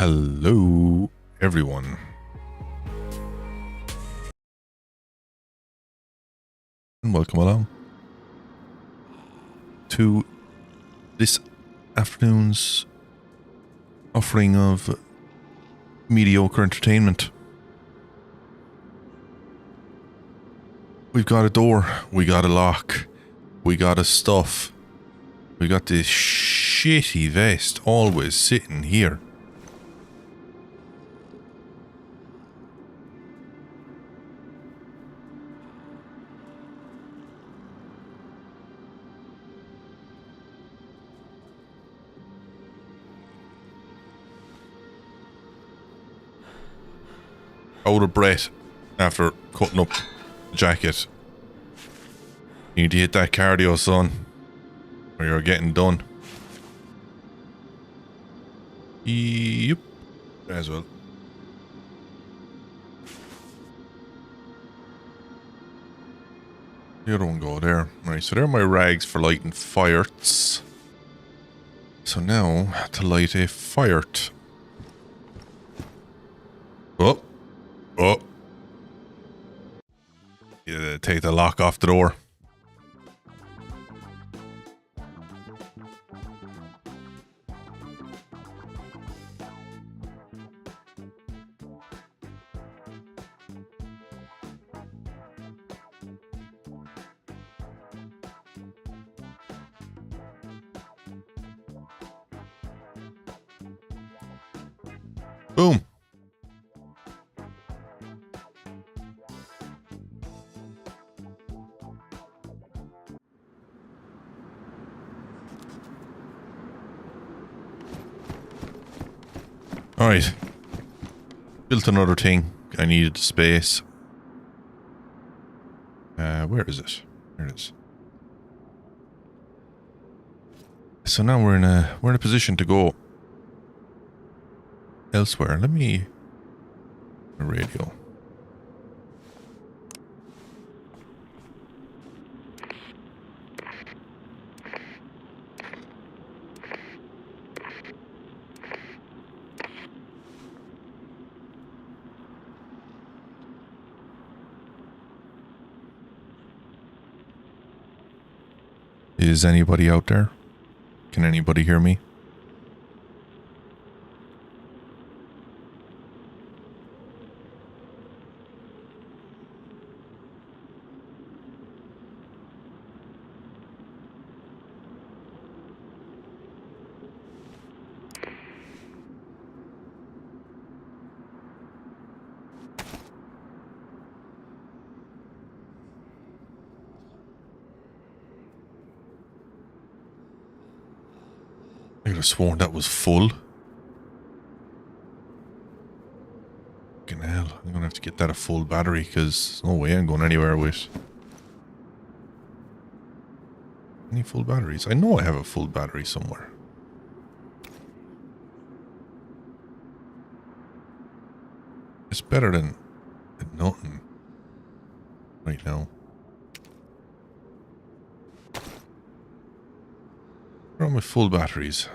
Hello, everyone. And welcome along to this afternoon's offering of mediocre entertainment. We've got a door, we got a lock, we got a stuff, we got this shitty vest always sitting here. Out of breath after cutting up the jacket. You need to hit that cardio, son, or you're getting done. Yep, as well. The other one go there. Right, so there are my rags for lighting fires. So now to light a fire. Oh. Oh. Yeah, take the lock off the door. Boom. Alright. Built another thing. I needed space. Where is it? There it is. So now we're in a position to go elsewhere. Let me radio. Is anybody out there? Can anybody hear me? I could have sworn that was full. Fucking hell. I'm gonna have to get that a full battery because no way I'm going anywhere with any full batteries. I know I have a full battery somewhere. It's better than nothing right now. Where are my full batteries?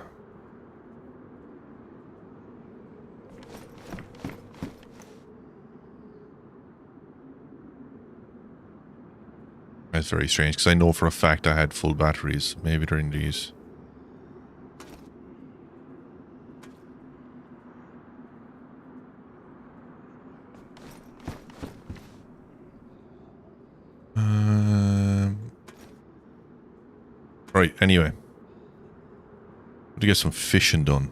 That's very strange because I know for a fact I had full batteries. Maybe they're in these. Right, anyway. To get some fishing done.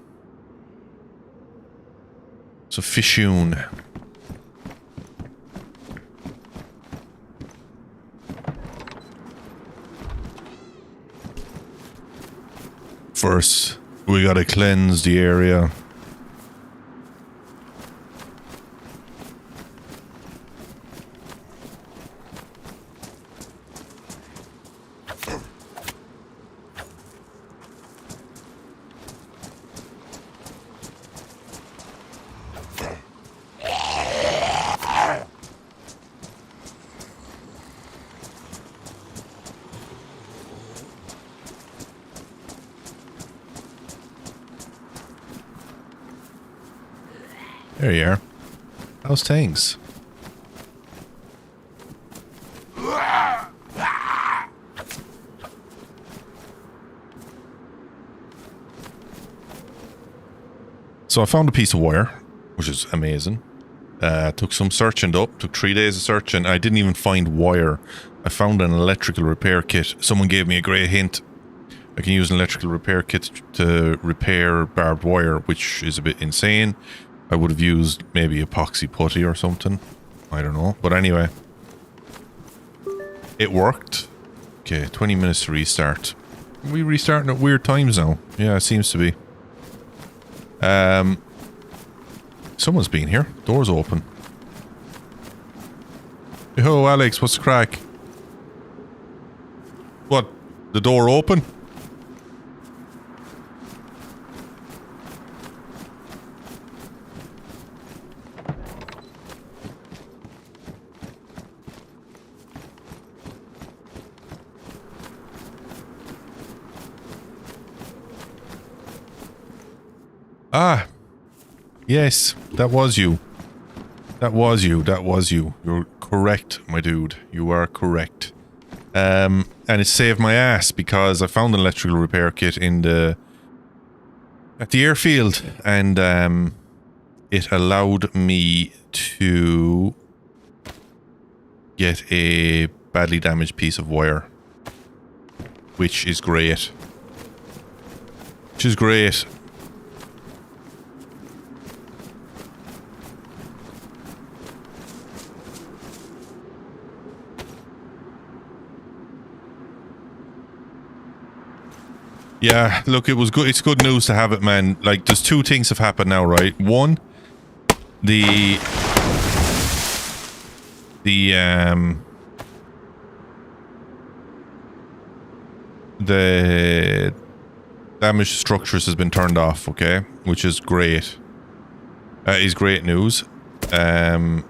So fishing. First, we gotta cleanse the area. There you are. How's things? So I found a piece of wire, which is amazing. Took some searching up, took 3 days of searching. I didn't even find wire. I found an electrical repair kit. Someone gave me a great hint. I can use an electrical repair kit to repair barbed wire, which is a bit insane. I would have used maybe epoxy putty or something. I don't know. But anyway. It worked. Okay, 20 minutes to restart. Are we restarting at weird times now? Yeah, it seems to be. Someone's been here. Door's open. Yo, Alex, what's the crack? What? The door open? Ah, yes, that was you. That was you. That was you. You're correct, my dude. You are correct. And it saved my ass because I found an electrical repair kit in the at the airfield, and it allowed me to get a badly damaged piece of wire, which is great. Which is great. Yeah, look, it was good. It's good news to have it, man. Like, there's 2 things have happened now, right? One, the damaged structures has been turned off, okay? Which is great. Is great news. And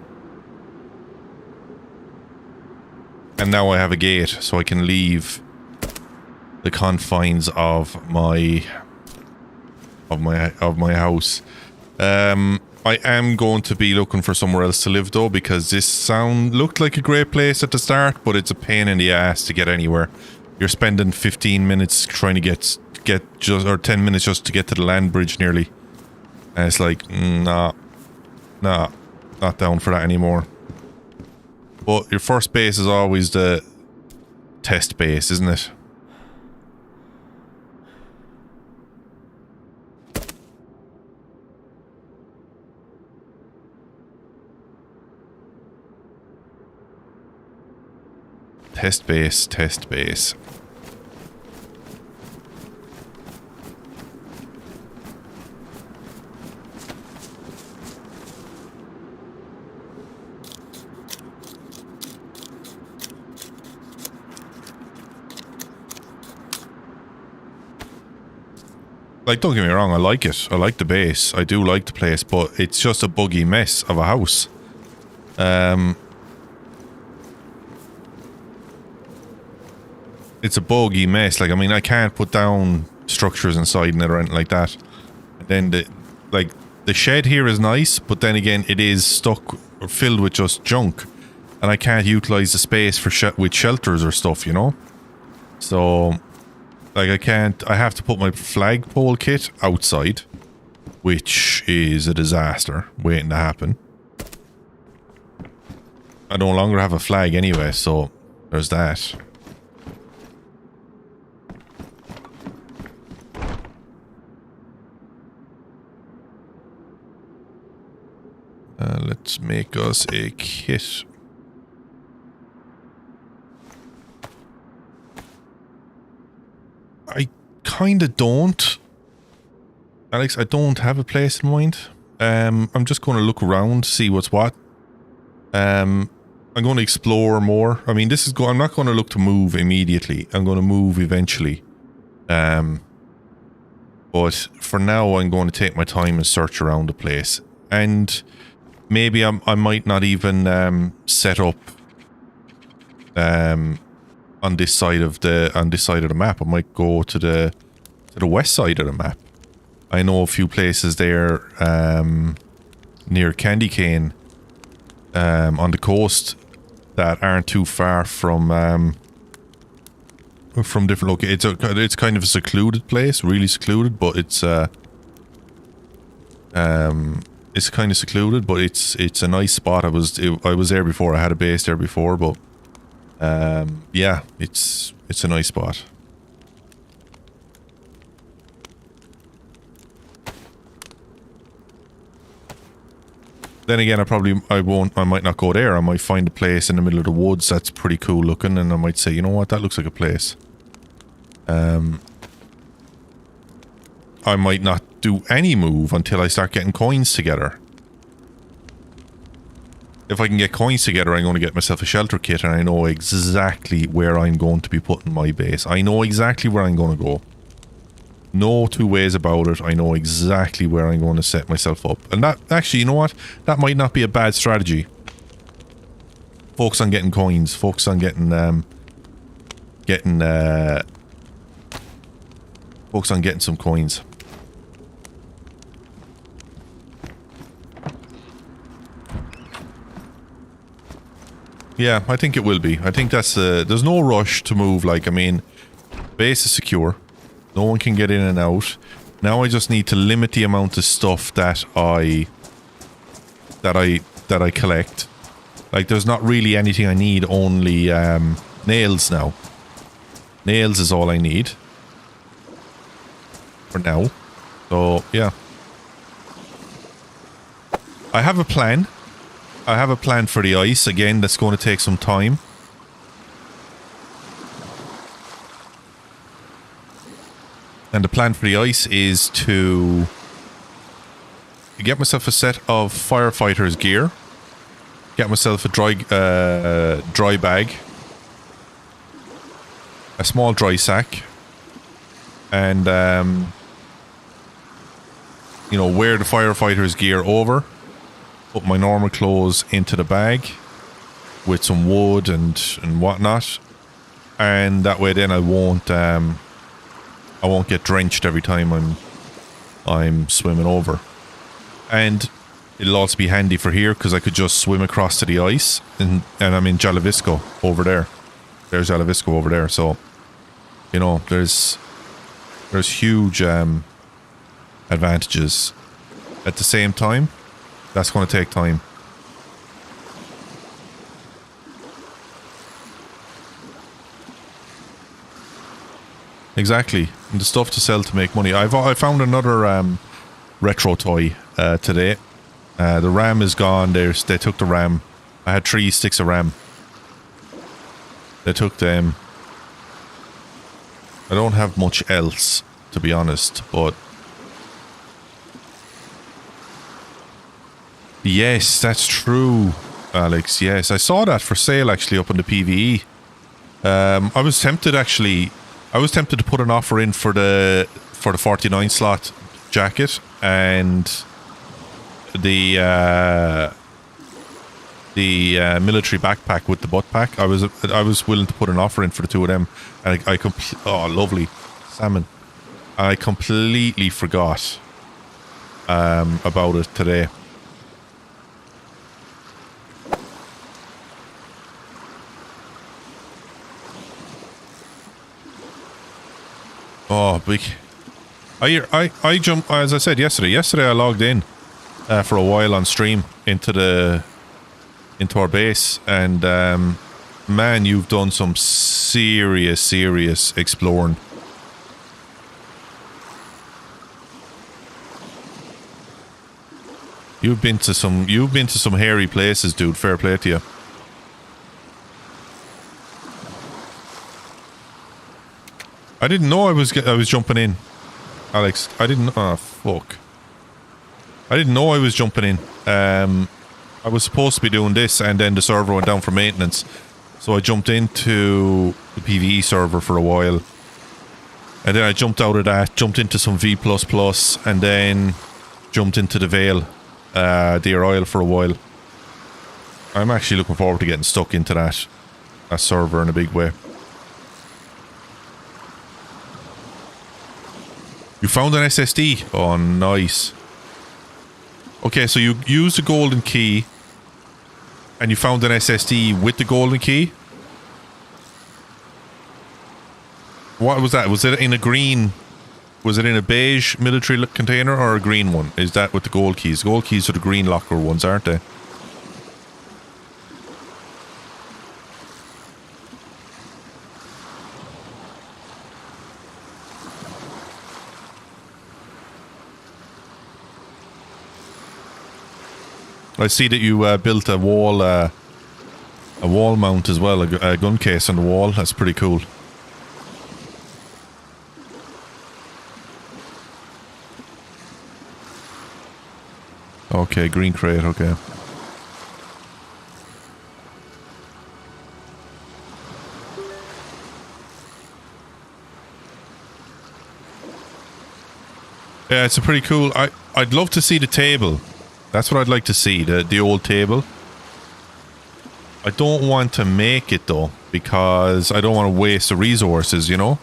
now I have a gate, so I can leave the confines of my house. I am going to be looking for somewhere else to live though, because this looked like a great place at the start, but it's a pain in the ass to get anywhere. You're spending 15 minutes trying to get just, or 10 minutes just to get to the land bridge nearly. And it's like, nah, not down for that anymore. But your first base is always the test base, isn't it? Test base, test base. Like, don't get me wrong, I like it. I like the base. I do like the place, but it's just a buggy mess of a house. It's a bogey mess. Like, I mean, I can't put down structures inside it or anything like that. And then the shed here is nice, but then again, it is stuck or filled with just junk, and I can't utilize the space for with shelters or stuff, you know. So, like, I have to put my flagpole kit outside, which is a disaster waiting to happen. I no longer have a flag anyway, so there's that. Let's make us a kit. I kinda don't. Alex, I don't have a place in mind. I'm just going to look around, see what's what. I'm going to explore more. I mean, I'm not going to look to move immediately. I'm going to move eventually. But for now, I'm going to take my time and search around the place. And maybe I might not even set up on this side of the map. I might go to the west side of the map. I know a few places there near Candy Cane on the coast that aren't too far from different locations. It's kind of a secluded place, really secluded, but it's kind of secluded, but it's a nice spot. I was there before. I had a base there before, but yeah, it's a nice spot. Then again, I might not go there. I might find a place in the middle of the woods that's pretty cool looking, and I might say, you know what, that looks like a place. I might not do any move until I start getting coins together. If I can get coins together, I'm going to get myself a shelter kit, and I know exactly where I'm going to be putting my base. I know exactly where I'm going to go. No two ways about it. I know exactly where I'm going to set myself up. And that, actually, you know what? That might not be a bad strategy. Focus on getting coins. Focus on getting some coins. Yeah, I think it will be. I think that's there's no rush to move. Like, I mean, base is secure. No one can get in and out. Now I just need to limit the amount of stuff that I collect. Like, there's not really anything I need, only nails now. Nails is all I need. For now. So, yeah. I have a plan. I have a plan for the ice. Again, that's going to take some time. And the plan for the ice is to get myself a set of firefighter's gear. Get myself a dry bag. A small dry sack. And, you know, wear the firefighter's gear over. Put my normal clothes into the bag. With some wood and whatnot. And that way then I won't get drenched every time I'm swimming over. And it'll also be handy for here because I could just swim across to the ice and I'm in Jalavisco over there. There's Jalavisco over there, so you know, there's huge advantages. At the same time, that's going to take time. Exactly. And the stuff to sell to make money. I found another retro toy today. The RAM is gone. They took the RAM. I had 3 sticks of RAM. They took them. I don't have much else, to be honest, but... Yes, that's true, Alex. Yes, I saw that for sale, actually, up on the PvE. I was tempted, actually... I was tempted to put an offer in for the 49 slot jacket and the military backpack with the butt pack. I was willing to put an offer in for the 2 of them, and oh, lovely salmon. I completely forgot about it today. Oh, big. I jumped, as I said yesterday I logged in for a while on stream into our base, and man, you've done some serious exploring. You've been to some hairy places, dude. Fair play to you. I didn't know I was jumping in, Alex. I didn't. Oh, fuck. I didn't know I was jumping in. I was supposed to be doing this, and then the server went down for maintenance. So I jumped into the PvE server for a while. And then I jumped out of that, jumped into some V++, and then jumped into the Vale, Deer Isle for a while. I'm actually looking forward to getting stuck into that server in a big way. You found an SSD? Oh, nice. Okay, so you used the golden key and you found an SSD with the golden key? What was that? Was it in a green... Was it in a beige military container or a green one? Is that with the gold keys? Gold keys are the green locker ones, aren't they? I see that you built a wall mount as well, a gun case on the wall. That's pretty cool. Okay, green crate, okay. Yeah, it's a pretty cool... I'd love to see the table. That's what I'd like to see, the old table. I don't want to make it though, because I don't want to waste the resources, you know?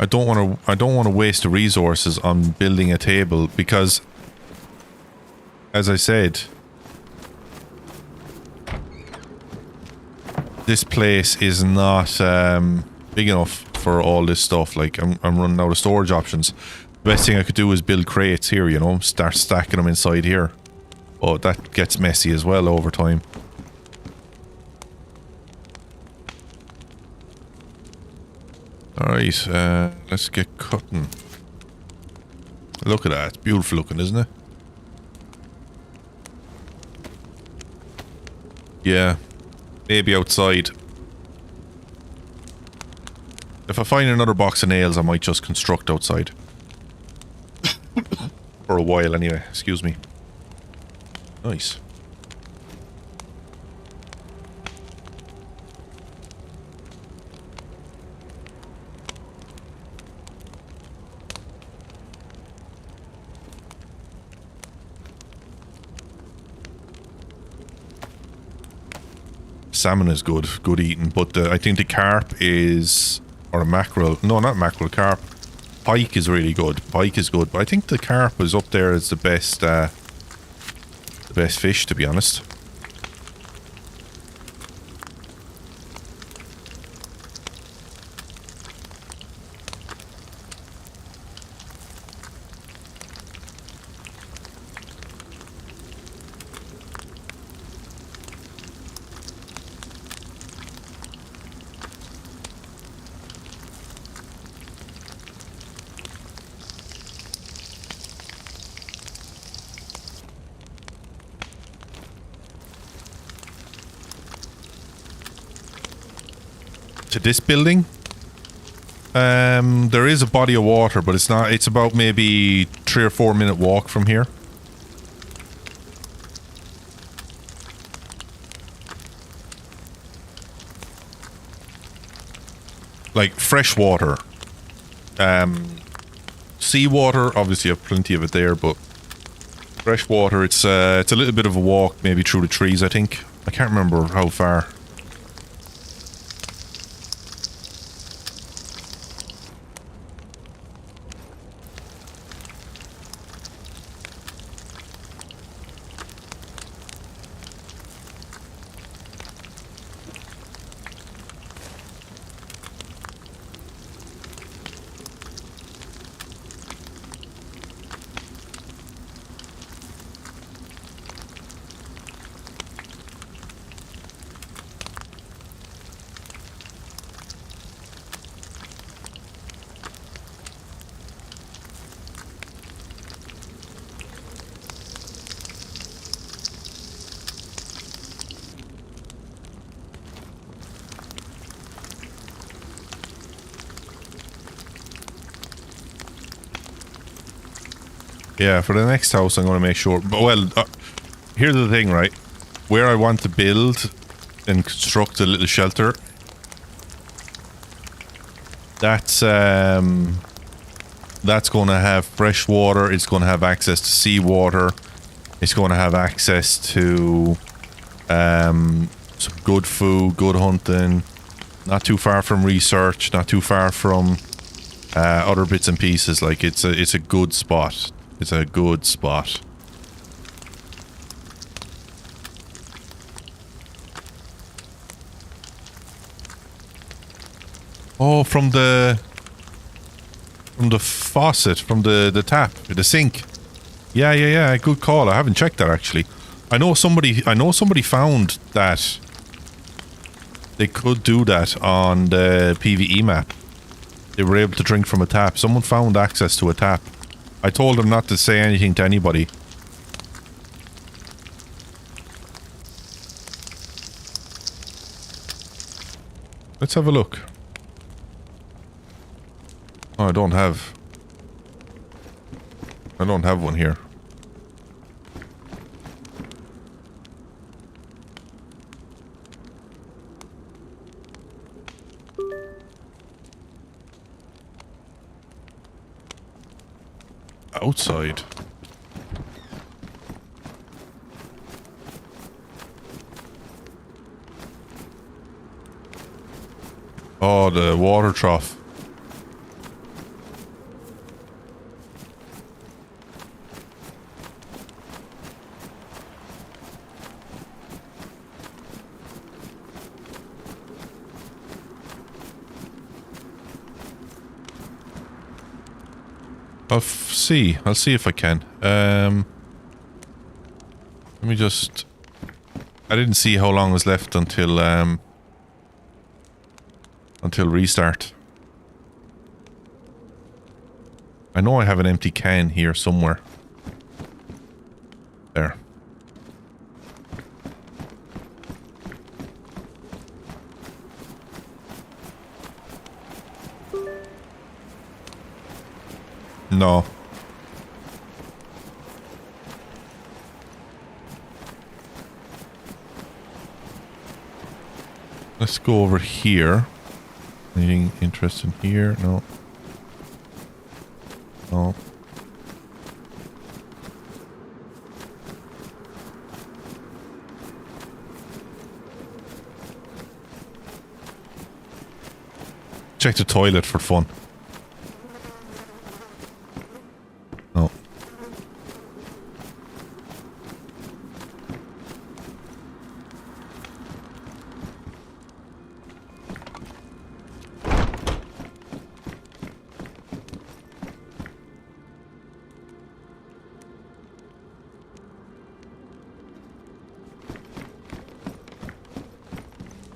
I don't want to waste the resources on building a table because, as I said, this place is not big enough for all this stuff. Like, I'm running out of storage options. The best thing I could do is build crates here, you know, start stacking them inside here. But that gets messy as well over time. Alright, let's get cutting. Look at that, it's beautiful looking, isn't it? Yeah, maybe outside. If I find another box of nails, I might just construct outside. For a while anyway, excuse me. Nice. Salmon is good eating, but I think the carp is, or a mackerel, no, not mackerel, carp. Pike is really good. Pike is good, but I think the carp is up there as the best fish, to be honest. To this building, there is a body of water, but it's not. It's about maybe 3 or 4 minute walk from here. Like fresh water. Seawater, obviously you have plenty of it there, but fresh water, it's a little bit of a walk, maybe through the trees, I think. I can't remember how far. Yeah, for the next house I'm going to make sure... Well, here's the thing, right? Where I want to build and construct a little shelter... That's going to have fresh water, it's going to have access to seawater, it's going to have access to some good food, good hunting, Not too far from research, not too far from other bits and pieces. Like, it's a good spot. It's a good spot. Oh, from the faucet, from the tap, the sink. Yeah. Good call. I haven't checked that actually. I know somebody found that they could do that on the PvE map. They were able to drink from a tap. Someone found access to a tap. I told them not to say anything to anybody. Let's have a look. Oh, I don't have one here. Outside. Oh, the water trough. I'll see if I can. Let me just... I didn't see how long was left until restart. I know I have an empty can here somewhere. There. No. Let's go over here. Anything interesting here? No. No. Check the toilet for fun. No.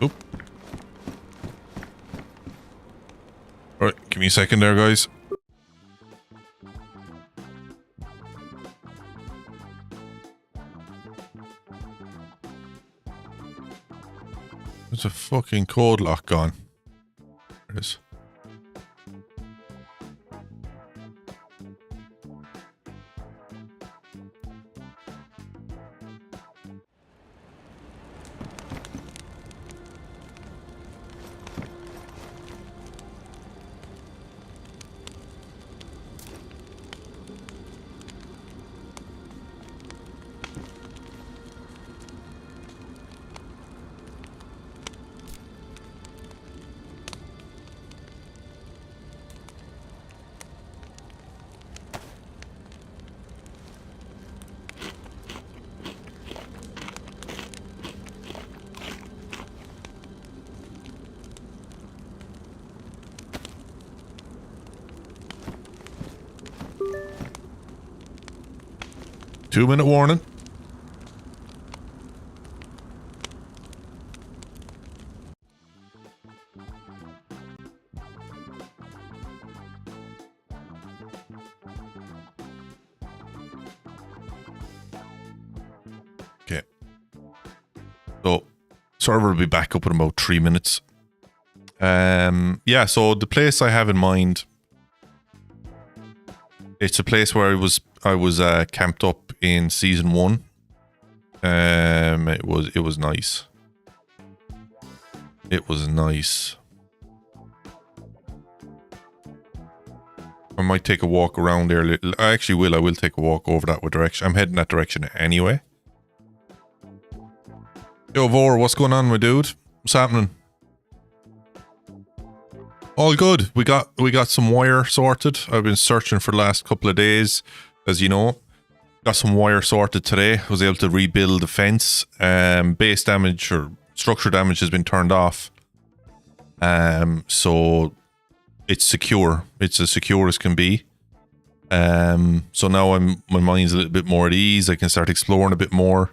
Oop. Alright, give me a second there, guys. There's a fucking code lock gone. There it is. Two-minute warning. Okay. So, server will be back up in about 3 minutes. Yeah, so the place I have in mind, it's a place where I was camped up in season 1. It was nice. It was nice. I might take a walk around there a little. I actually will. I will take a walk over that direction. I'm heading that direction anyway. Yo, Vor, what's going on, my dude? What's happening? All good. We got some wire sorted. I've been searching for the last couple of days, as you know. Got some wire sorted today. Was able to rebuild the fence. Base damage or structure damage has been turned off. So it's secure. It's as secure as can be. So now my mind's a little bit more at ease. I can start exploring a bit more.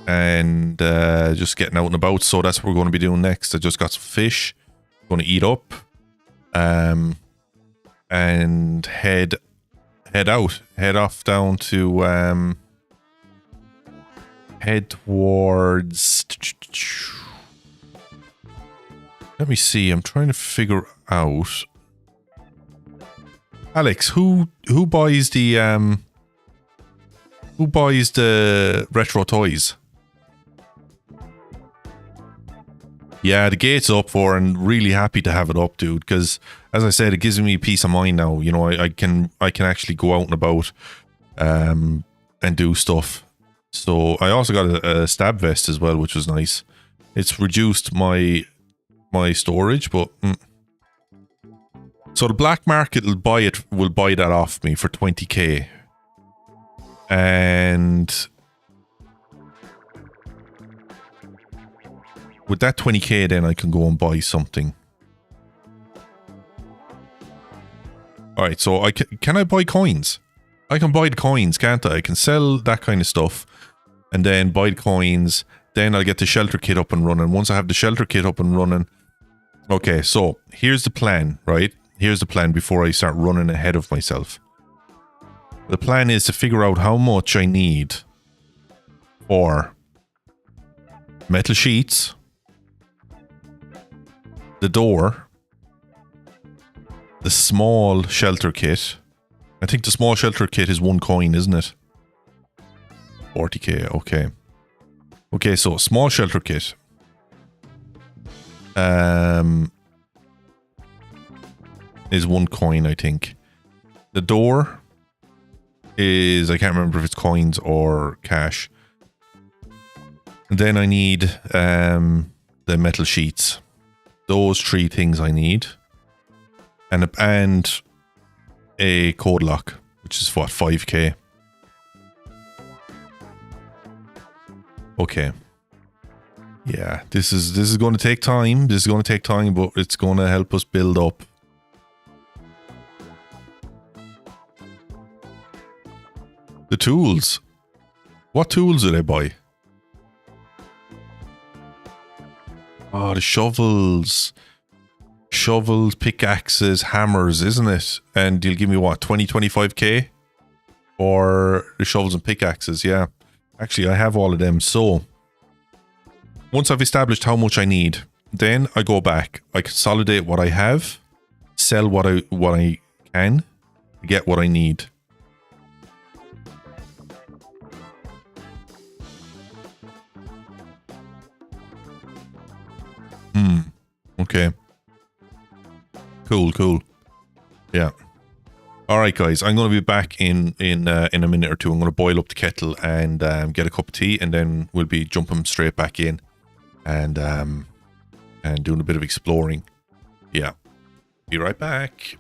And just getting out and about. So that's what we're going to be doing next. I just got some fish. Going to eat up. And head out. Head off down to head towards. Let me see. I'm trying to figure out. Alex, who buys the retro toys? Yeah, the gate's up for, and really happy to have it up, dude, because as I said, it gives me peace of mind now. You know, I can actually go out and about and do stuff. So I also got a stab vest as well, which was nice. It's reduced my storage, but so the black market will buy that off me for 20k. And with that 20k, then I can go and buy something. Alright, so can I buy coins? I can buy the coins, can't I? I can sell that kind of stuff and then buy the coins. Then I'll get the shelter kit up and running. Once I have the shelter kit up and running. Okay, so here's the plan, right? Here's the plan before I start running ahead of myself. The plan is to figure out how much I need for metal sheets, the door, the small shelter kit. I think the small shelter kit is 1 coin, isn't it? 40k, okay. Okay, so small shelter kit. Is 1 coin, I think. The door is, I can't remember if it's coins or cash. And then I need the metal sheets. Those 3 things I need. And a code lock, which is what, 5k. Okay. Yeah, this is going to take time. This is going to take time, but it's going to help us build up. The tools. What tools did I buy? Oh, the shovels. Shovels, pickaxes, hammers, isn't it? And you'll give me what, 25k? For the shovels and pickaxes, yeah. Actually, I have all of them, so once I've established how much I need, then I go back. I consolidate what I have, sell what I can, get what I need. Okay. Cool. Yeah. All right, guys. I'm going to be back in a minute or two. I'm going to boil up the kettle and get a cup of tea, and then we'll be jumping straight back in and doing a bit of exploring. Yeah. Be right back.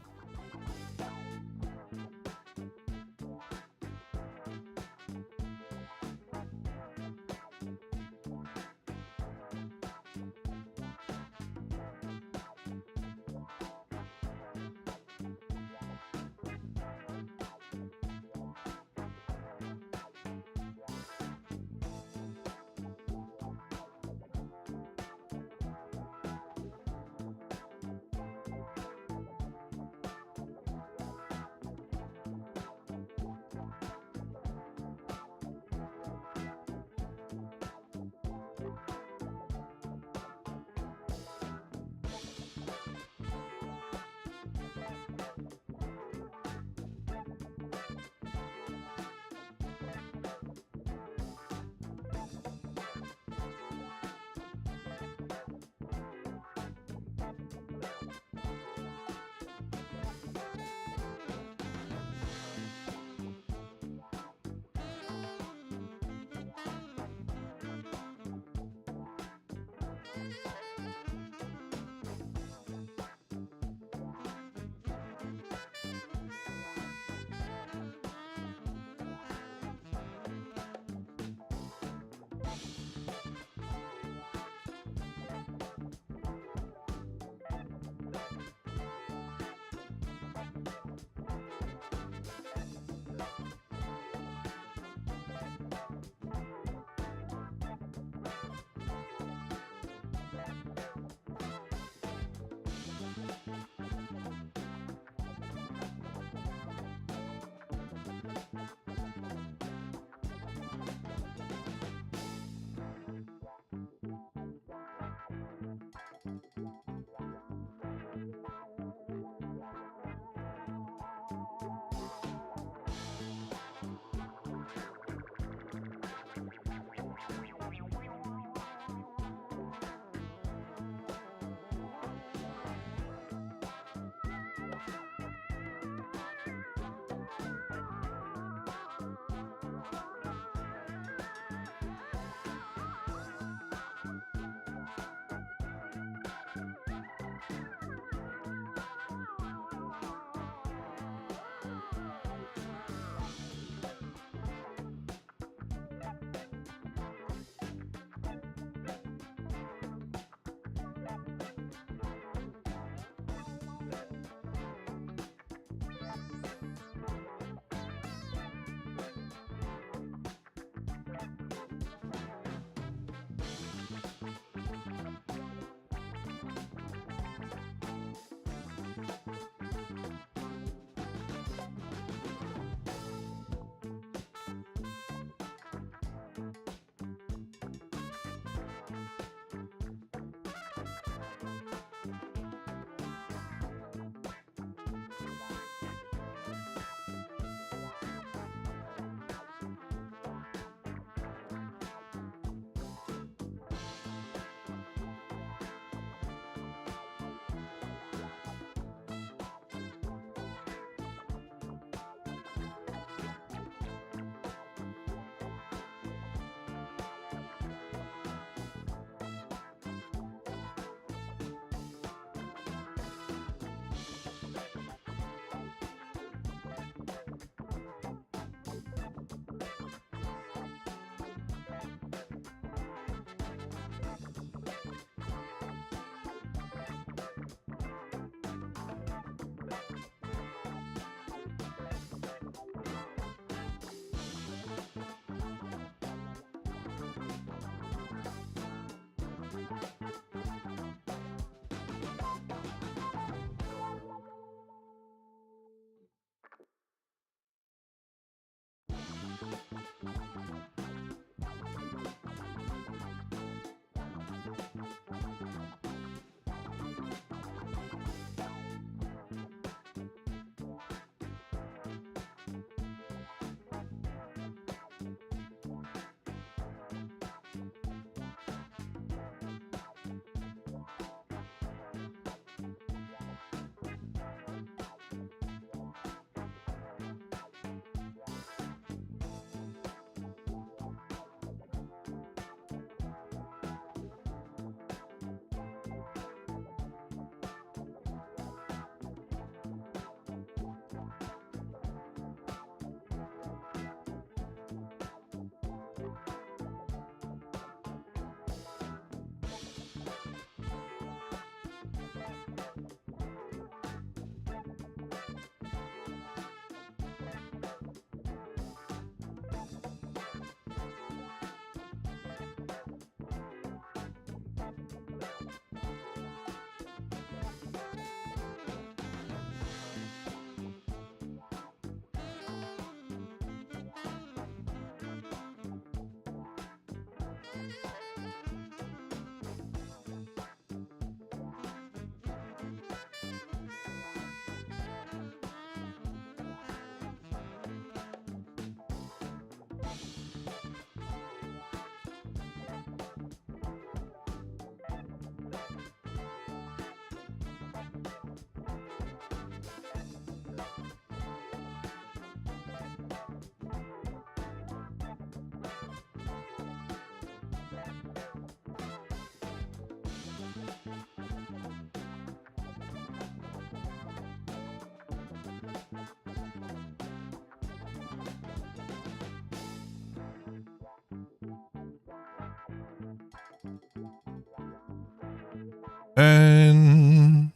And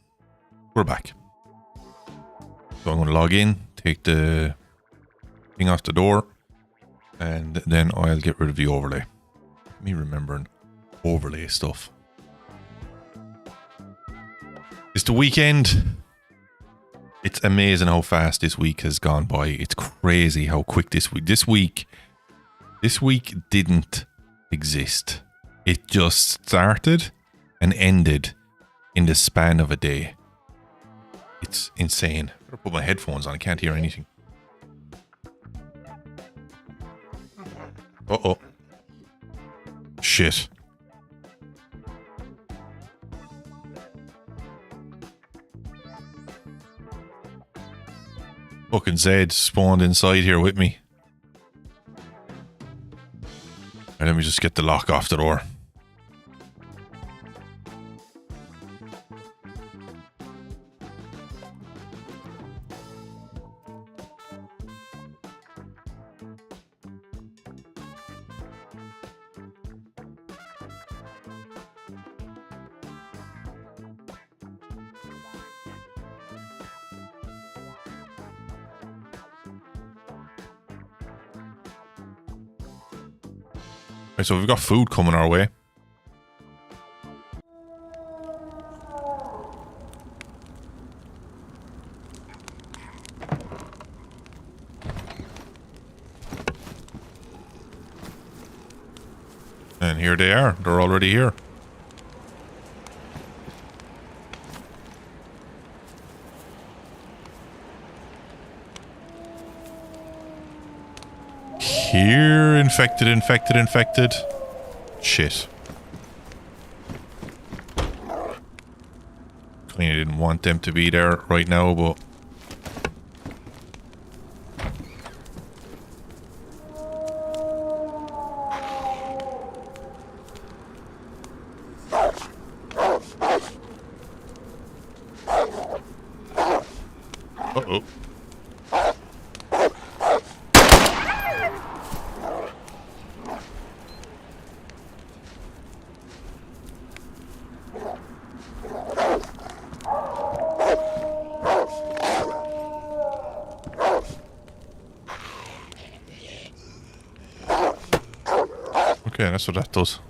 we're back. So I'm going to log in, take the thing off the door, and then I'll get rid of the overlay. Me remembering overlay stuff. It's the weekend. It's amazing how fast this week has gone by. It's crazy how quick this week didn't exist. It just started and ended in the span of a day. It's insane. I better put my headphones on. I can't hear anything. Uh-oh. Shit. Fucking Zed spawned inside here with me. Right, let me just get the lock off the door. Right, so we've got food coming our way. And here they are. They're already here. Here, infected. Shit. I didn't want them to be there right now, but... Uh-oh. Okay, that's what that does.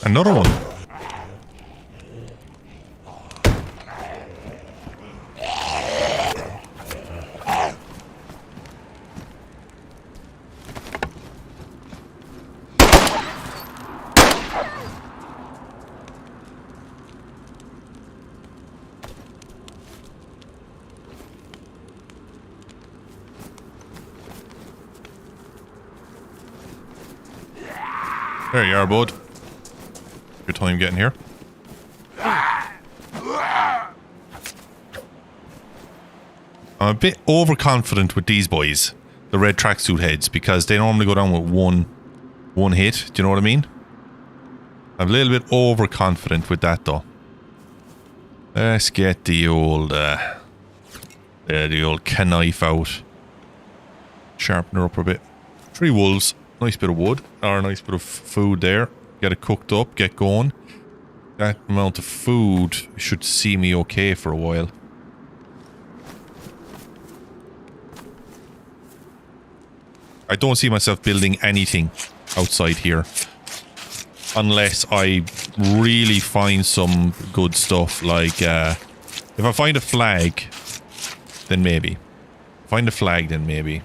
Another one. There you are, bud. Your time getting here. I'm a bit overconfident with these boys, the red tracksuit heads, because they normally go down with one hit. Do you know what I mean? I'm a little bit overconfident with that, though. Let's get the old knife out. Sharpen her up a bit. 3 wolves. Nice bit of wood, or a nice bit of food there. Get it cooked up, get going. That amount of food should see me okay for a while. I don't see myself building anything outside here. Unless I really find some good stuff, like, if I find a flag, then maybe. Find a flag, then maybe.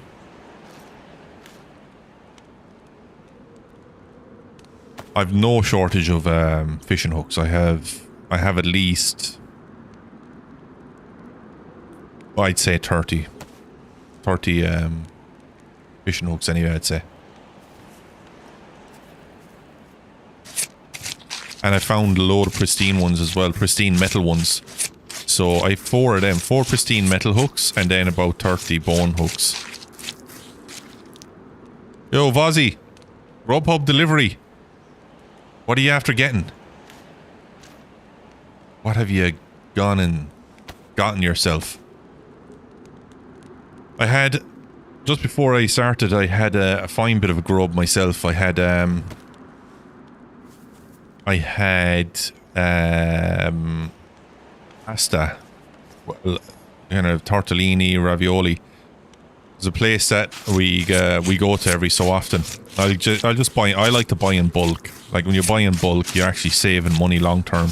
I've no shortage of fishing hooks. I have at least, I'd say 30 fishing hooks anyway, I'd say. And I found a load of pristine ones as well, pristine metal ones. So I have 4 of them, 4 pristine metal hooks, and then about 30 bone hooks. Yo, Vozzy, Grubhub delivery. What are you after getting? What have you gone and gotten yourself? I had, just before I started, I had a fine bit of a grub myself. I had pasta, well, kind of tortellini, ravioli. It's a place that we go to every so often. I'll just buy. I like to buy in bulk. Like when you buy in bulk, you're actually saving money long term.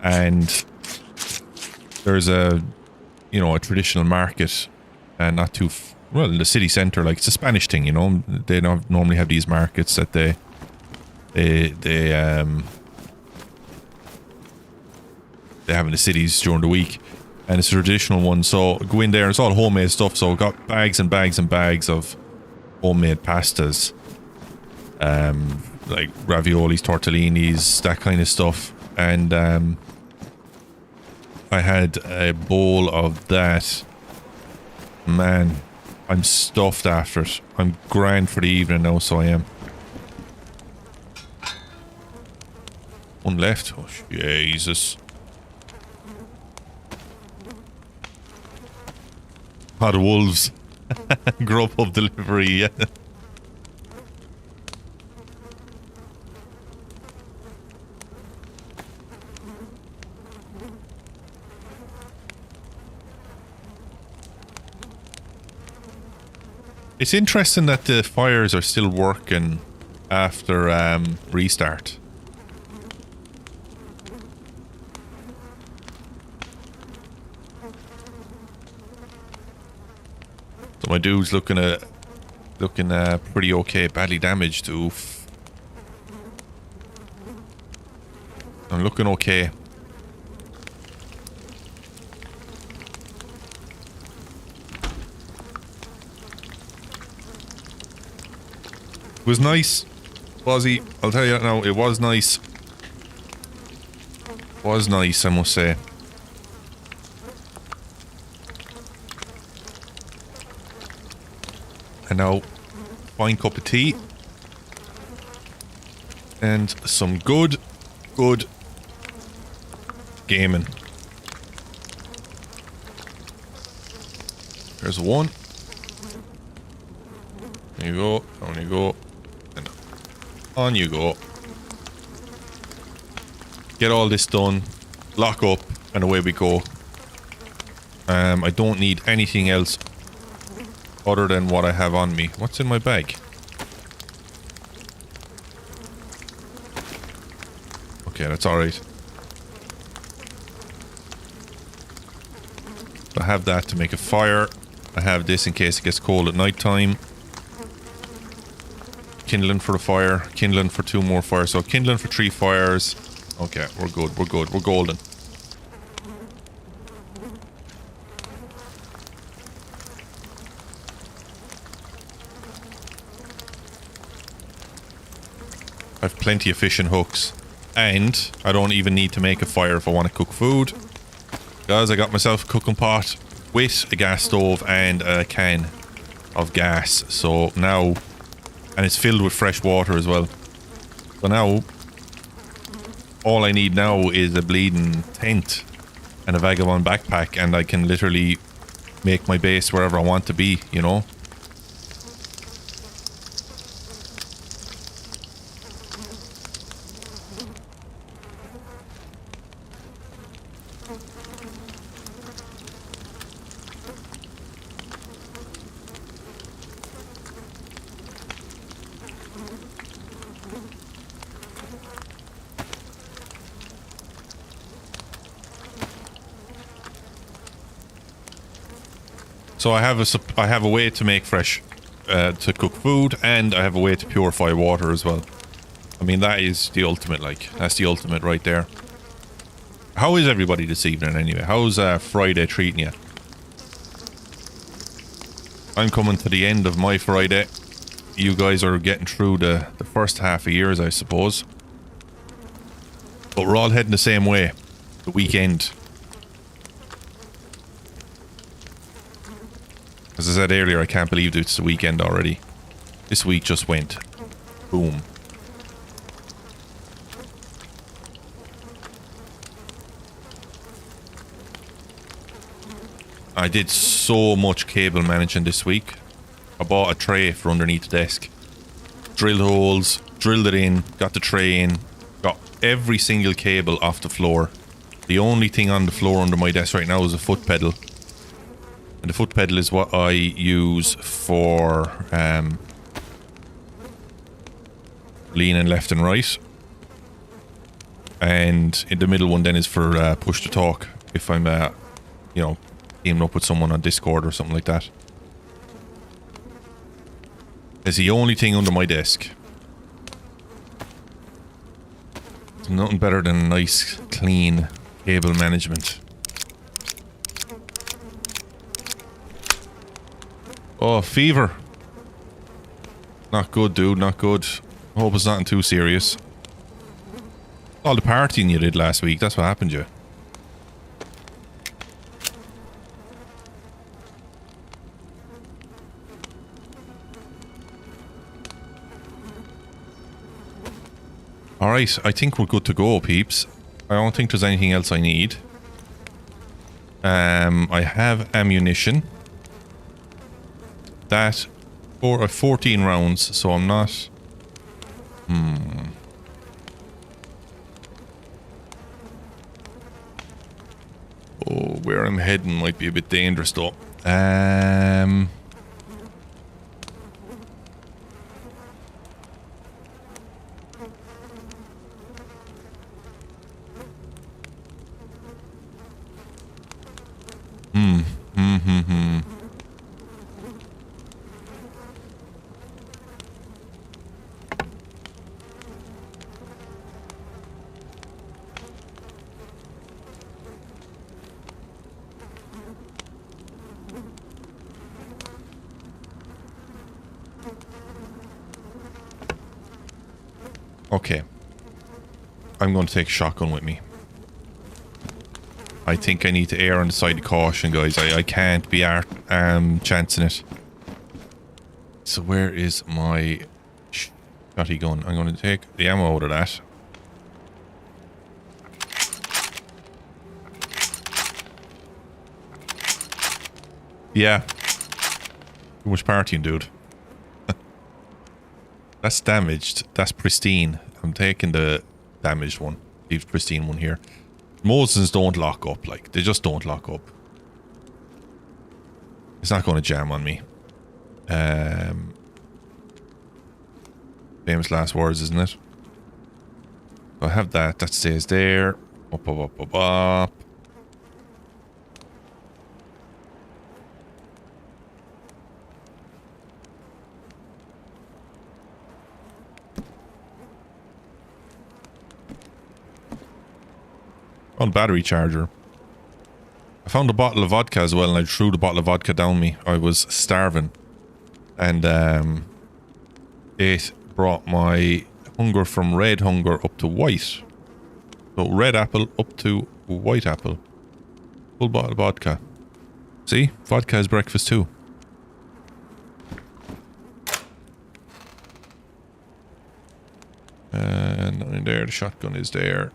And there's a traditional market, and not too well in the city centre. Like it's a Spanish thing, you know. They don't normally have these markets that they have in the cities during the week, and it's a traditional one. So go in there, it's all homemade stuff. So I've got bags and bags and bags of homemade pastas, like raviolis, tortellinis, that kind of stuff. And I had a bowl of that. Man, I'm stuffed after it. I'm grand for the evening now, so I am. One left. Oh, Jesus. Hot wolves. Grubhub delivery, yeah. It's interesting that the fires are still working after restart. So my dude's looking pretty okay, badly damaged. Oof. I'm looking okay. It was nice, Wazzy. I'll tell you that now. It was nice. Was nice, I must say. And now, fine cup of tea. And some good gaming. There's one. There you go. Down you go. And on you go. Get all this done. Lock up. And away we go. I don't need anything else other than what I have on me. What's in my bag? Okay, that's alright. I have that to make a fire. I have this in case it gets cold at night time. Kindling for the fire. Kindling for 2 more fires. So kindling for 3 fires. Okay, we're good. We're good. We're golden. I've plenty of fishing hooks. And I don't even need to make a fire if I want to cook food. Guys, I got myself a cooking pot with a gas stove and a can of gas. So now... And it's filled with fresh water as well. So now... All I need now is a bleeding tent and a vagabond backpack, and I can literally make my base wherever I want to be, you know? So I have a way to make fresh, to cook food, and I have a way to purify water as well. I mean, that is the ultimate, like, that's the ultimate right there. How is everybody this evening anyway? How's Friday treating you? I'm coming to the end of my Friday. You guys are getting through the first half of years, I suppose. But we're all heading the same way. The weekend. As I said earlier, I can't believe it's the weekend already. This week just went. Boom. I did so much cable managing this week. I bought a tray for underneath the desk. Drilled holes, drilled it in, got the tray in, got every single cable off the floor. The only thing on the floor under my desk right now is a foot pedal. And the foot pedal is what I use for leaning left and right. And in the middle one then is for push to talk. If I'm, you know, teaming up with someone on Discord or something like that. It's the only thing under my desk. There's nothing better than nice, clean cable management. Oh, fever. Not good, dude, not good. I hope it's nothing too serious. All the partying you did last week, that's what happened to you. Alright, I think we're good to go, peeps. I don't think there's anything else I need. I have ammunition. That for 14 rounds, so I'm not... Oh, where I'm heading might be a bit dangerous though. Okay. I'm going to take a shotgun with me. I think I need to err on the side of caution, guys. I can't be chancing it. So where is my shotty gun? I'm going to take the ammo out of that. Yeah. Too much partying, dude. That's damaged. That's pristine. I'm taking the damaged one. Leave the pristine one here. Mosins don't lock up, like, they just don't lock up. It's not going to jam on me. Famous last words, isn't it? So I have that. That stays there. Up, up, up, up, up. On battery charger. I found a bottle of vodka as well, and I threw the bottle of vodka down me. I was starving. And it brought my hunger from red hunger up to white. So red apple up to white apple. Full bottle of vodka. See? Vodka is breakfast too. And nothing there. The shotgun is there.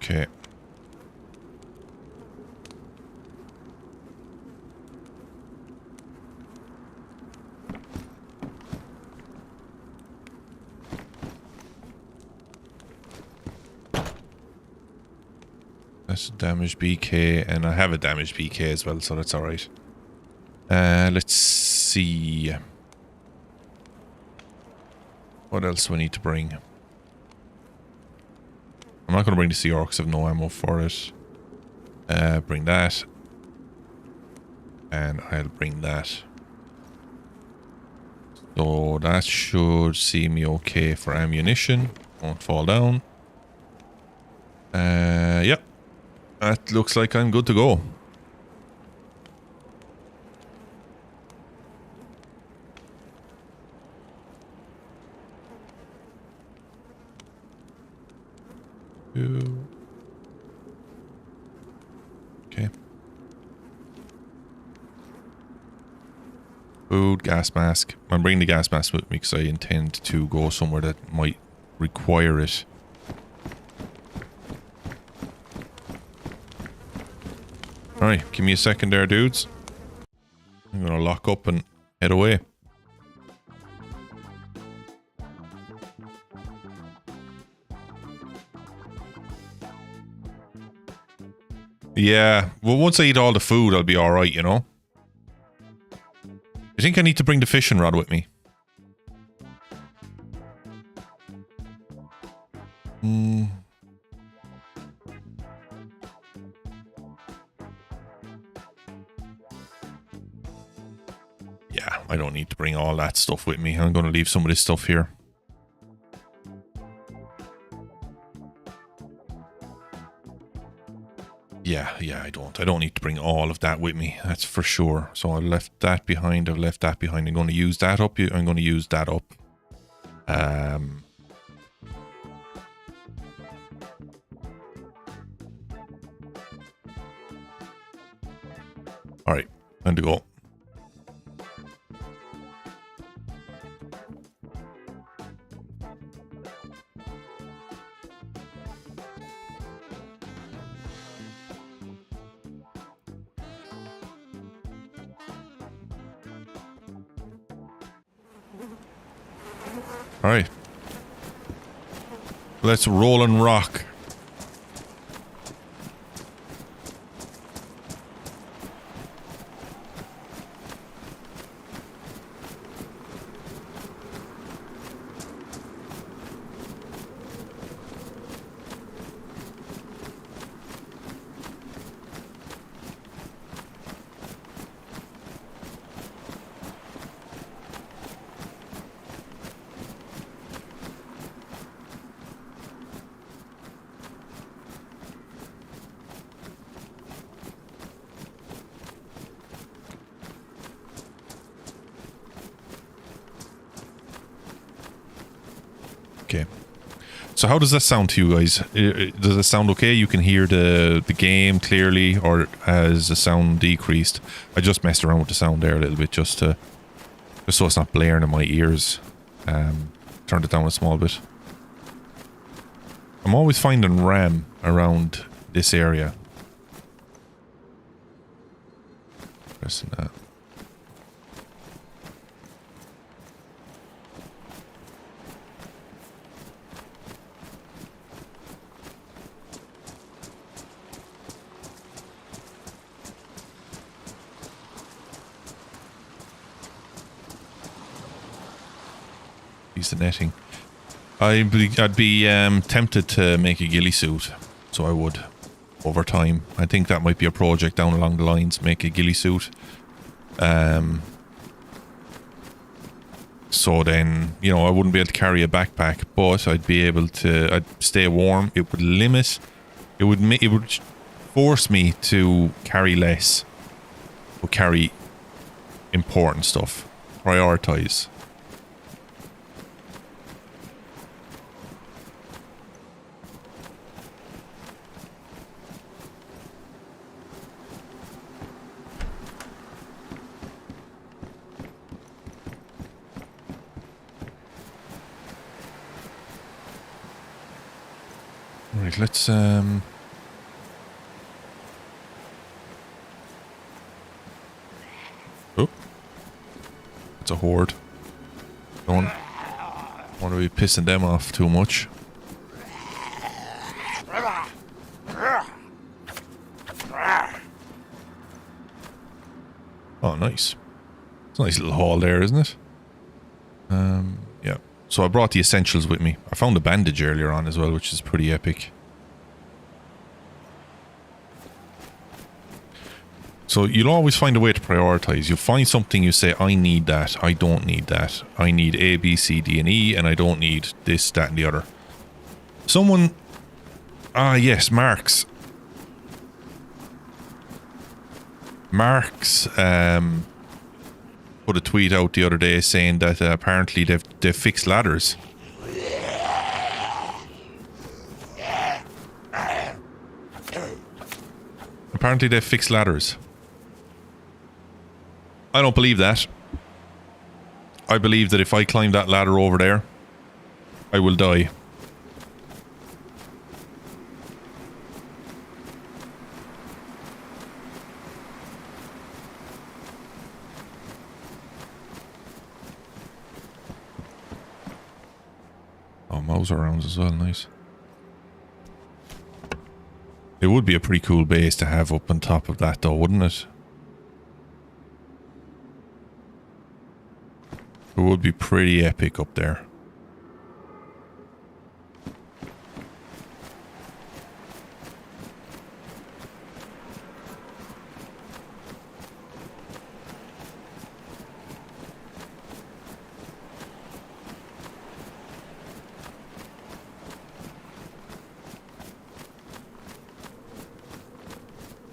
Okay. That's a damaged BK, and I have a damaged BK as well, so that's alright. Let's see. What else do I need to bring? I'm not going to bring the CR because I have no ammo for it. Bring that. And I'll bring that. So that should see me okay for ammunition. Won't fall down. Yep. That looks like I'm good to go. Okay. Food, gas mask. I'm bringing the gas mask with me because I intend to go somewhere that might require it. Alright, give me a second there, dudes. I'm gonna lock up and head away. Yeah, well, once I eat all the food, I'll be alright, you know? I think I need to bring the fishing rod with me. Yeah, I don't need to bring all that stuff with me. I'm going to leave some of this stuff here. Yeah, I don't need to bring all of that with me. That's for sure. So I left that behind. I've left that behind. I'm going to use that up. I'm going to use that up. All right, time to go. All right. Let's roll and rock. Okay. So how does that sound to you guys? Does it sound okay? You can hear the game clearly, or has the sound decreased? I just messed around with the sound there a little bit just so it's not blaring in my ears. Turned it down a small bit. I'm always finding RAM around this area. Pressing that. The netting. I'd be tempted to make a ghillie suit, so I would over time. I think that might be a project down along the lines. Make a ghillie suit. So then, you know, I wouldn't be able to carry a backpack, but I'd be able to. I'd stay warm. It would limit. It would force me to carry less, but carry important stuff. Prioritize. Right, let's oh, it's a horde. Don't want to be pissing them off too much. Oh, nice. It's a nice little hall there, isn't it? Yeah. So I brought the essentials with me. I found a bandage earlier on as well, which is pretty epic. So you'll always find a way to prioritize. You'll find something, you say, I need that, I don't need that. I need A, B, C, D, and E, and I don't need this, that, and the other. Someone... Ah, yes, Marks. Marks put a tweet out the other day saying that apparently they've fixed ladders. Apparently they've fixed ladders. I don't believe that. I believe that if I climb that ladder over there, I will die. Oh, Mauser rounds as well, nice. It would be a pretty cool base to have up on top of that though, wouldn't it? It would be pretty epic up there.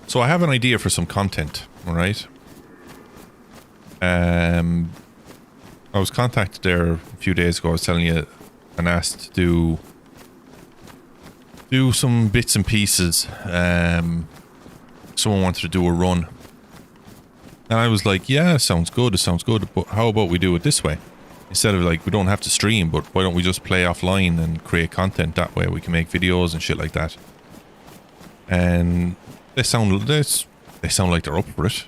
So I have an idea for some content, alright? I was contacted there a few days ago, I was telling you, and asked to do some bits and pieces. Someone wanted to do a run. And I was like, yeah, it sounds good, but how about we do it this way? Instead of like, we don't have to stream, but why don't we just play offline and create content that way? We can make videos and shit like that. And they sound like they're up for it.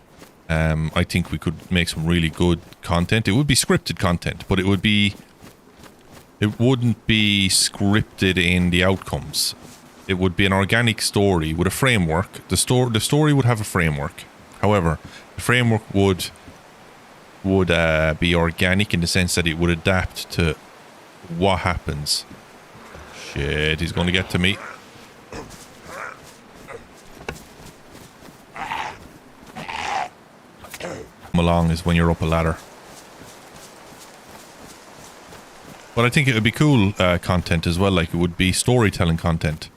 I think we could make some really good content. It would be scripted content, but it wouldn't be scripted in the outcomes. It would be an organic story with a framework. The story would have a framework. However, the framework would be organic in the sense that it would adapt to what happens. Shit, he's going to get to me. Along is when you're up a ladder. But I think it would be cool content as well, like it would be storytelling content.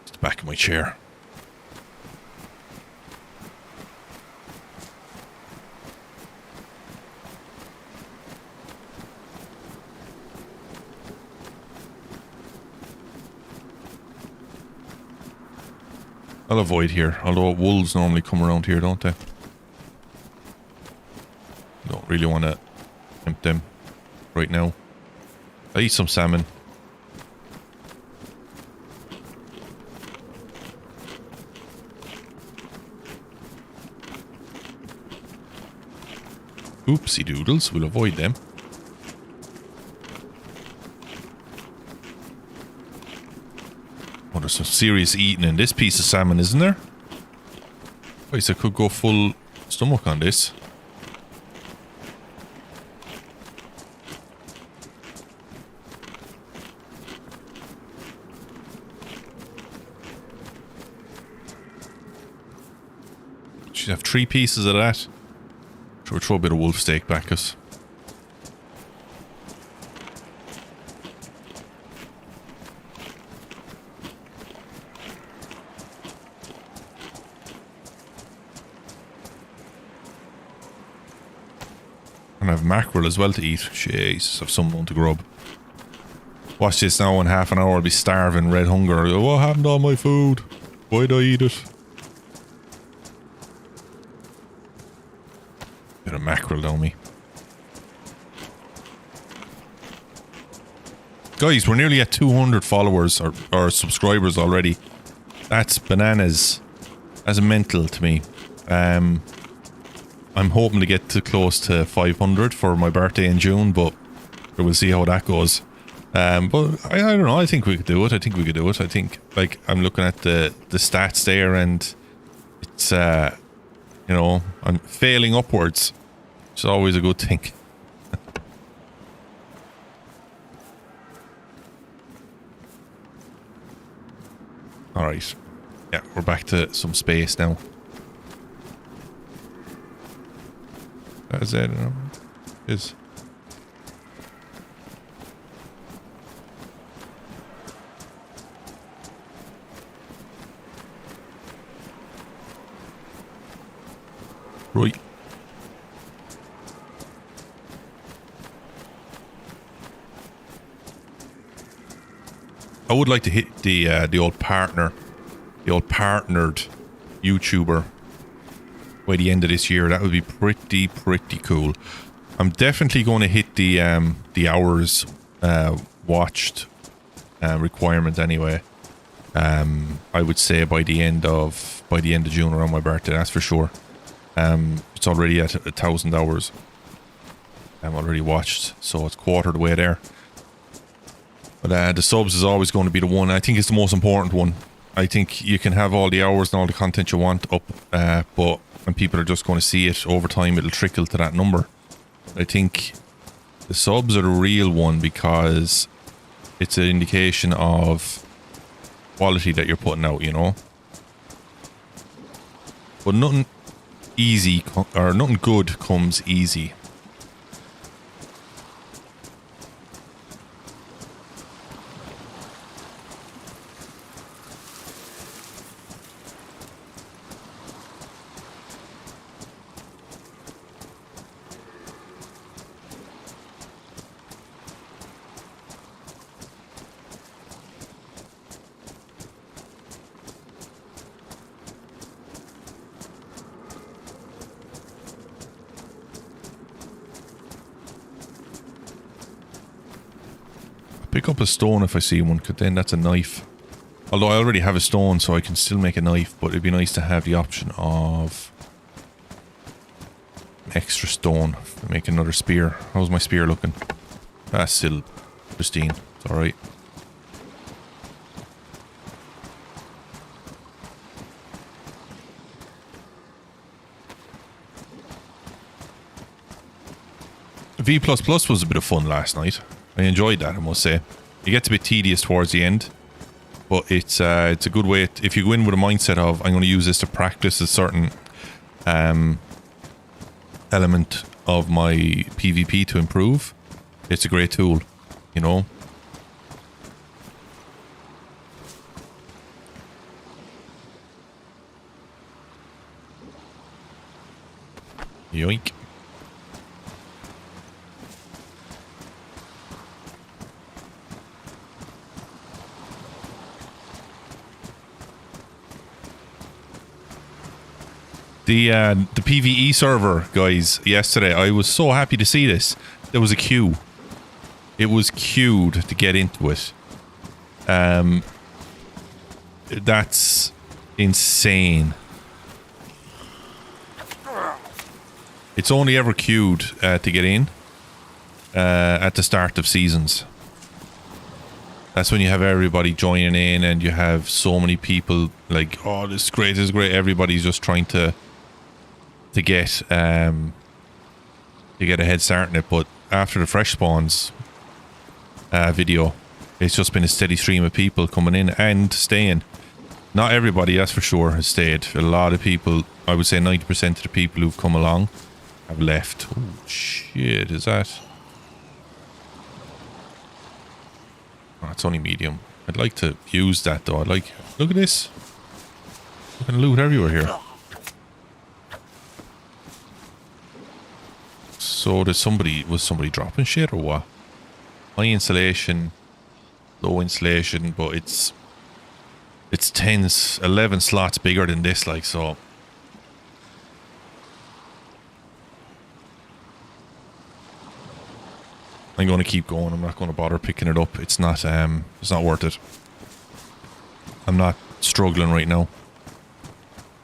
It's the back of my chair. I'll avoid here, although wolves normally come around here, don't they? Don't really want to tempt them right now. I'll eat some salmon. Oopsie doodles, we'll avoid them. Oh, there's some serious eating in this piece of salmon, isn't there? Guys, I could go full stomach on this. Should have 3 pieces of that. Should we throw a bit of wolf steak back us? And I have mackerel as well to eat. Jesus, I've someone to grub. Watch this now, in half an hour I'll be starving, red hunger. I'll go, what happened to all my food? Why'd I eat it? Bit of mackerel down me. Guys, we're nearly at 200 followers or subscribers already. That's bananas. That's mental to me. I'm hoping to get to close to 500 for my birthday in June, but we'll see how that goes. But I don't know. I think we could do it. I think, like, I'm looking at the stats there, and it's you know, I'm failing upwards. It's always a good thing. All right. Yeah, we're back to some space now. That's it. Is. Right. I would like to hit the old partnered YouTuber by the end of this year. That would be pretty cool. I'm definitely going to hit the hours watched requirement anyway. I would say by the end of June, around my birthday. That's for sure. It's already at 1,000 hours. I'm already watched, so it's quarter the way there. But the subs is always going to be the one. I think it's the most important one. I think you can have all the hours and all the content you want up, but when people are just going to see it over time, it'll trickle to that number. I think the subs are the real one because it's an indication of quality that you're putting out, you know. But nothing easy or nothing good comes easy. Pick up a stone if I see one, because then that's a knife. Although I already have a stone, so I can still make a knife, but it'd be nice to have the option of an extra stone to make another spear. How's my spear looking? That's still pristine. It's alright. V++ was a bit of fun last night. I enjoyed that, I must say. It gets a bit tedious towards the end, but it's a good way. If you go in with a mindset of, I'm going to use this to practice a certain element of my PvP to improve, it's a great tool, you know. Yoink. The PvE server, guys, yesterday, I was so happy to see this. There was a queue. It was queued to get into it. That's insane. It's only ever queued to get in at the start of seasons. That's when you have everybody joining in and you have so many people like, oh, this is great, this is great. Everybody's just trying to get a head start in it. But after the fresh spawns video, it's just been a steady stream of people coming in and staying. Not everybody, that's for sure, has stayed. A lot of people, I would say 90% of the people who've come along have left. Oh shit, is that? Oh, it's only medium. I'd like to use that though. Look at this. Fucking loot everywhere here. So was somebody dropping shit or what? High insulation, low insulation, but it's 11 slots bigger than this, like, so. I'm going to keep going. I'm not going to bother picking it up. It's not worth it. I'm not struggling right now.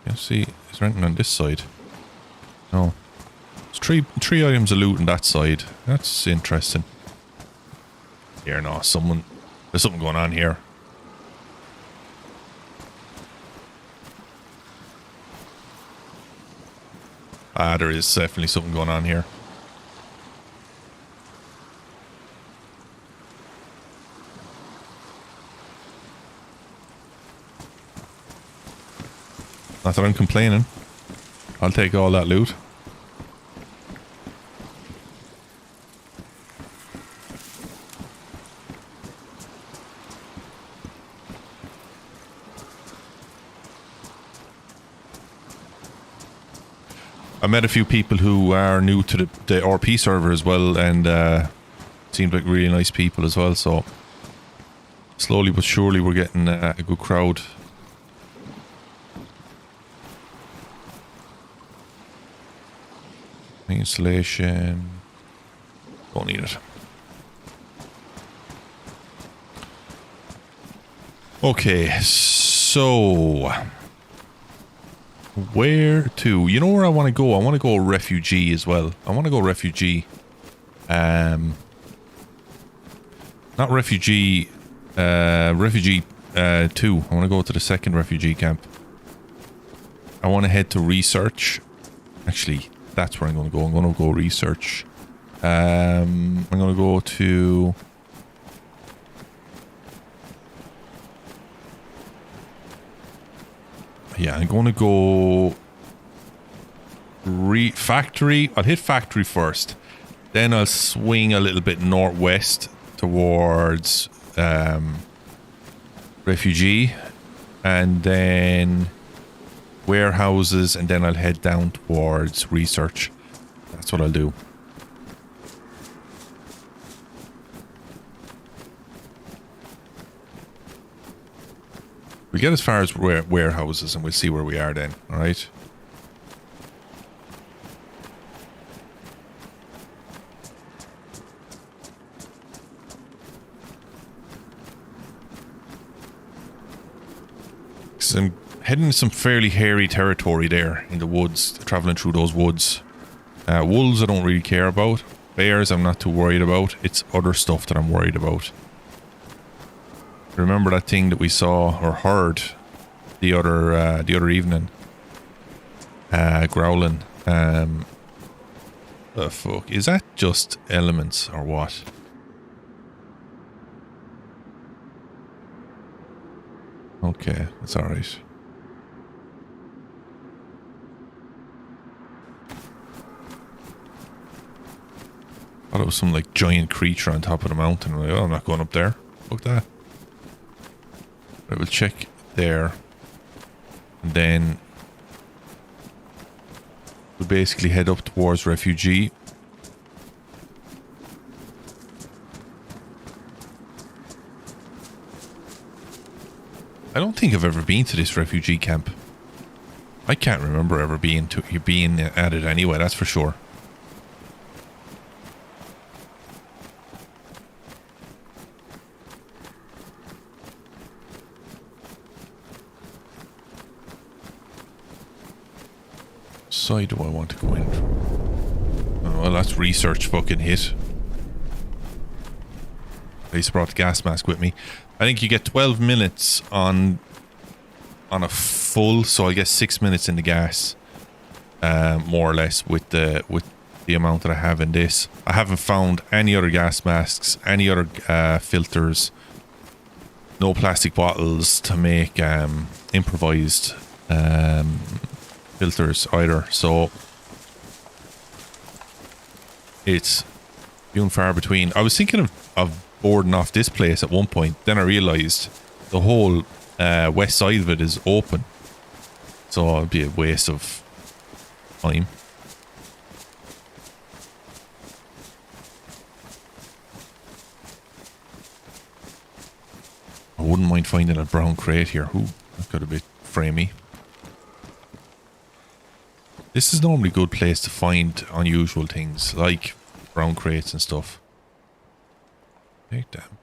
Yeah, see, is there anything on this side? No. There's three items of loot on that side. That's interesting. Here, no, there's something going on here. Ah, there is definitely something going on here. Not that I'm complaining. I'll take all that loot. I met a few people who are new to the RP server as well, and seemed like really nice people as well, so slowly but surely we're getting a good crowd. Installation. Don't need it. Okay, so where to? You know where I want to go? I want to go refugee as well. I want to go refugee. Not refugee. Refugee 2. I want to go to the second refugee camp. I want to head to research. Actually, that's where I'm going to go. I'm going to go research. I'm going to go to... Yeah, I'm going to go... Factory. I'll hit factory first. Then I'll swing a little bit northwest towards refugee. And then warehouses. And then I'll head down towards research. That's what I'll do. We'll get as far as warehouses and we'll see where we are then, alright? So I'm heading to some fairly hairy territory there in the woods, travelling through those woods. Wolves I don't really care about. Bears I'm not too worried about. It's other stuff that I'm worried about. Remember that thing that we saw or heard the other evening? Growling. The fuck? Is that just elements or what? Okay, that's alright. Thought it was some like giant creature on top of the mountain. I'm like, oh, I'm not going up there. Fuck that. I will check there. And then we'll basically head up towards refugee. I don't think I've ever been to this refugee camp. I can't remember ever being at it anyway, that's for sure. Side do I want to go in? Oh, well, that's research fucking hit. At least I brought the gas mask with me. I think you get 12 minutes on a full, so I guess 6 minutes in the gas, more or less with the amount that I have in this. I haven't found any other gas masks, any other filters, no plastic bottles to make improvised filters either, so it's few and far between. I was thinking of boarding off this place at one point, then I realised the whole west side of it is open, so it'd be a waste of time. I wouldn't mind finding a brown crate here. Ooh, that got a bit framey. This is normally a good place to find unusual things, like brown crates and stuff. Take them.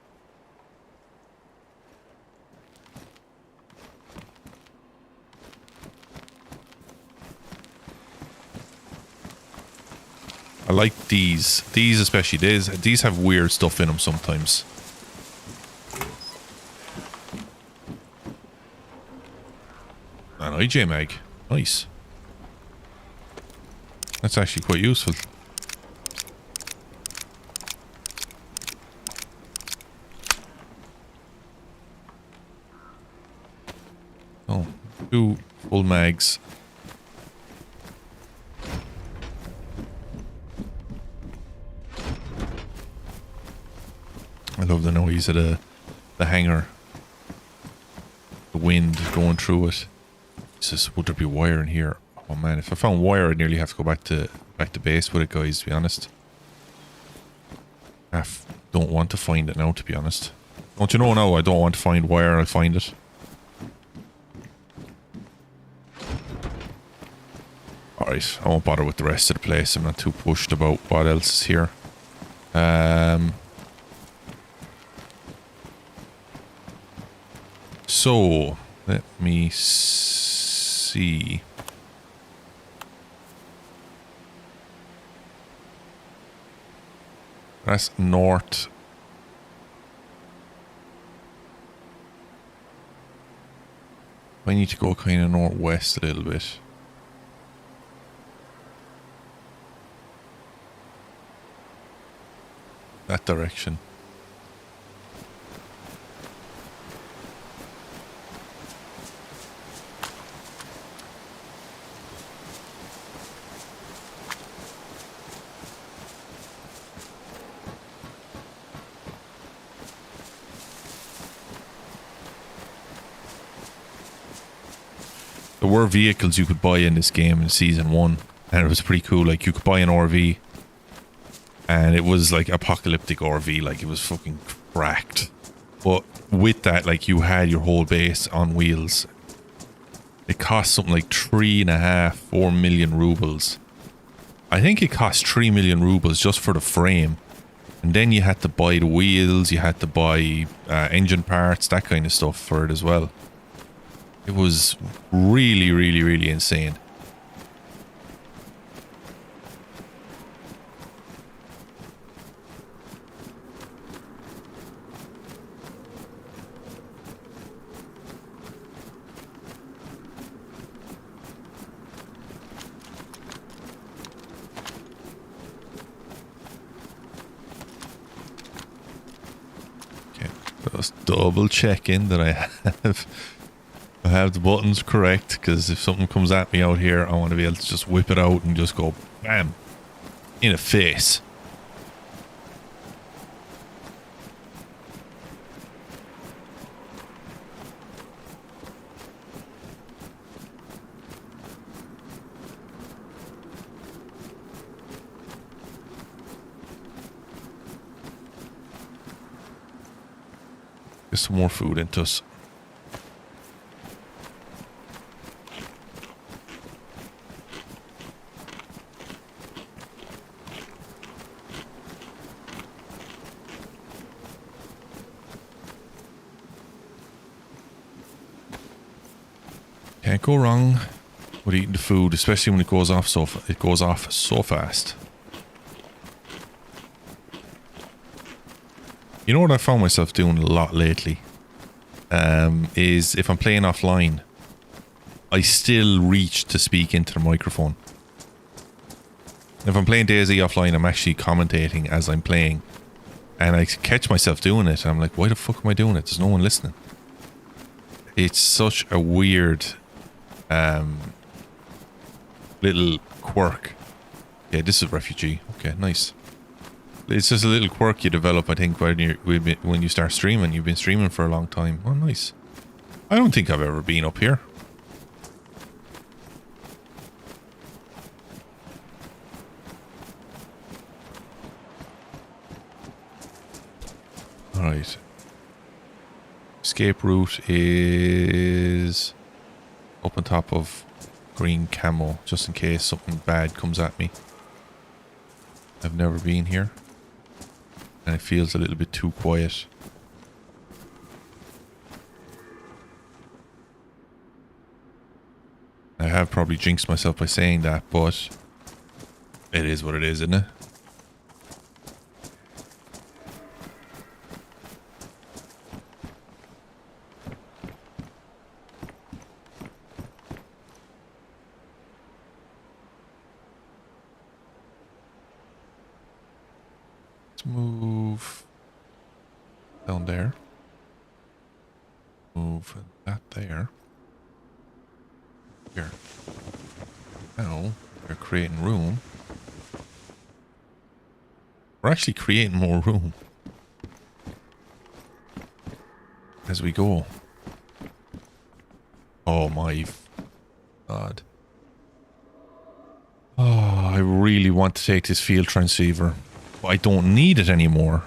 I like these. These especially. These have weird stuff in them sometimes. IJ mag. Nice. That's actually quite useful. Oh, 2 full mags. I love the noise of the hangar. The wind going through it. Jesus, would there be wire in here? Oh man, if I found wire, I'd nearly have to go back to base with it, guys, to be honest. I don't want to find it now, to be honest. Don't you know now? I don't want to find wire, I'll find it. Alright, I won't bother with the rest of the place. I'm not too pushed about what else is here. So, let me see. That's north. I need to go kind of northwest a little bit. That direction. There were vehicles you could buy in this game in season 1, and it was pretty cool. Like, you could buy an RV, and it was like apocalyptic RV, like it was fucking cracked. But with that, like, you had your whole base on wheels. It cost something like 3.5-4 million rubles. I think it cost 3 million rubles just for the frame, and then you had to buy the wheels, you had to buy engine parts, that kind of stuff for it as well. It was really, really, really insane. Okay, just double checking that I have the buttons correct, because if something comes at me out here, I want to be able to just whip it out and just go bam in the face. Get some more food into us. Can't go wrong with eating the food, especially when it goes off so fast. You know what I found myself doing a lot lately? Is if I'm playing offline, I still reach to speak into the microphone. If I'm playing DayZ offline, I'm actually commentating as I'm playing, and I catch myself doing it. I'm like, why the fuck am I doing it? There's no one listening. It's such a weird little quirk. Yeah, this is refugee. Okay, nice. It's just a little quirk you develop, I think, when you start streaming. You've been streaming for a long time. Oh, nice. I don't think I've ever been up here. Alright. Escape route is up on top of green camo, just in case something bad comes at me. I've never been here, and it feels a little bit too quiet. I have probably jinxed myself by saying that, but it is what it is, isn't it? Let's move down there. Move that there. Here. Now we're creating room. We're actually creating more room as we go. Oh my God. Oh, I really want to take this field transceiver, but I don't need it anymore.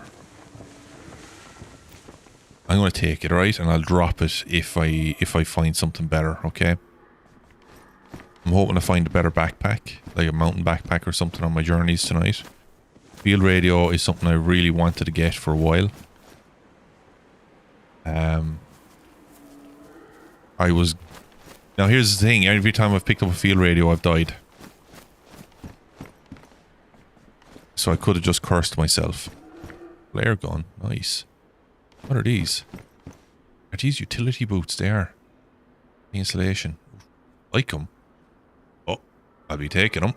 I'm going to take it, right? And I'll drop it if I find something better, okay? I'm hoping to find a better backpack, like a mountain backpack or something on my journeys tonight. Field radio is something I really wanted to get for a while. Now here's the thing, every time I've picked up a field radio, I've died. So I could have just cursed myself. Flare gun, nice. What are these? Are these utility boots? They are. The insulation. Like them. Oh, I'll be taking them.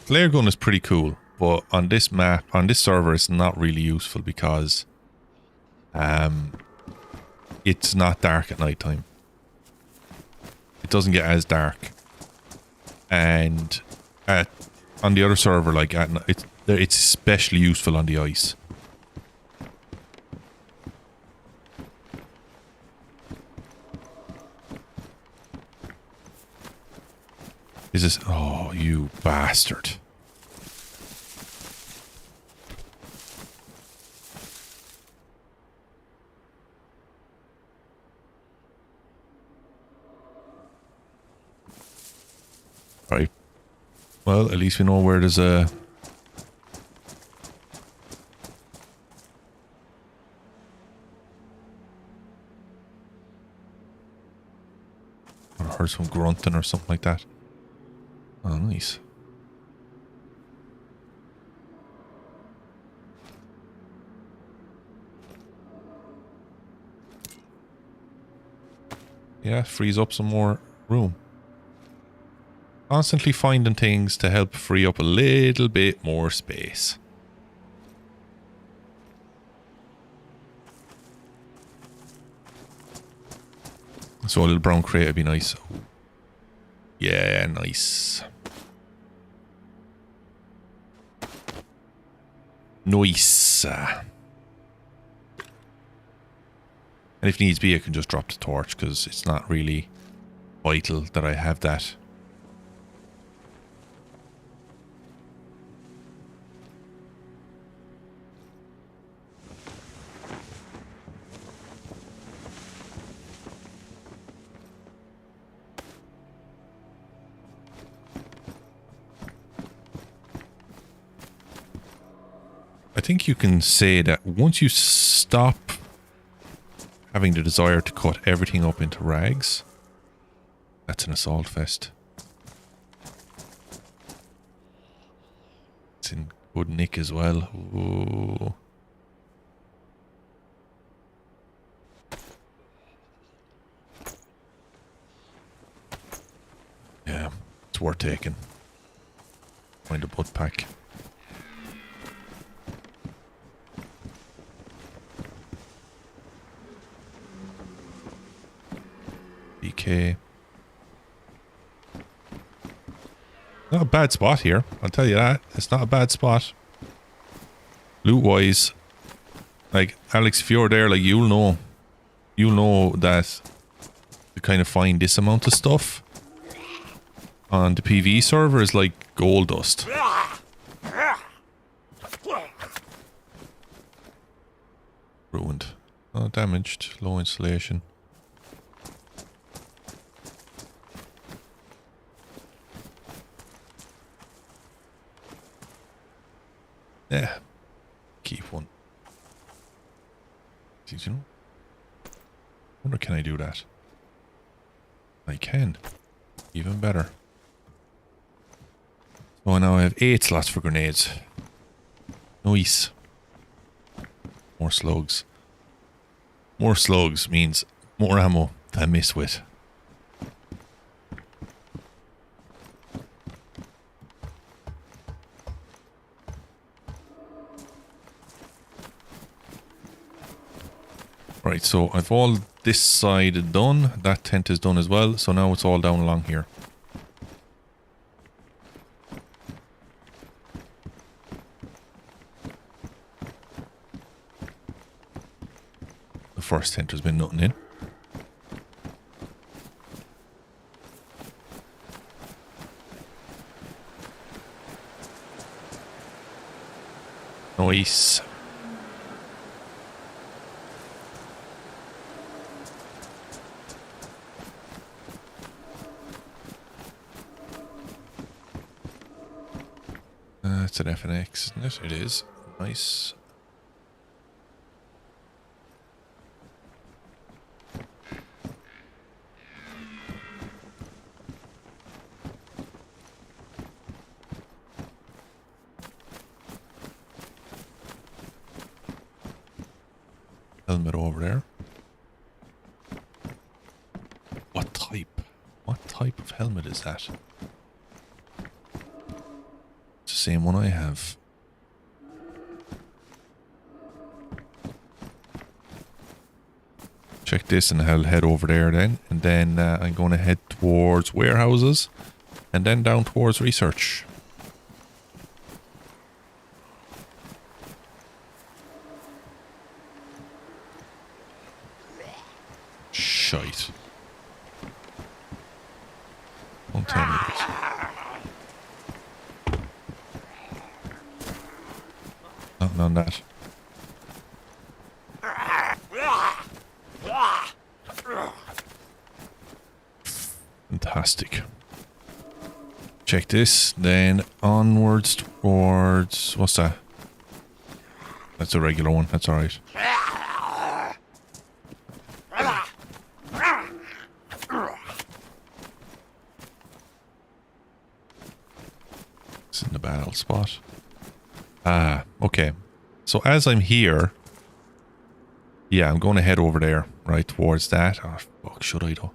Flare gun is pretty cool, but on this map, on this server, it's not really useful because it's not dark at night time. It doesn't get as dark, and on the other server, like it's especially useful on the ice. Is this? Oh, you bastard. Right. Well, at least we know where there's a... I heard some grunting or something like that. Oh, nice. Yeah, frees up some more room. Constantly finding things to help free up a little bit more space. So a little brown crate would be nice. Yeah, nice. Nice. And if needs be, I can just drop the torch because it's not really vital that I have that. I think you can say that once you stop having the desire to cut everything up into rags, that's an assault vest. It's in good nick as well. Ooh. Yeah, it's worth taking. Find a butt pack. BK. Not a bad spot here, I'll tell you that. It's not a bad spot. Loot wise, like Alex, if you're there, like you'll know that to kind of find this amount of stuff on the PV server is like gold dust. Ruined. Oh, damaged. Low insulation. Yeah. Keep one. Did you know? Wonder can I do that? I can. Even better. So now I have 8 slots for grenades. Nice. More slugs. More slugs means more ammo to miss with. Right, so I've all this side done. That tent is done as well. So now it's all down along here. The first tent has been nothing in. Nice. It's an FNX, isn't it? It is. Nice. Helmet over there. What type? What type of helmet is that? It's the same one I have. Check this and I'll head over there then. And then I'm going to head towards warehouses and then down towards research. Shite. Don't tell me this. Nothing on that. Fantastic. Check this, then onwards towards... What's that? That's a regular one, that's alright. It's in the battle spot. Ah, okay. So as I'm here... Yeah, I'm going to head over there, right, towards that. Oh, fuck, should I though?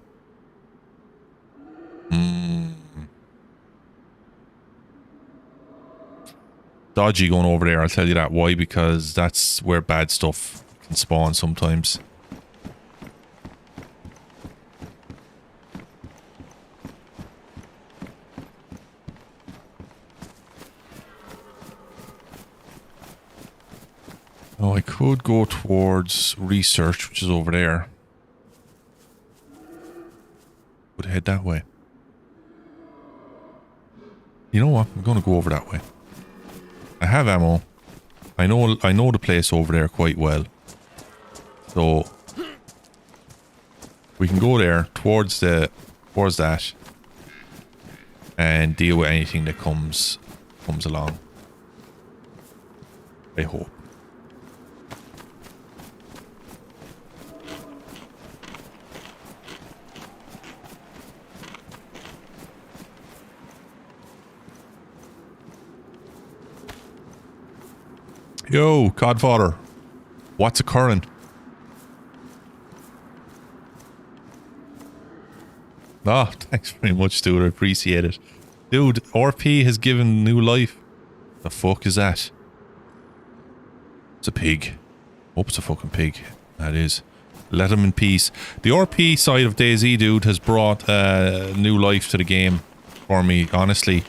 Dodgy going over there, I'll tell you that. Why? Because that's where bad stuff can spawn sometimes. Oh, I could go towards research, which is over there. Would head that way. You know what? I'm going to go over that way. I have ammo. I know the place over there quite well. So we can go there towards that and deal with anything that comes along. I hope. Yo, Codfather. What's occurring? Ah, thanks very much, dude. I appreciate it. Dude, RP has given new life. The fuck is that? It's a pig. Hope it's a fucking pig. That is. Let him in peace. The RP side of DayZ, dude, has brought new life to the game for me, honestly.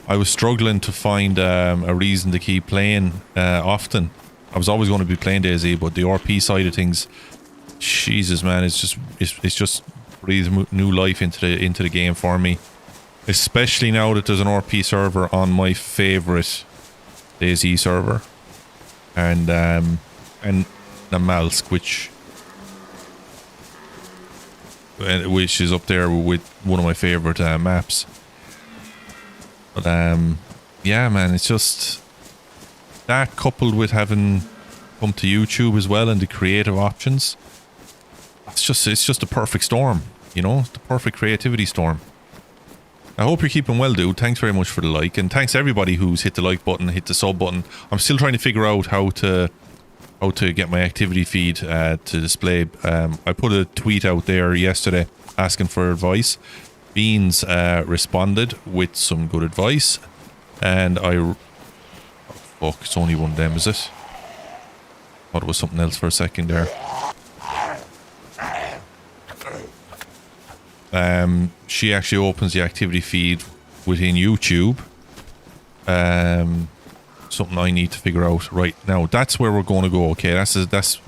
I was struggling to find a reason to keep playing often. I was always going to be playing DayZ, but the RP side of things, Jesus, man, it's just breathed new life into the game for me. Especially now that there's an RP server on my favorite DayZ server, and the Malsk, which is up there with one of my favorite maps. But yeah, man, it's just that coupled with having come to YouTube as well and the creative options. It's just a perfect storm, you know, it's the perfect creativity storm. I hope you're keeping well, dude. Thanks very much for the like, and thanks everybody who's hit the like button, hit the sub button. I'm still trying to figure out how to how to get my activity feed to display. I put a tweet out there yesterday asking for advice. Beans responded with some good advice, and oh fuck, it's only one of them, is it? Thought it was something else for a second there. She actually opens the activity feed within YouTube. Something I need to figure out right now. That's where we're going to go, okay? That's the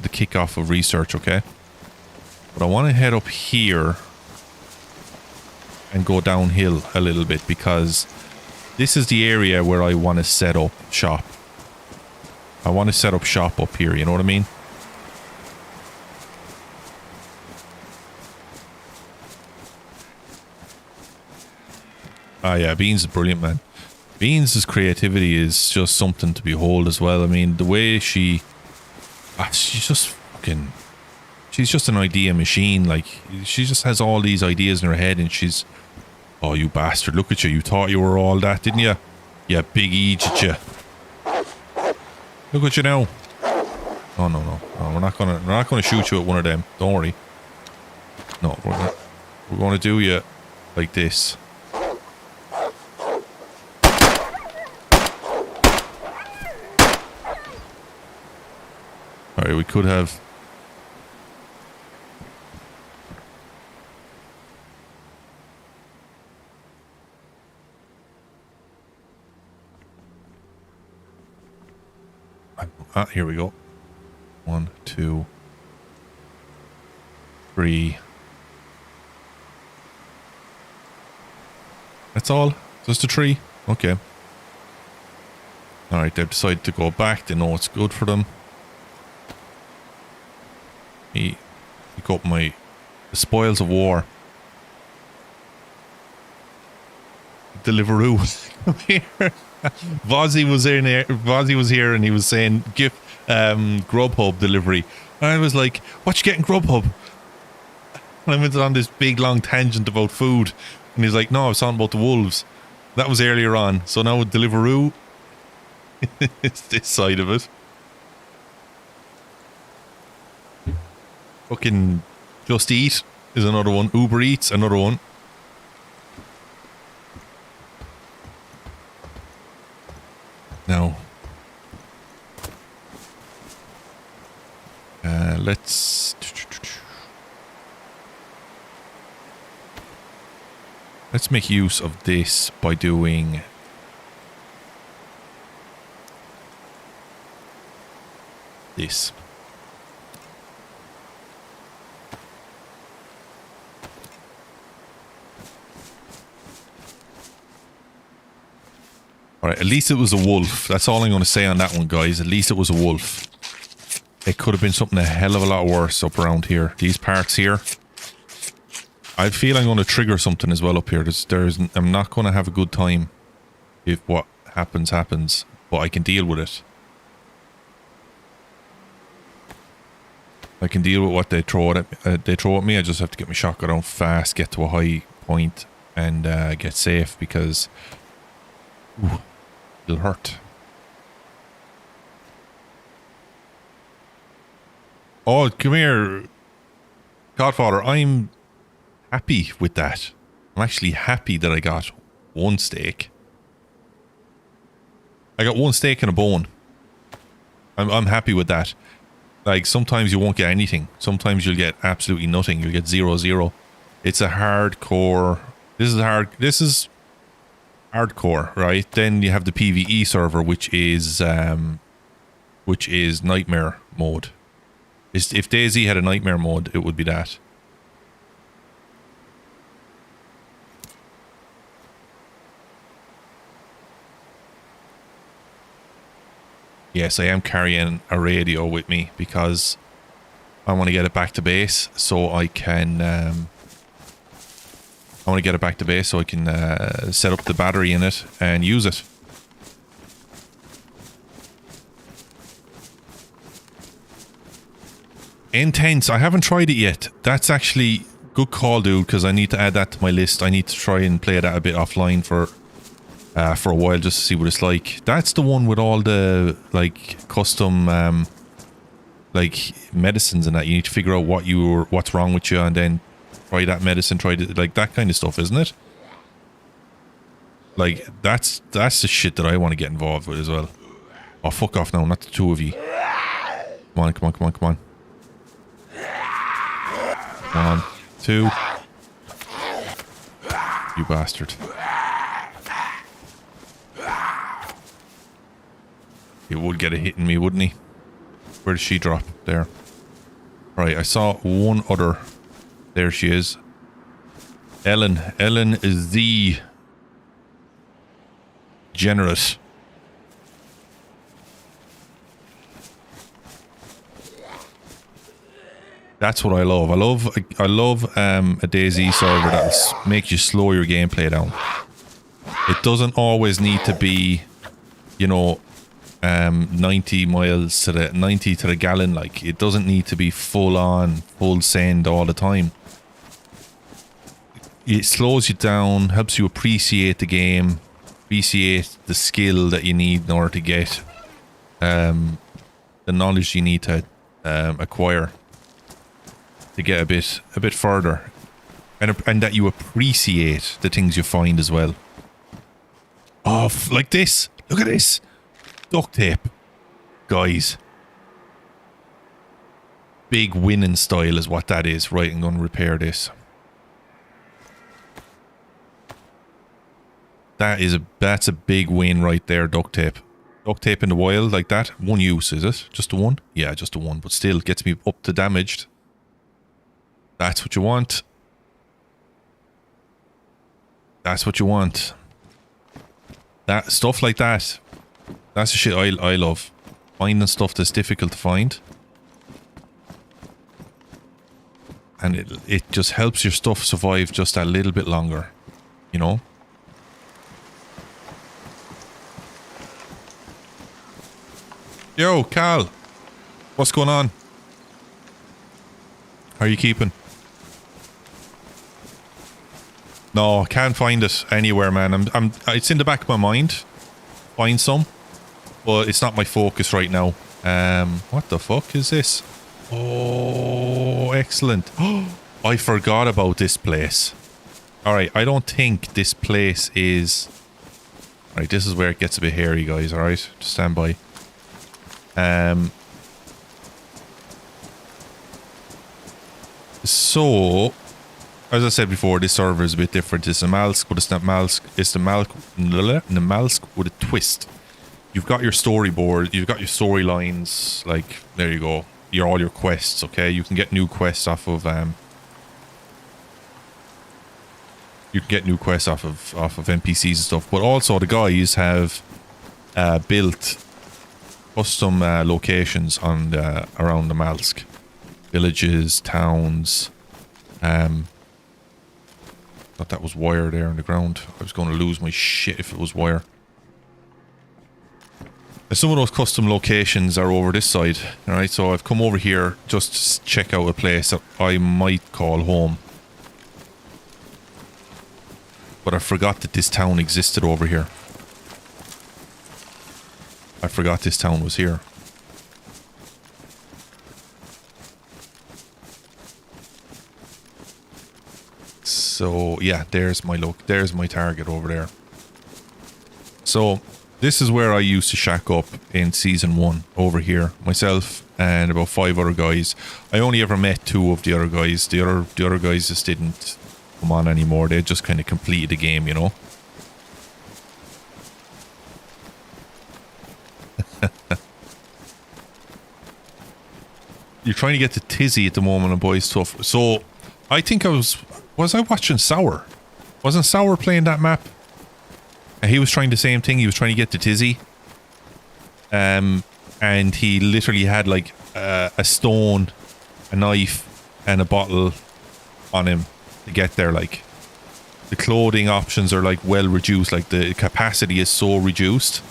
kickoff of research, okay? But I want to head up here and go downhill a little bit, because this is the area where I want to set up shop. I want to set up shop up here, you know what I mean? Ah, yeah, Beans is brilliant, man. Beans' creativity is just something to behold as well. I mean, the way she's just fucking... She's just an idea machine. Like, she just has all these ideas in her head, and she's... Oh, you bastard, look at you. You thought you were all that, didn't you? Yeah, big eat you. Look at you now. Oh, no. We're not gonna shoot you at one of them. Don't worry. No, we're gonna do you like this. Alright, we could have... Ah, here we go. 1, 2, 3. That's all? Just a tree? Okay. Alright, they've decided to go back. They know it's good for them. Pick up the spoils of war. Deliveroo. Come here. Vozzy was here and he was saying Grubhub delivery. And I was like, what you getting Grubhub? And I went on this big long tangent about food. And he's like, no, I was talking about the wolves. That was earlier on. So now with Deliveroo, it's this side of it. Fucking Just Eat is another one. Uber Eats, another one. Now, let's make use of this by doing this. Alright, at least it was a wolf. That's all I'm going to say on that one, guys. At least it was a wolf. It could have been something a hell of a lot worse up around here. These parts here. I feel I'm going to trigger something as well up here. I'm not going to have a good time if what happens, happens. But I can deal with it. I can deal with what they throw at me. I just have to get my shotgun out fast, get to a high point, and get safe, because... Ooh, it'll hurt. Oh, come here, Godfather. I'm happy with that. I'm actually happy that I got one steak. I got one steak and a bone. I'm happy with that. Like, sometimes you won't get anything. Sometimes you'll get absolutely nothing. You'll get 0-0. It's a hardcore... This is hardcore, right? Then you have the PvE server, which is nightmare mode. If DayZ had a nightmare mode, it would be that. Yes, I am carrying a radio with me because I want to get it back to base so I can set up the battery in it and use it. Intense. I haven't tried it yet. That's actually good call, dude, because I need to add that to my list. I need to try and play that a bit offline for a while just to see what it's like. That's the one with all the like custom like medicines and that. You need to figure out what's wrong with you, and then try that medicine, like that kind of stuff, isn't it? Like that's the shit that I want to get involved with as well. Oh, fuck off now, not the two of you. Come on, come on, come on, come on. 1, 2. You bastard. He would get a hit in me, wouldn't he? Where does she drop? There. Right, I saw one other. There she is. Ellen. Ellen is the generous. That's what I love. I love a DayZ server that makes you slow your gameplay down. It doesn't always need to be, you know, 90 miles to the 90 to the gallon. Like, it doesn't need to be full on, full send all the time. It slows you down, helps you appreciate the game, appreciate the skill that you need in order to get the knowledge you need to acquire to get a bit further, and that you appreciate the things you find as well. Oh, like this! Look at this! Duct tape, guys. Big winning style is what that is. Right, I'm going to repair this. That's a big win right there. Duct tape. Duct tape in the wild like that. One use, is it? Just the one? Yeah, just the one. But still gets me up to damaged. That's what you want. That's what you want. That stuff like that. That's the shit I love. Finding stuff that's difficult to find. And it just helps your stuff survive just a little bit longer. You know? Yo, Cal. What's going on? How are you keeping? No, I can't find it anywhere, man. It's in the back of my mind. Find some. But it's not my focus right now. What the fuck is this? Oh, excellent. I forgot about this place. Alright, I don't think this place is... Alright, this is where it gets a bit hairy, guys, alright? Just stand by. So, as I said before, this server is a bit different. It's a Malsk, but it's not Malsk. It's the Malsk with a twist. You've got your storyboard, you've got your storylines, like, there you go. All your quests, okay? You can get new quests off of, you can get new quests off of NPCs and stuff, but also the guys have built custom locations on around the Malsk. Villages, towns. Thought that was wire there on the ground. I was going to lose my shit if it was wire. And some of those custom locations are over this side. Alright, so I've come over here just to check out a place that I might call home. But I forgot that this town existed over here. I forgot this town was here. So yeah, there's my target over there. So this is where I used to shack up in season 1 over here. Myself and about 5 other guys. I only ever met 2 of the other guys. The other guys just didn't come on anymore. They just kind of completed the game, you know. You're trying to get to Tizzy at the moment, and boys tough. So I think was I watching Sour? Wasn't Sour playing that map? And he was trying the same thing. He was trying to get to Tizzy. And he literally had like a stone, a knife, and a bottle on him to get there. Like, the clothing options are like well reduced. Like, the capacity is so reduced.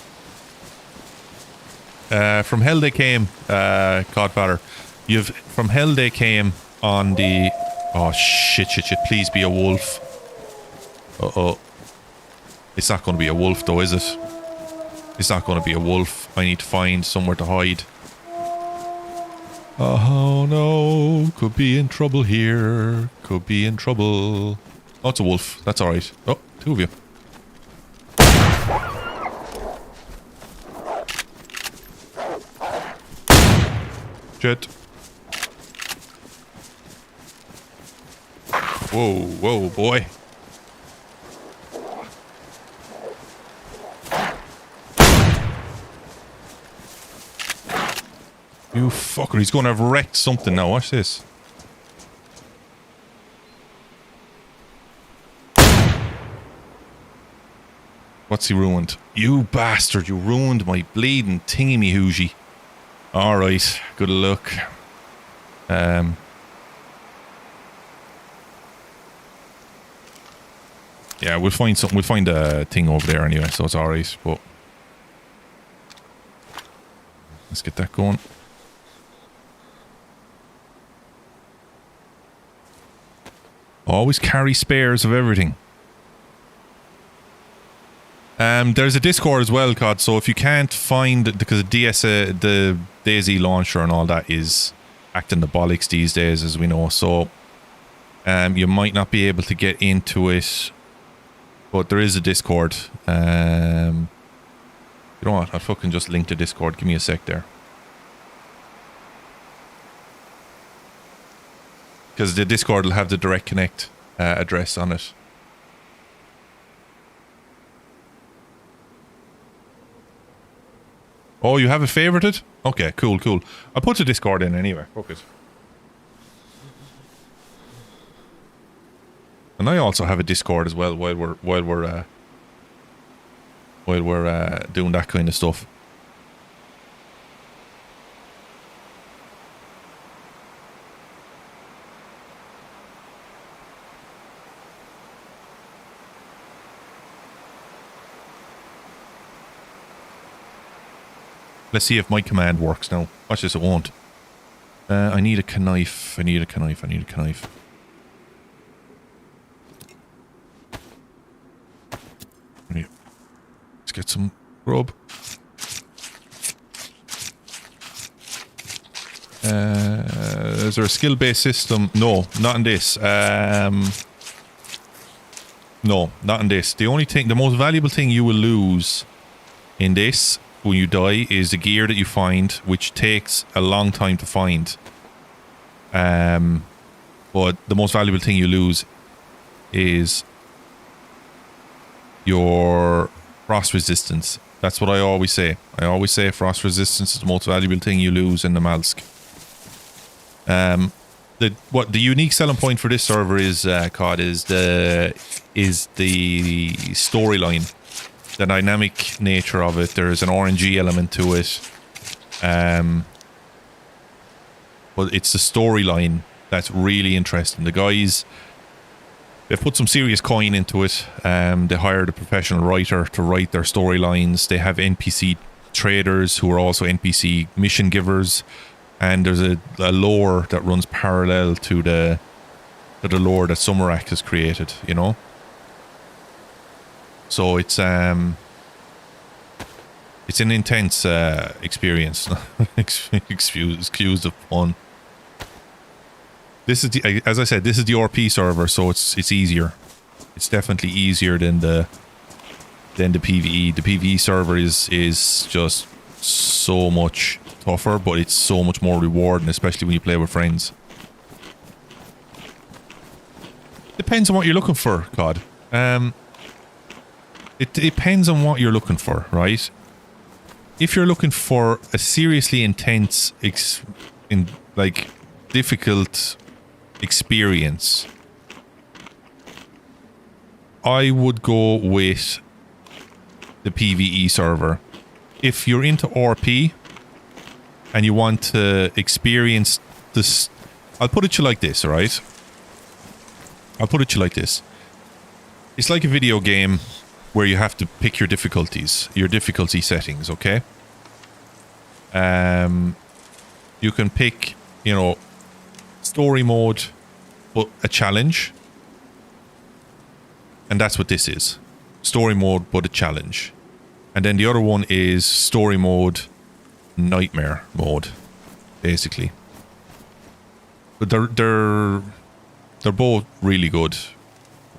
From hell they came, Godfather. From hell they came on the... Oh, shit. Please be a wolf. Uh-oh. It's not going to be a wolf, though, is it? It's not going to be a wolf. I need to find somewhere to hide. Oh no, could be in trouble here. Could be in trouble. Oh, it's a wolf. That's alright. Oh, two of you. Shit. Whoa, whoa, boy. You fucker, he's going to have wrecked something now. Watch this. What's he ruined? You bastard, you ruined my bleeding thingy-me-hoogie. Alright, good luck. Yeah, we'll find something. We'll find a thing over there anyway, so it's alright, but... Let's get that going. Always carry spares of everything. There's a Discord as well, COD, so if you can't find... Because the DayZ launcher and all that is acting the bollocks these days, as we know, so... you might not be able to get into it, but there is a Discord. You know what? I'll fucking just link to Discord. Give me a sec there. Because the Discord will have the direct connect address on it. Oh, you have it favorited? Okay, cool, cool. I'll put the Discord in anyway. Fuck it. And I also have a Discord as well while we're doing that kind of stuff. Let's see if my command works now. Watch this, it won't. I need a knife. I need a knife. I need a knife. Let's get some grub. Is there a skill-based system? No, not in this. No, not in this. The only thing, the most valuable thing you will lose in this when you die is the gear that you find, which takes a long time to find. But the most valuable thing you lose is your frost resistance. That's what I always say. I always say frost resistance is the most valuable thing you lose in the Malsk. The unique selling point for this server is COD is the storyline. The dynamic nature of it. There's an RNG element to it. But it's the storyline that's really interesting. The guys, they've put some serious coin into it. They hired a professional writer to write their storylines. They have NPC traders who are also NPC mission givers. And there's a lore that runs parallel to the lore that Summerac has created, you know? So it's an intense experience. Excuse the pun. This is the, as I said, this is the RP server, so it's easier. It's definitely easier than the PvE. The PvE server is just so much tougher, but it's so much more rewarding, especially when you play with friends. Depends on what you're looking for, COD. It depends on what you're looking for, right? If you're looking for a seriously intense, difficult experience, I would go with the PvE server. If you're into RP and you want to experience this, I'll put it to you like this, alright? I'll put it to you like this. It's like a video game where you have to pick your difficulties, your difficulty settings, okay? You can pick, you know, story mode, but a challenge. And that's what this is. Story mode, but a challenge. And then the other one is story mode, nightmare mode, basically. but they're both really good.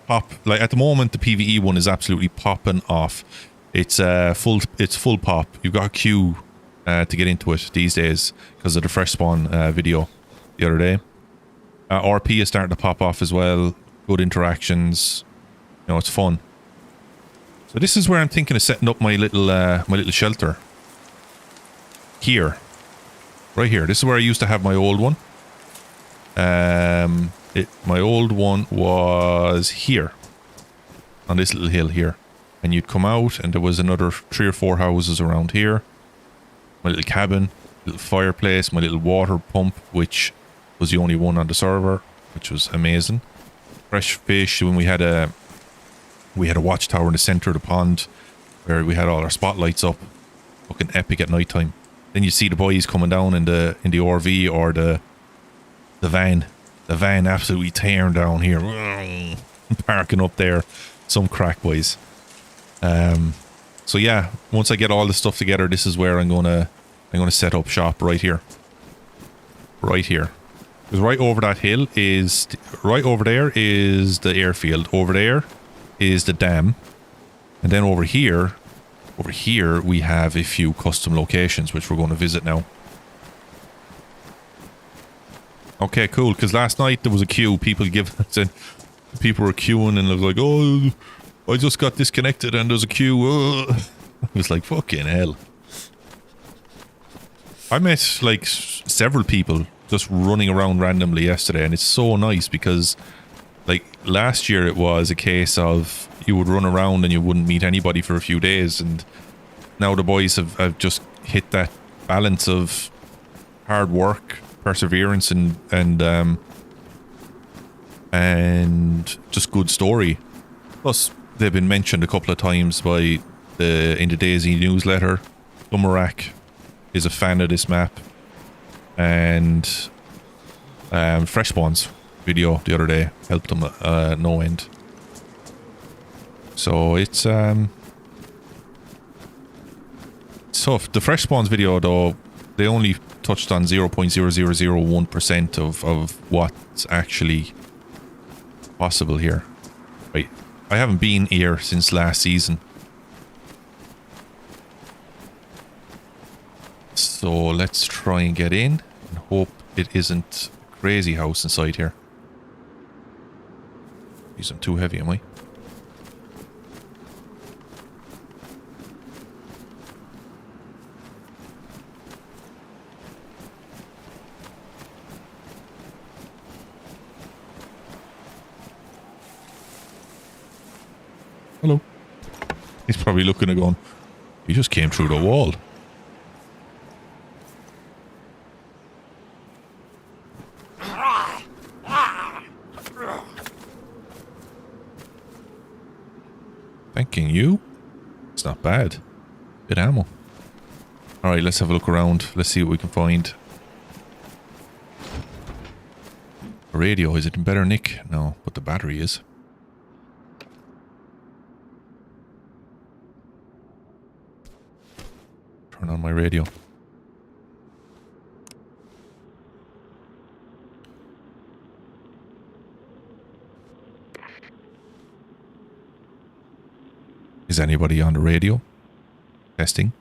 Pop, like at the moment, the PvE one is absolutely popping off. It's full pop. You've got a queue to get into it these days because of the fresh spawn video the other day. RP is starting to pop off as well. Good interactions. You know, it's fun. So this is where I'm thinking of setting up my little shelter. Here, right here. This is where I used to have my old one. My old one was here, on this little hill here, and you'd come out and there was another 3 or 4 houses around here. My little cabin, little fireplace, my little water pump, which was the only one on the server, which was amazing. Fresh fish. When we had a watchtower in the center of the pond where we had all our spotlights up, fucking epic at night time. Then you see the boys coming down in the RV or the van. The van absolutely tearing down here, parking up there. Some crack, boys. So yeah, once I get all this stuff together, this is where I'm gonna set up shop right here. Right here. Because right over that hill is right over there is the airfield. Over there is the dam, and then over here we have a few custom locations which we're going to visit now. Okay, cool. Because last night there was a queue. People were queuing, and I was like, "Oh, I just got disconnected, and there's a queue." I was like, "Fucking hell!" I met like several people just running around randomly yesterday, and it's so nice because, like, last year it was a case of you would run around and you wouldn't meet anybody for a few days, and now the boys have just hit that balance of hard work, perseverance, and just good story. Plus, they've been mentioned a couple of times in the DayZ newsletter. Umarak is a fan of this map, and Fresh Spawn's video the other day helped them no end. So it's tough. The Fresh Spawns video, though, they only touched on 0.0001% of what's actually possible here. Right, I haven't been here since last season, so let's try and get in and hope it isn't a crazy house inside here. Jeez, I'm too heavy, am I? Hello. He's probably looking and going, "He just came through the wall." Thanking you. It's not bad. Bit of ammo. Alright, let's have a look around. Let's see what we can find. A radio, is it in better nick? No, but the battery is. Turn on my radio. Is anybody on the radio? Testing.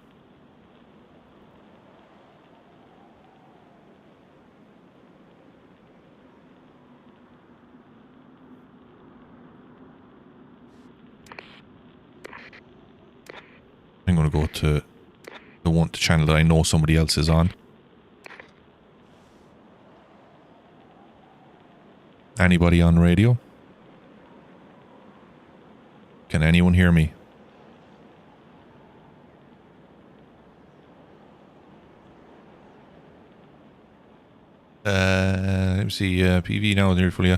I'm going to go to the channel that I know somebody else is on. Anybody on radio? Can anyone hear me? Let me see, PV now, there for you.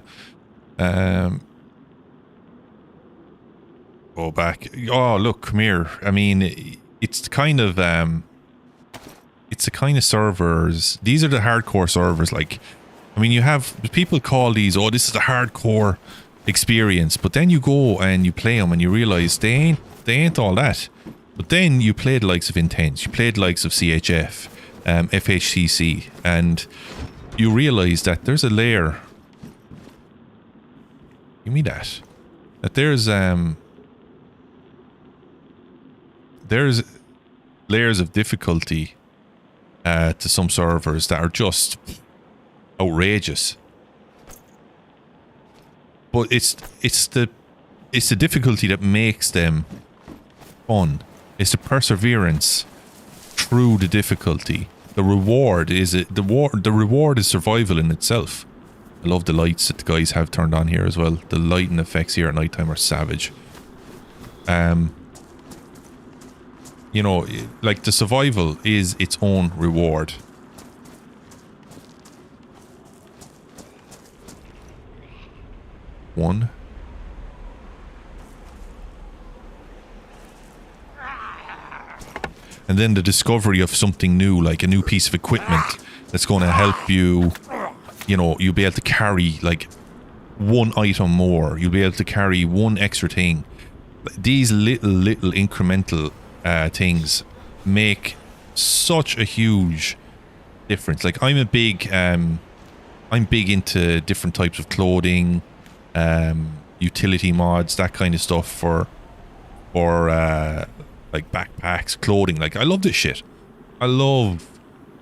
Go back. Oh, look, come here. I mean, it's the kind of servers. These are the hardcore servers. Like, I mean, you have people call these, "Oh, this is a hardcore experience," but then you go and you play them and you realize they ain't all that. But then you play the likes of Intense, you played the likes of CHF, FHCC, and you realize that there's a layer. Give me that. That there's layers of difficulty to some servers that are just outrageous. But it's the difficulty that makes them fun. It's the perseverance through the difficulty. The reward is survival in itself. I love the lights that the guys have turned on here as well. The lighting effects here at nighttime are savage. You know, like the survival is its own reward. One. And then the discovery of something new, like a new piece of equipment that's going to help you, you know, you'll be able to carry like one item more. You'll be able to carry one extra thing. These little incremental things make such a huge difference. Like I'm big into different types of clothing, utility mods, that kind of stuff for like backpacks, clothing. Like I love this shit. I love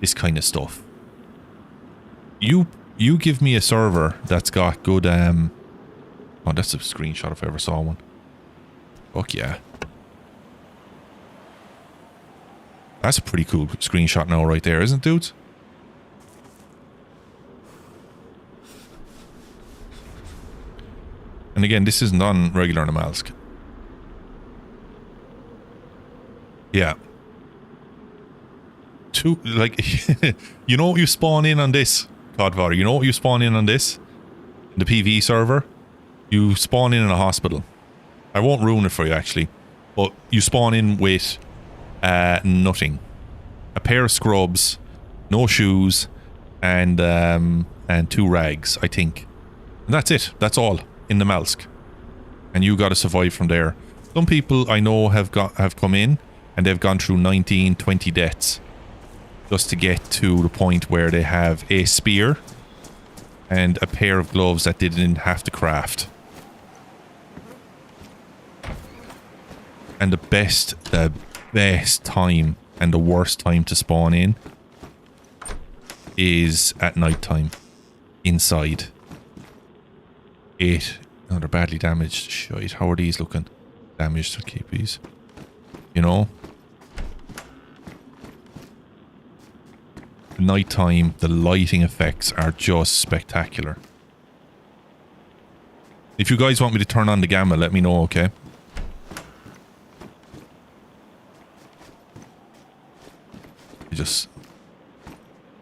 this kind of stuff. You give me a server that's got good oh, that's a screenshot if I ever saw one. Fuck yeah. That's a pretty cool screenshot now right there, isn't it, dudes? And again, this isn't on regular Namalsk. Yeah. Like, you know what you spawn in on this, Codfather? You know what you spawn in on this? The PV server? You spawn in a hospital. I won't ruin it for you, actually. But you spawn in with nothing. A pair of scrubs, no shoes, and 2 rags, I think. And that's it. That's all in the Namalsk. And you got to survive from there. Some people I know have come in and they've gone through 19, 20 deaths just to get to the point where they have a spear and a pair of gloves that they didn't have to craft. And the best time and the worst time to spawn in is at night time. Inside. Oh, they're badly damaged. Shite. How are these looking? Damaged. I'll keep these. You know? Nighttime, the lighting effects are just spectacular. If you guys want me to turn on the gamma, let me know, okay?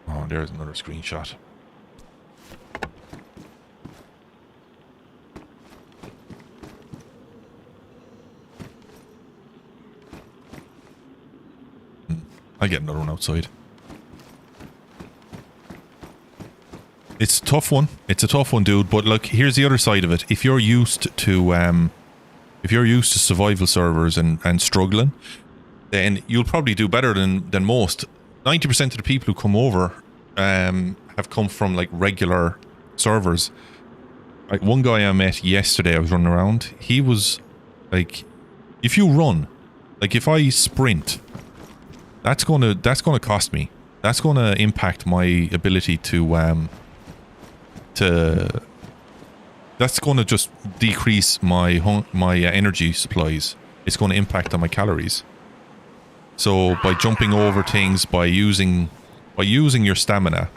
Oh, there's another screenshot. I'll get another one outside. It's a tough one. It's a tough one, dude. But look, here's the other side of it. If you're used to survival servers and struggling, then you'll probably do better than most. 90% of the people who come over have come from like regular servers. Like one guy I met yesterday, I was running around. He was like, if you run, like if I sprint, that's gonna cost me. That's gonna impact my ability to that's gonna just decrease my energy supplies. It's gonna impact on my calories. So by jumping over things, by using your stamina,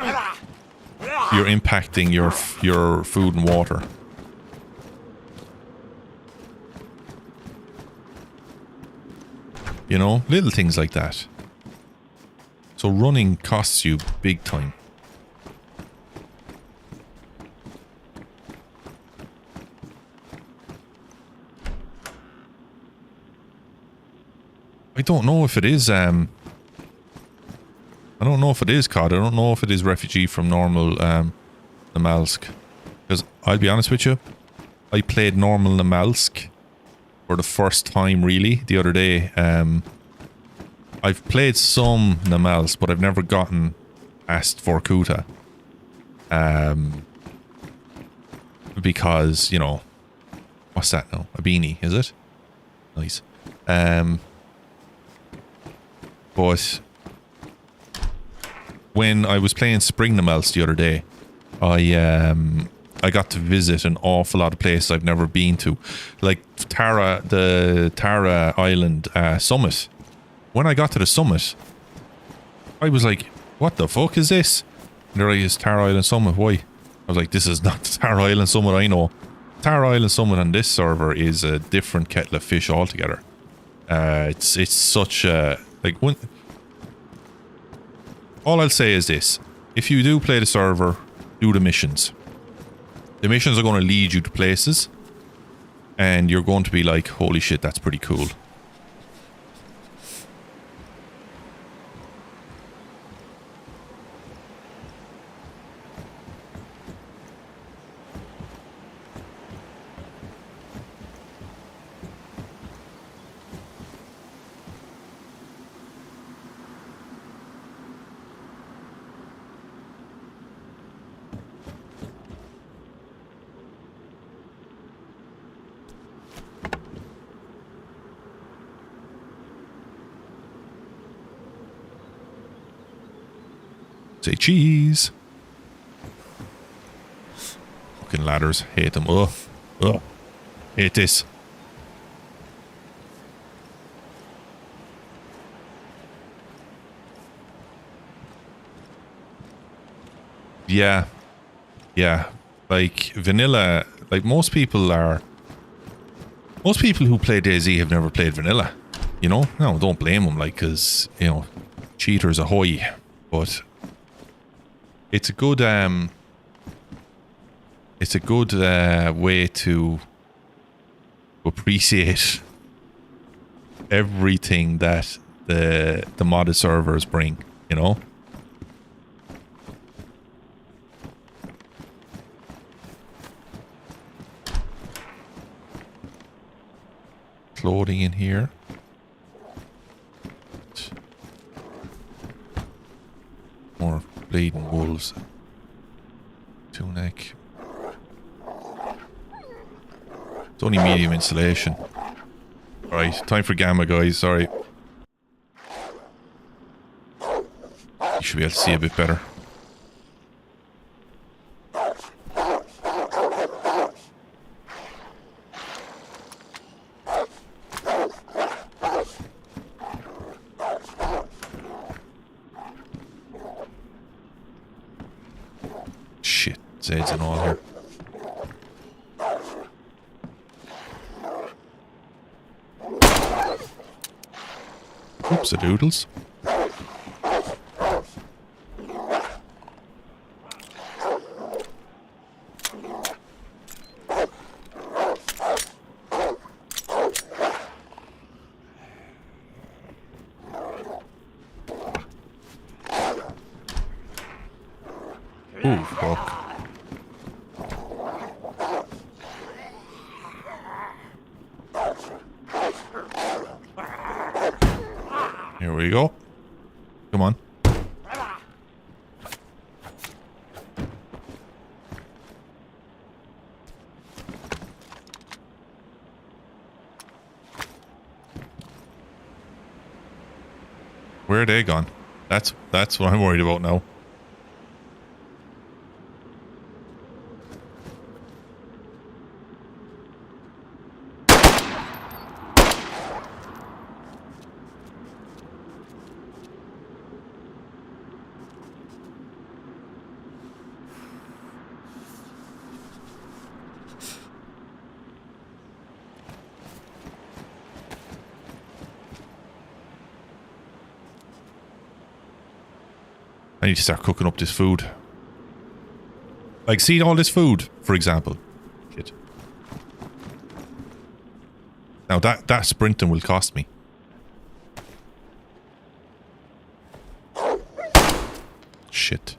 you're impacting your food and water. You know, little things like that. So running costs you big time. I don't know if it is, I don't know if it is COD. I don't know if it is refugee from normal, Namalsk. Because I'll be honest with you, I played normal Namalsk for the first time, really, the other day. I've played some Namalsk, but I've never gotten past Vorkuta. Because, you know, what's that now? A beanie, is it? Nice. But when I was playing Spring the Melts the other day, I got to visit an awful lot of places I've never been to, like the Tara Island summit. When I got to the summit, I was like, "What the fuck is this?" And they're like, "It's Tara Island Summit." Why? I was like, "This is not the Tara Island Summit I know. Tara Island Summit on this server is a different kettle of fish altogether." It's such a like when. All I'll say is this: if you do play the server, do the missions. The missions are going to lead you to places, and you're going to be like, "Holy shit, that's pretty cool." Say cheese. Fucking ladders. Hate them. Ugh. Ugh. Hate this. Yeah. Yeah. Like, vanilla... Like, most people who play DayZ have never played vanilla. You know? No, don't blame them, like, because, you know, cheaters ahoy. But... It's a good way to appreciate everything that the modded servers bring, you know? Clothing in here. More bleeding wolves. Tunic. It's only medium insulation. Alright, time for gamma, guys. Sorry. You should be able to see a bit better. Shit, Zeds and all here. Oops-a-doodles. Ooh, fuck. Here we go. Come on. Where are they gone? That's what I'm worried about now. I need to start cooking up this food. Like, see all this food, for example. Shit. Now that sprinting will cost me. Shit.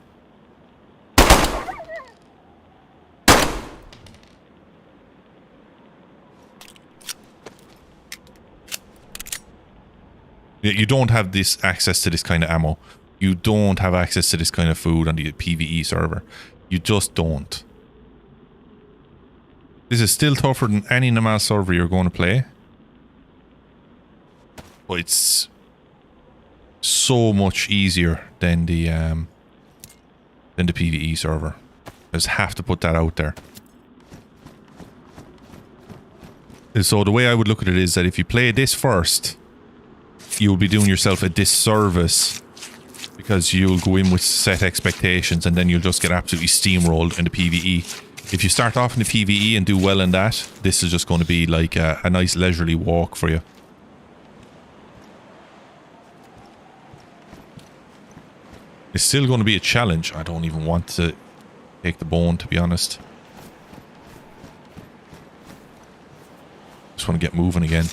You don't have this access to this kind of ammo. You don't have access to this kind of food on the PvE server. You just don't. This is still tougher than any normal server you're going to play. But it's so much easier than the PvE server. I just have to put that out there. And so the way I would look at it is that if you play this first, you'll be doing yourself a disservice because you'll go in with set expectations and then you'll just get absolutely steamrolled in the PvE. If you start off in the PvE and do well in that, this is just going to be like a nice leisurely walk for you. It's still going to be a challenge. I don't even want to take the bone, to be honest. Just want to get moving again.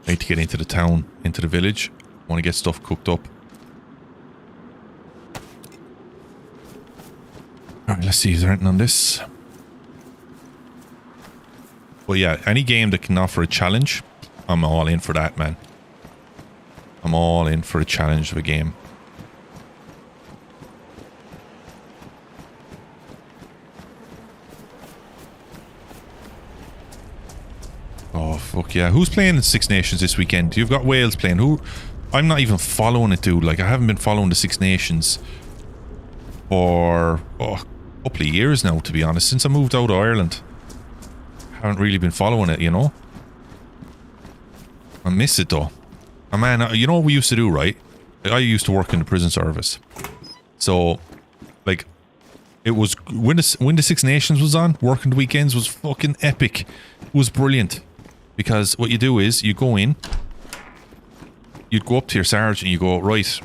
I need to get into the town, into the village. I want to get stuff cooked up. Alright, let's see. Is there anything on this? But yeah, any game that can offer a challenge, I'm all in for that, man. I'm all in for a challenge of a game. Oh, fuck yeah. Who's playing in Six Nations this weekend? You've got Wales playing. Who? I'm not even following it, dude. Like, I haven't been following the Six Nations for a couple of years now, to be honest. Since I moved out of Ireland. Haven't really been following it, you know? I miss it, though. Oh, man, you know what we used to do, right? I used to work in the prison service. So, like, it was... When the Six Nations was on, working the weekends was fucking epic. It was brilliant. Because what you do is, you go in, you'd go up to your sergeant and you go, right,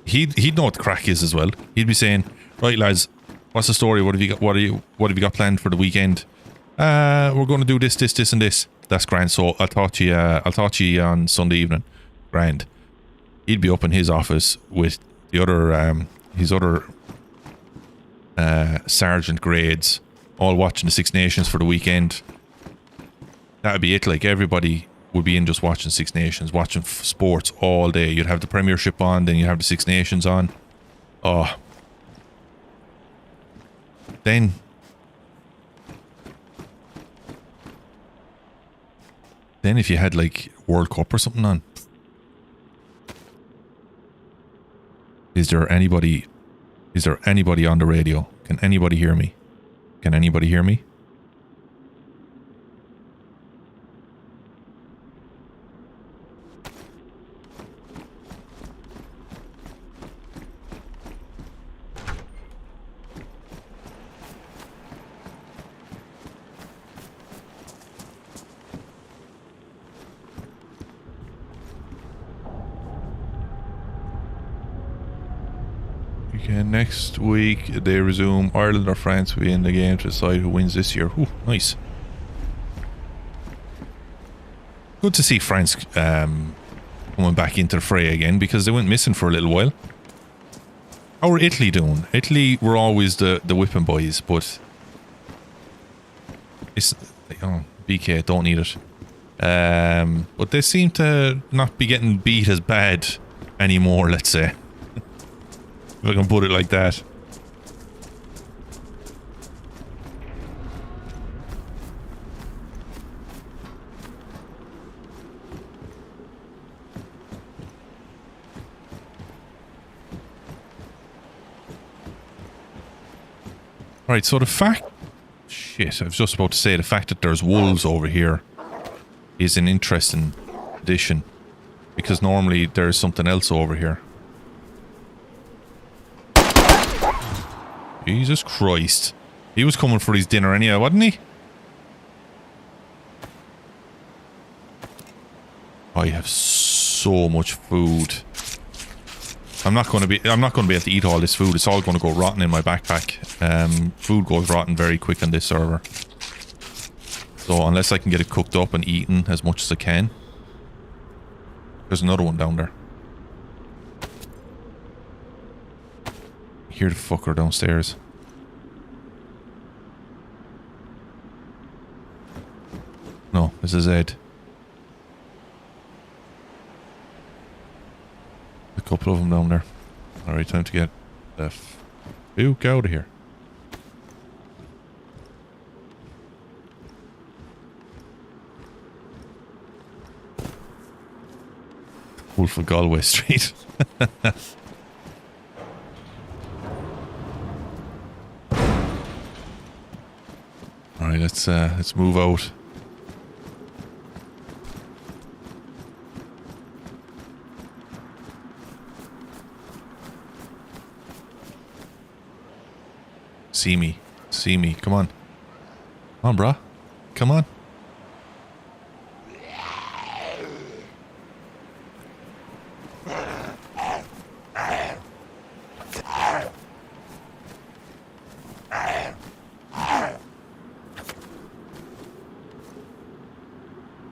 he'd know what the crack is as well. He'd be saying, right, lads, what's the story? What have you got? What have you got planned for the weekend? We're going to do this, this, this, and this. That's grand. So I'll talk to you on Sunday evening. Grand. He'd be up in his office with the other, his other sergeant grades, all watching the Six Nations for the weekend. That'd be it. Like, everybody would be in just watching Six Nations, watching sports all day. You'd have the Premiership on, then you'd have the Six Nations on. Oh. Then if you had like World Cup or something on, is there anybody on the radio? Can anybody hear me? Can anybody hear me? Next week they resume. Ireland or France will be in the game to decide who wins this year. Ooh, nice. Good to see France coming back into the fray again, because they went missing for a little while. How are Italy doing? Italy were always the whipping boys, but it's oh, BK, don't need it. But they seem to not be getting beat as bad anymore, let's say. If I can put it like that. Right, so the fact... Shit, I was just about to say the fact that there's wolves over here is an interesting addition. Because normally there's something else over here. Jesus Christ. He was coming for his dinner anyway, wasn't he? I have so much food. I'm not going to be able to eat all this food. It's all going to go rotten in my backpack. Food goes rotten very quick on this server. So unless I can get it cooked up and eaten as much as I can. There's another one down there. Hear the fucker downstairs. No, this is Ed. A couple of them down there. Alright, time to get the fuck out of here. Wolf of Galway Street. Alright, let's move out. See me. See me. Come on. Come on, brah. Come on.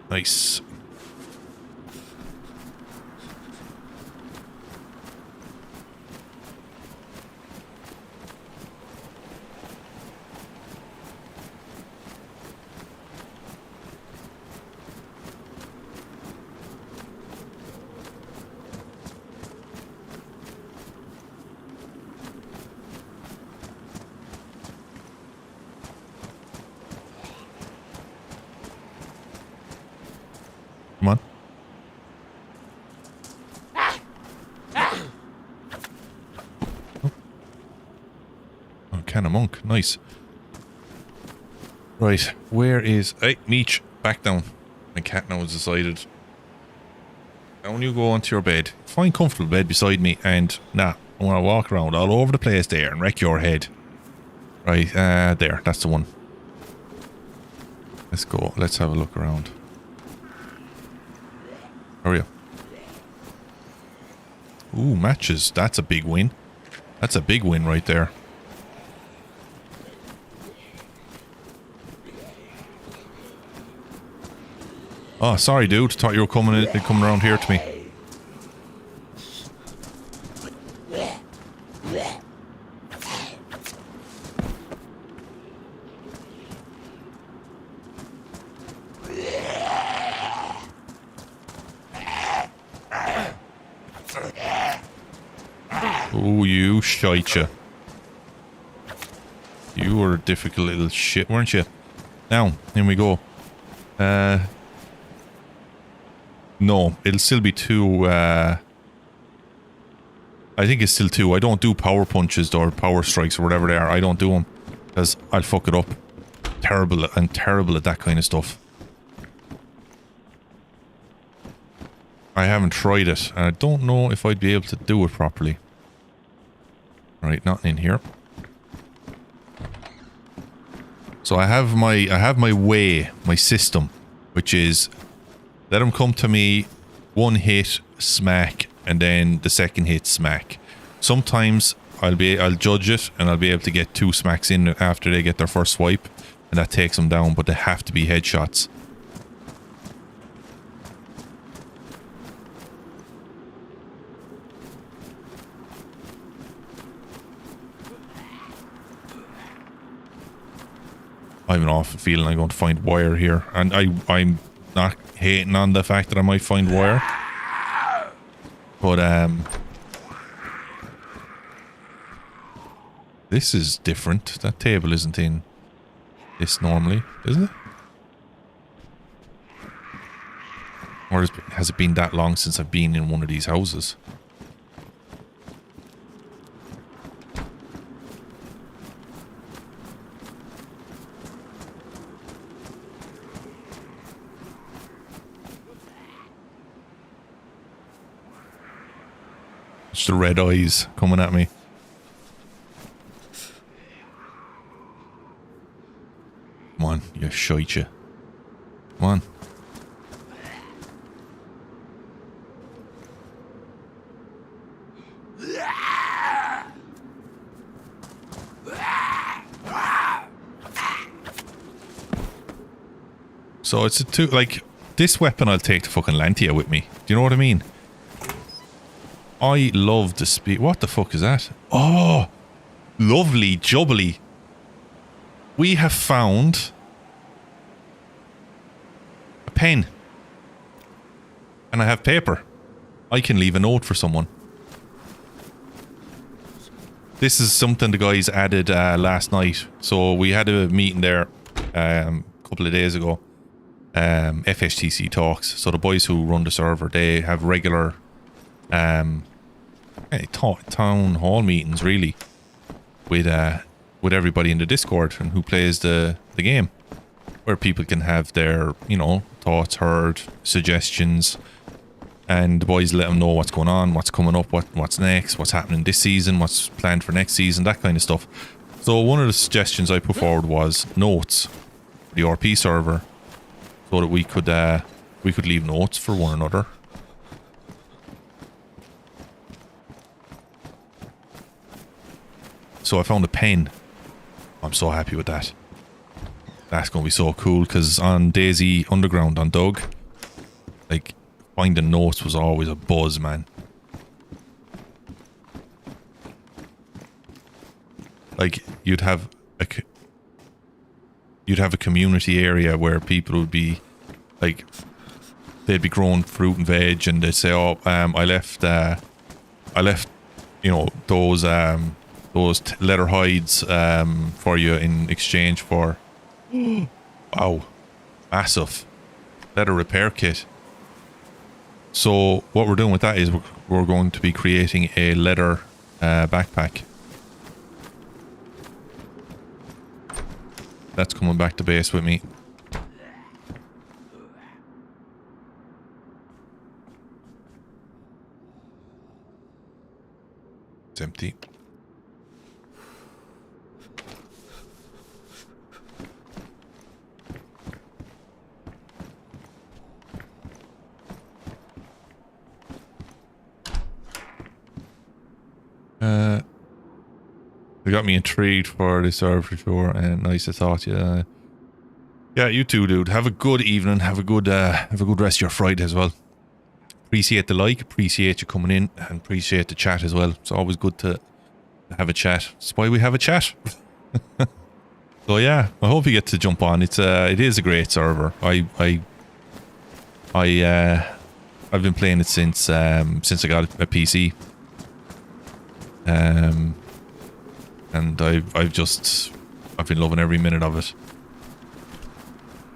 Nice. Come on. Oh, can of monk. Nice. Right, where is... Hey, Meech, back down. My cat now has decided. Down you go onto your bed. Find comfortable bed beside me and... Nah, I want to walk around all over the place there and wreck your head. Right, there. That's the one. Let's go. Let's have a look around. Hurry up. Ooh, matches. That's a big win. That's a big win right there. Oh, sorry, dude. Thought you were coming around here to me. Oh, you shite ya. You were a difficult little shit, weren't you? Now, here we go. No, it'll still be 2, I think it's still 2. I don't do power punches or power strikes or whatever they are. I don't do them. Because I'll fuck it up. Terrible, I'm terrible at that kind of stuff. I haven't tried it, and I don't know if I'd be able to do it properly. Right, nothing in here. So I have my way, my system, which is let them come to me, one hit, smack, and then the second hit, smack. Sometimes I'll judge it, and I'll be able to get 2 smacks in after they get their first swipe, and that takes them down, but they have to be headshots. I have an awful feeling I'm going to find wire here, and I'm not hating on the fact that I might find wire, but this is different. That table isn't in this normally, is it? Or has it been that long since I've been in one of these houses? It's the red eyes coming at me. Come on, you shite you. Come on. So it's a 2, like, this weapon I'll take to fucking Lantia with me. Do you know what I mean? I love the speed. What the fuck is that? Oh, lovely jubbly. We have found pen. And I have paper. I can leave a note for someone. This is something the guys added last night. So we had a meeting there a couple of days ago. FHTC talks. So the boys who run the server, they have regular town hall meetings, really, with everybody in the Discord and who plays the game, where people can have their, you know, thoughts heard, suggestions, and the boys let them know what's going on, what's coming up, what's next, what's happening this season, what's planned for next season, that kind of stuff. So one of the suggestions I put forward was notes for the RP server, so that we could leave notes for one another. So I found a pen. I'm so happy with that. That's going to be so cool, because on DayZ Underground on Doug, like, finding notes was always a buzz, man. Like, you'd have a community area where people would be, like, they'd be growing fruit and veg, and they'd say, oh, I left, you know, those leather hides for you in exchange for wow, massive leather repair kit. So what we're doing with that is we're going to be creating a leather backpack. That's coming back to base with me. It's empty. They got me intrigued for this server for sure, and nice to talk to you. Yeah, you too, dude. Have a good evening. Have a good rest of your Friday as well. Appreciate the like, appreciate you coming in, and appreciate the chat as well. It's always good to have a chat. That's why we have a chat. So yeah, I hope you get to jump on. It is a great server. I've been playing it since I got a PC. And I've been loving every minute of it.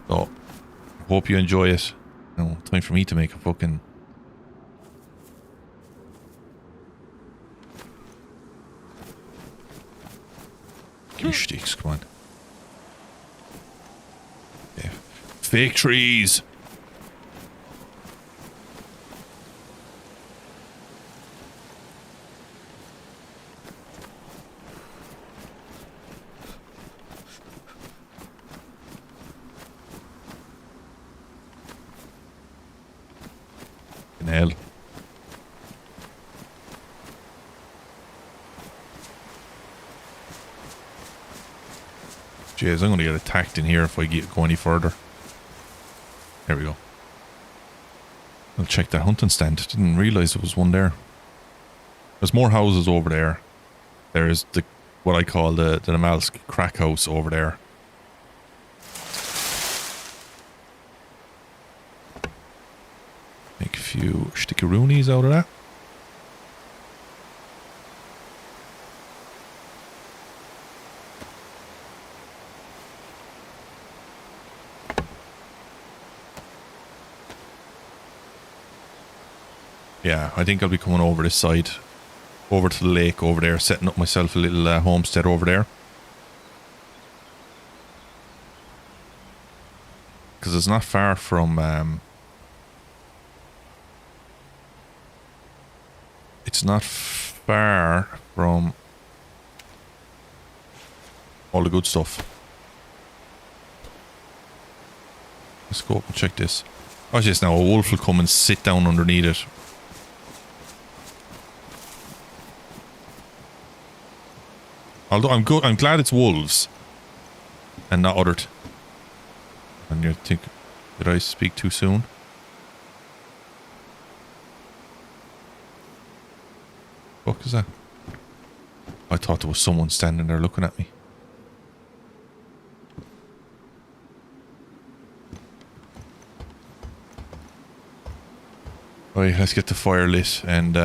So I hope you enjoy it. No, time for me to make a fucking sticks, come on. Okay. Fake trees. Hell. Jeez, I'm gonna get attacked in here if I go any further. There we go. I'll check that hunting stand. Didn't realise there was one there. There's more houses over there. There's what I call the Namalsk crack house over there. Make a few stickeroonies out of that. Yeah, I think I'll be coming over this side, over to the lake over there, setting up myself a little homestead over there. Because it's not far from... it's not far from all the good stuff. Let's go up and check this. Watch this now, a wolf will come and sit down underneath it. Although I'm glad it's wolves and not other. And you think, did I speak too soon? What is that? I thought there was someone standing there looking at me. Right, let's get the fire lit and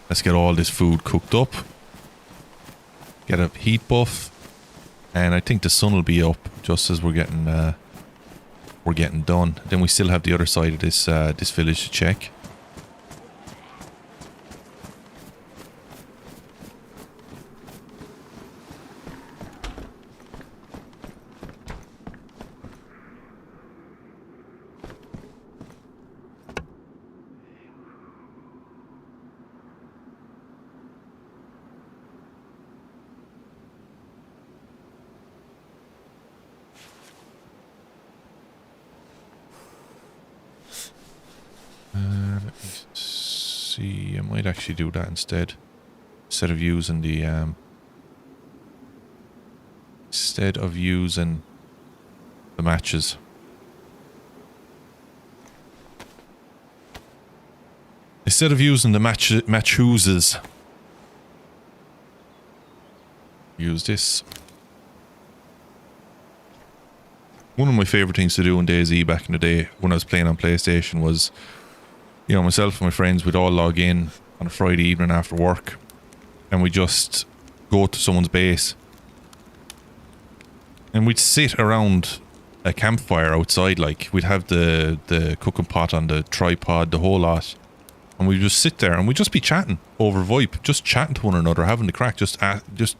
let's get all this food cooked up. Get a heat buff, and I think the sun will be up just as we're getting done. Then we still have the other side of this this village to check. Let me see. I might actually do that instead of using the matches. Instead of using the matches, use this. One of my favourite things to do in DayZ back in the day when I was playing on PlayStation was, you know, myself and my friends would all log in on a Friday evening after work and we'd just go to someone's base and we'd sit around a campfire outside. Like, we'd have the cooking pot on the tripod, the whole lot, and we'd just sit there and we'd just be chatting over VoIP, just chatting to one another, having the crack, just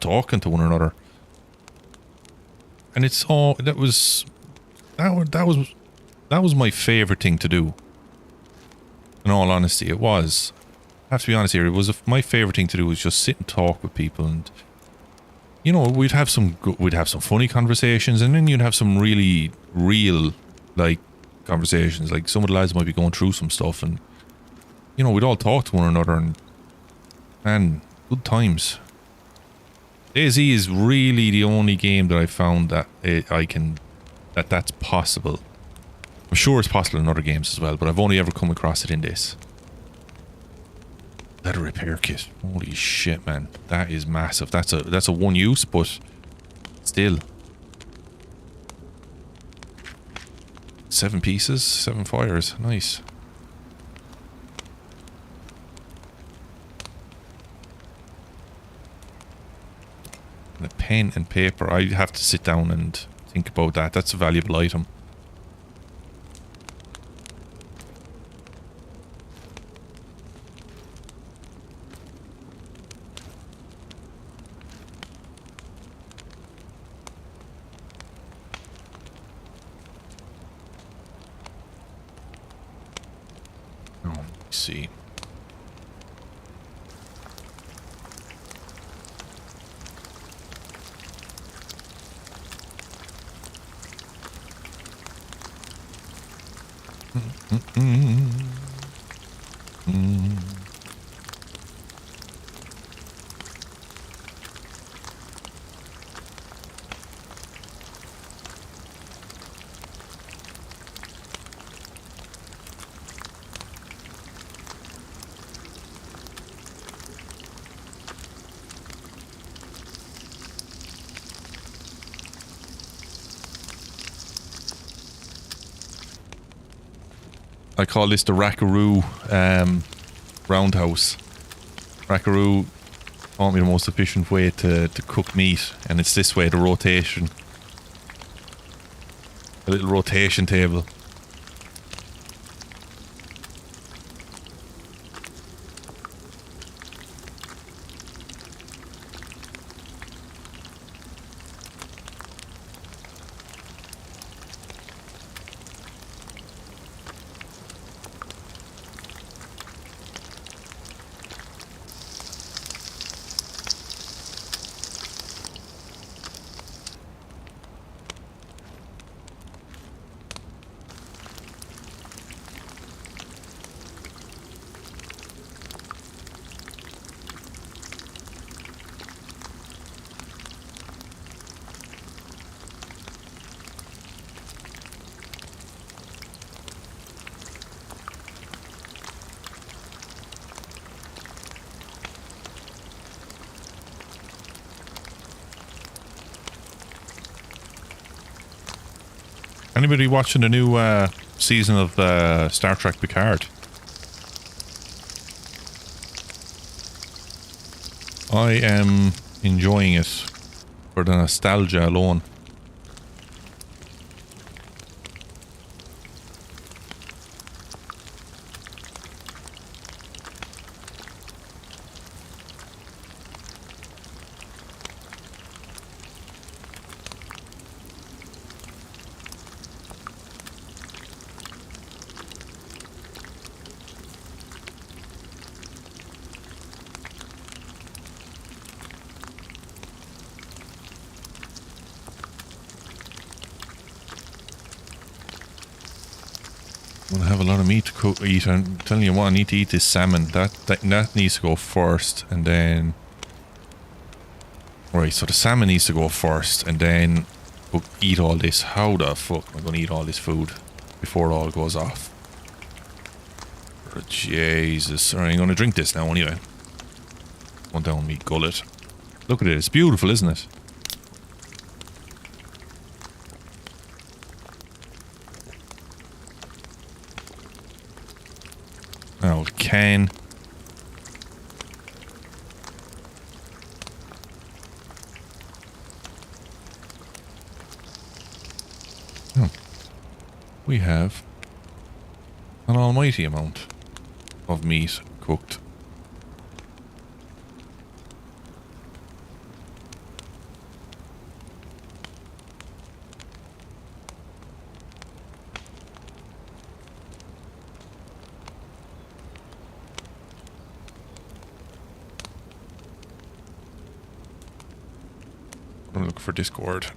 talking to one another. And it's all that was my favourite thing to do. In all honesty, it was. I have to be honest here. It was my favourite thing to do was just sit and talk with people, and you know, we'd have some funny conversations, and then you'd have some really real like conversations. Like, some of the lads might be going through some stuff, and you know, we'd all talk to one another, and man, good times. DayZ is really the only game that I found that that's possible. I'm sure it's possible in other games as well, but I've only ever come across it in this. Leather repair kit. Holy shit, man. That is massive. That's a one use, but still. 7 pieces, 7 fires. Nice. And a pen and paper. I have to sit down and think about that. That's a valuable item. See. I call this the Rackaroo roundhouse. Rackaroo taught me the most efficient way to cook meat, and it's this way, the rotation. A little rotation table. Anybody watching the new season of Star Trek Picard. I am enjoying it for the nostalgia alone. I'm gonna have a lot of meat to eat. I'm telling you what, I need to eat this salmon. That needs to go first, and then... Right, so the salmon needs to go first, and then we'll eat all this. How the fuck am I gonna eat all this food before it all goes off? Oh, Jesus. Alright, I'm gonna drink this now anyway. Going down me gullet. Look at it, it's beautiful, isn't it? Oh, can. Oh. We have an almighty amount of meat cooked. I'm looking for Discord.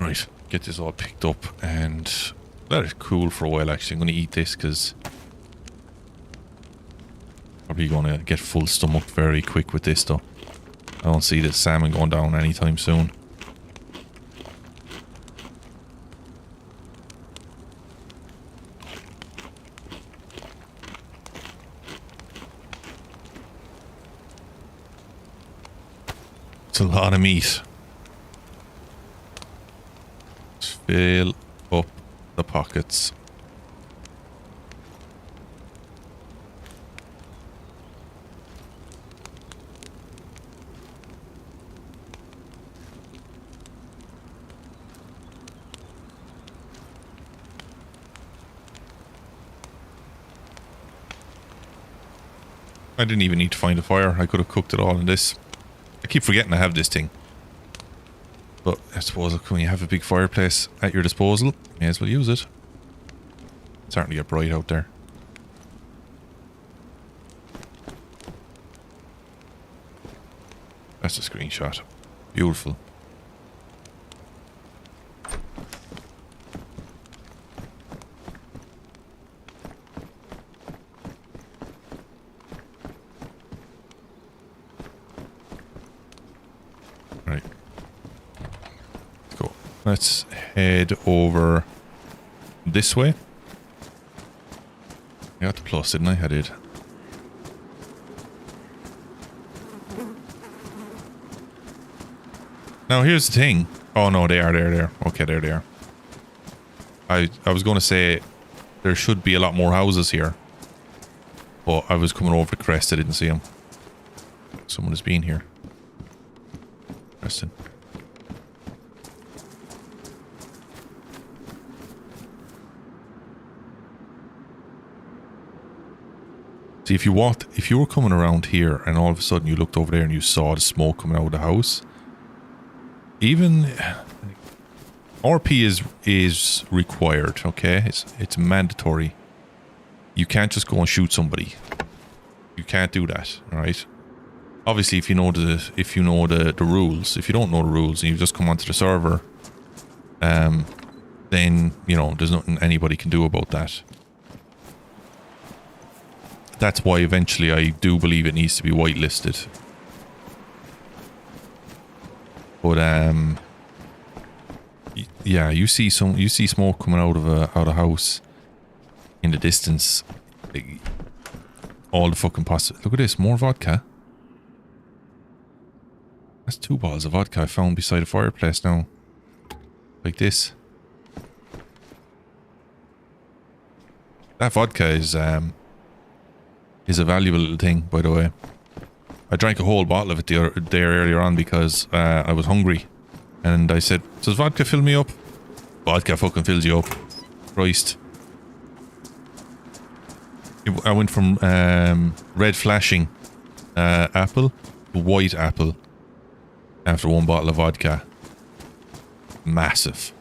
Right, get this all picked up and let it cool for a while. Actually, I'm going to eat this because probably going to get full stomach very quick with this though. I don't see the salmon going down anytime soon. It's a lot of meat. Let's fill up the pockets. I didn't even need to find a fire. I could have cooked it all in this. I keep forgetting I have this thing. But I suppose when you have a big fireplace at your disposal, may as well use it. It's starting to get bright out there. That's a screenshot. Beautiful. Right. Let's go. Let's head over this way. I got the plus, didn't I? I did. Now here's the thing. Oh no, they are there. Okay, there they are. I was going to say there should be a lot more houses here. But I was coming over the crest, I didn't see them. Someone has been here. Interesting. See, if you were coming around here and all of a sudden you looked over there and you saw the smoke coming out of the house, even RP is required, okay? It's mandatory. You can't just go and shoot somebody. You can't do that, all right? Obviously, if you know the rules. If you don't know the rules and you just come onto the server, then you know there's nothing anybody can do about that. That's why eventually I do believe it needs to be whitelisted. But yeah, you see smoke coming out of a house in the distance. Like, all the fucking possible. Look at this, more vodka. That's 2 bottles of vodka I found beside the fireplace now. Like this. That vodka is a valuable little thing, by the way. I drank a whole bottle of it there earlier on because I was hungry. And I said, does vodka fill me up? Vodka fucking fills you up. Christ. I went from red flashing apple to white apple after 1 bottle of vodka. Massive.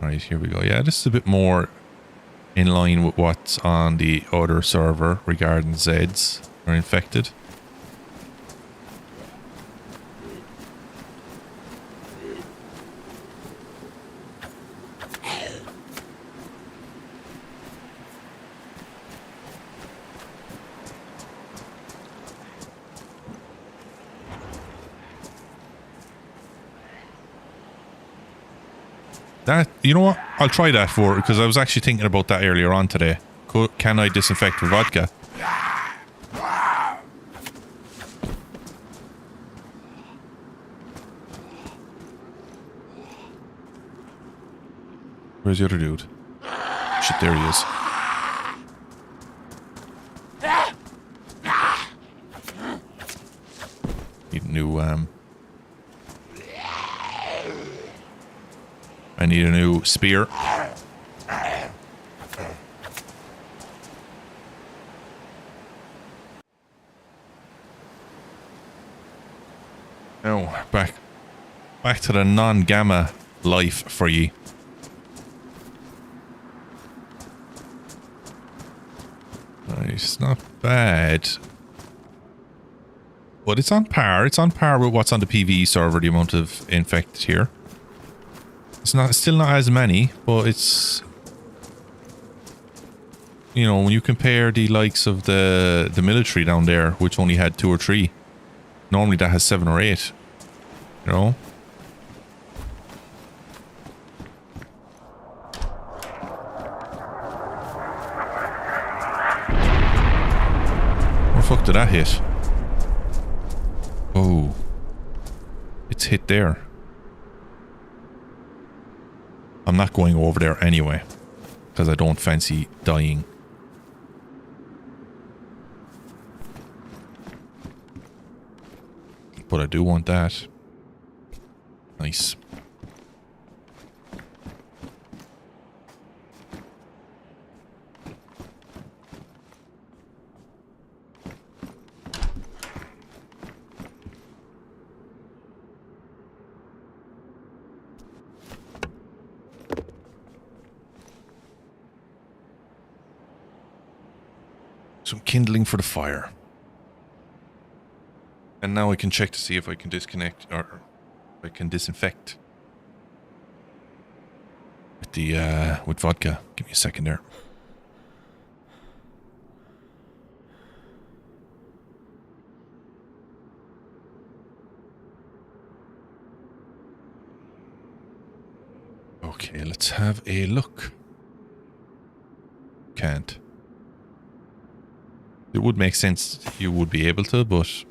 Right, here we go. Yeah, this is a bit more in line with what's on the other server regarding Zeds are infected. That, you know what? I'll try that because I was actually thinking about that earlier on today. Can I disinfect with vodka? Where's the other dude? Shit, there he is. Need a new, I need a new spear. Now, back to the non-gamma life for ye. It's not bad. But it's on par. It's on par with what's on the PvE server, the amount of infected here. It's still not as many, but it's, you know, when you compare the likes of the military down there, which only had 2 or 3, normally that has 7 or 8, you know. Where the fuck did that hit? Oh, it's hit there. I'm not going over there anyway, because I don't fancy dying. But I do want that. Nice. Some kindling for the fire. And now I can check to see if I can disconnect or if I can disinfect with the with vodka. Give me a second there. Okay, let's have a look. Can't. It would make sense you would be able to, but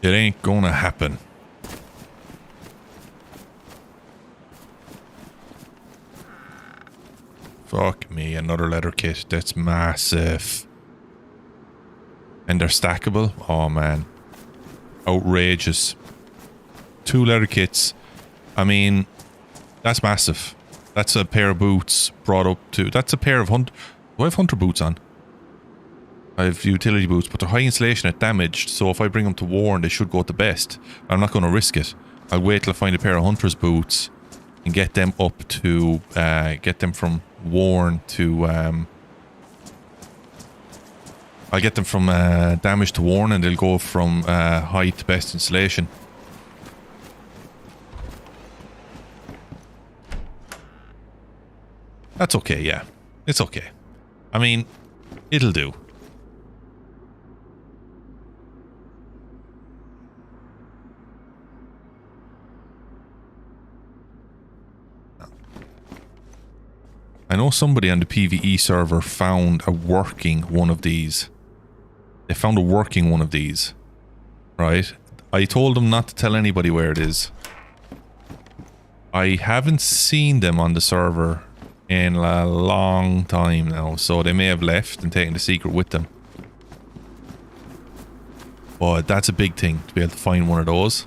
it ain't gonna happen. Fuck me, another leather kit. That's massive. And they're stackable? Oh man. Outrageous. 2 leather kits. I mean, that's massive. That's a pair of boots brought up to... That's a pair of hunter... Do I have hunter boots on? I have utility boots, but they're high insulation at damaged, so if I bring them to worn, they should go at the best. I'm not going to risk it. I'll wait till I find a pair of hunter's boots and get them up to... get them from worn to... I'll get them from damaged to worn, and they'll go from high to best insulation. That's okay, yeah. It's okay. I mean, it'll do. I know somebody on the PvE server found a working one of these. They found a working one of these. Right? I told them not to tell anybody where it is. I haven't seen them on the server in a long time now, so they may have left and taken the secret with them. But that's a big thing, to be able to find one of those.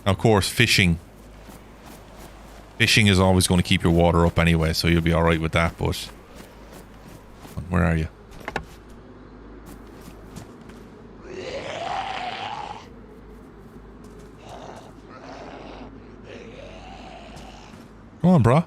Now, of course, fishing. Fishing is always going to keep your water up anyway, so you'll be alright with that, but... Where are you? Come on, brah.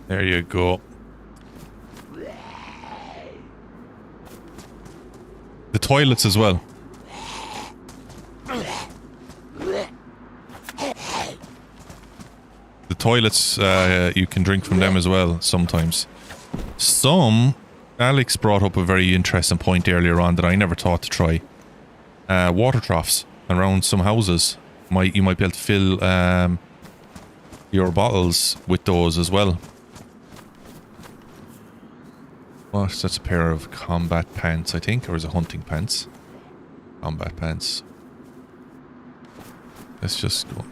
There you go. The toilets as well. The toilets, you can drink from them as well sometimes. Alex brought up a very interesting point earlier on that I never thought to try. Water troughs around some houses. You might be able to fill your bottles with those as well. What? That's a pair of combat pants, I think, or is it hunting pants? Combat pants. Let's just go.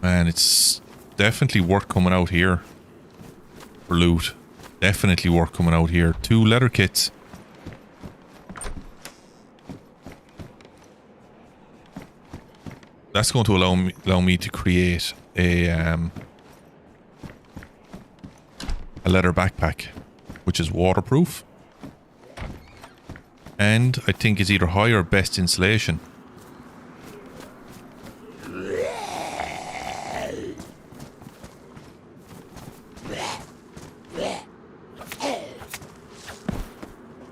Man, it's definitely worth coming out here for loot. Definitely worth coming out here. 2 leather kits. That's going to allow me to create a leather backpack, which is waterproof, and I think it's either high or best insulation.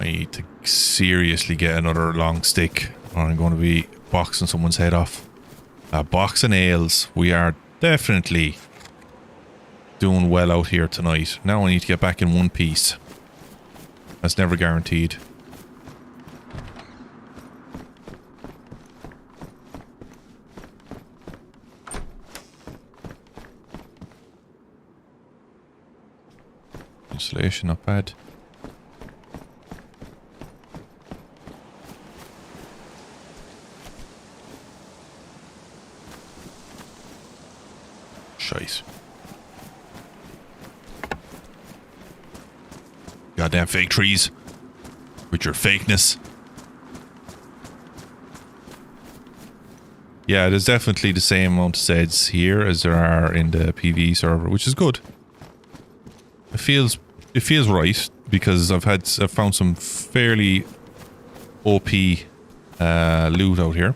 I need to seriously get another long stick, or I'm going to be boxing someone's head off. A box of nails. We are definitely doing well out here tonight. Now I need to get back in one piece. That's never guaranteed. Insulation, not bad. Shite. Goddamn fake trees. With your fakeness. Yeah, there's definitely the same amount of Zeds here as there are in the PvE server, which is good. It feels right, because I've found some fairly OP loot out here.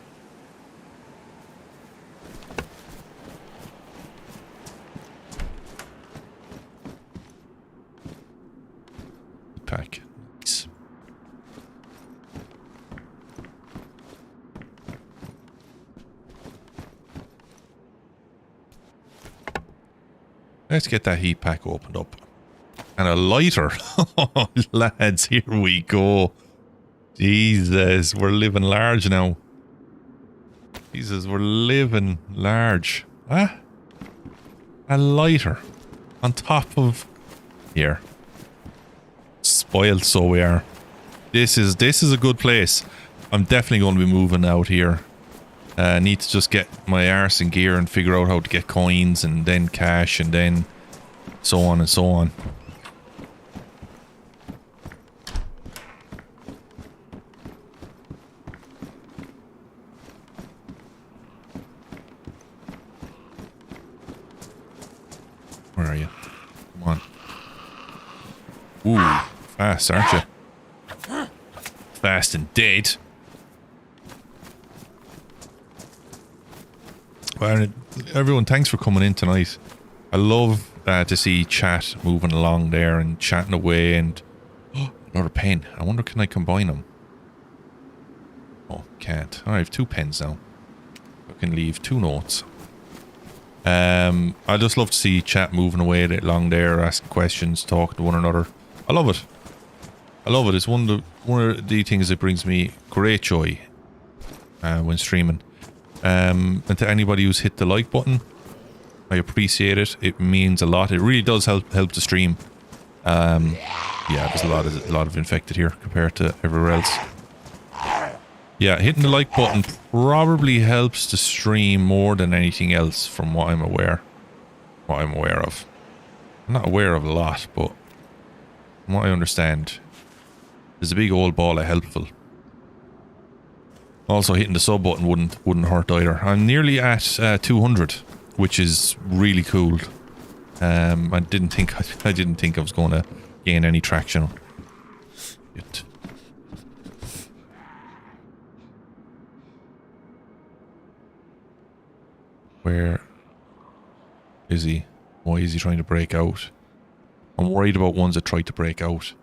Pack. Nice. Let's get that heat pack opened up. And a lighter. Oh, lads, here we go. Jesus, we're living large now. Jesus, we're living large. Ah, a lighter on top of here. Spoiled, so we are. This is a good place. I'm definitely going to be moving out here. Need to just get my arse in gear and figure out how to get coins and then cash and then so on and so on. Where are you? Come on. Ooh, fast, aren't you? Fast and dead. Well, everyone, thanks for coming in tonight. I love to see chat moving along there and chatting away and Another pen. I wonder, can I combine them? Oh, can't. I have 2 pens now. I can leave 2 notes. I just love to see chat moving away along there, asking questions, talking to one another. I love it. I love it. It's one of the things that brings me great joy when streaming. And to anybody who's hit the like button, I appreciate it. It means a lot. It really does help the stream. Yeah, there's a lot of infected here compared to everywhere else. Yeah, hitting the like button probably helps the stream more than anything else, from what I'm aware of. I'm not aware of a lot, but from what I understand, there's a big old ball of helpful. Also, hitting the sub button wouldn't hurt either. I'm nearly at 200, which is really cool. I didn't think I was going to gain any traction. Where is he? Why is he trying to break out? I'm worried about ones that try to break out.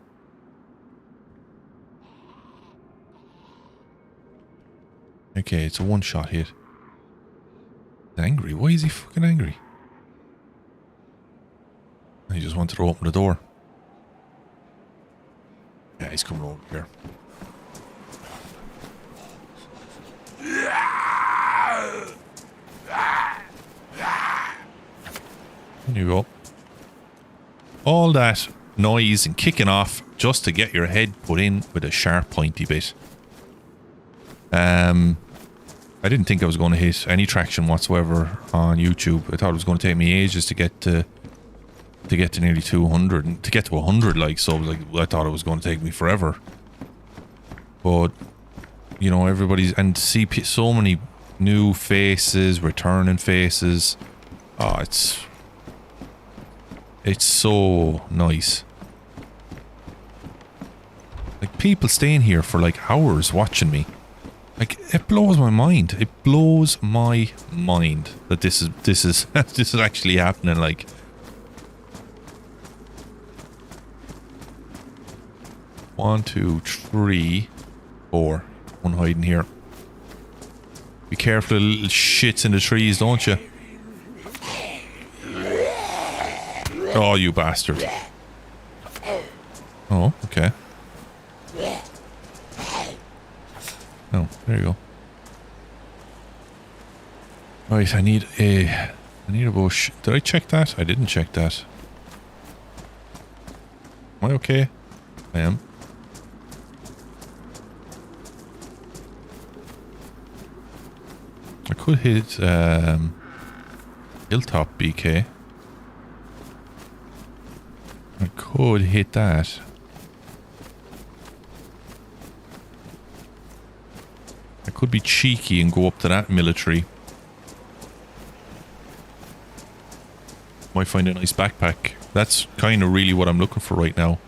Okay, it's a one-shot hit. He's angry. Why is he fucking angry? He just wanted to open the door. Yeah, he's coming over here. There you go. All that noise and kicking off just to get your head put in with a sharp pointy bit. I didn't think I was going to hit any traction whatsoever on YouTube. I thought it was going to take me ages to get to nearly 200 and to get to 100, like, so I thought it was going to take me forever. But you know, everybody's, and see so many new faces, returning faces. Oh, it's so nice. Like, people staying here for like hours watching me. Like, it blows my mind. It blows my mind that this is this is actually happening. Like, one, two, three, 4. One hiding here. Be careful of little shits in the trees, don't you? Oh, you bastard. Oh, okay. Oh, there you go. Right, I need a bush. Did I check that? I didn't check that. Am I okay? I am. I could hit hilltop BK. I could hit that. I could be cheeky and go up to that military. Might find a nice backpack. That's kind of really what I'm looking for right now.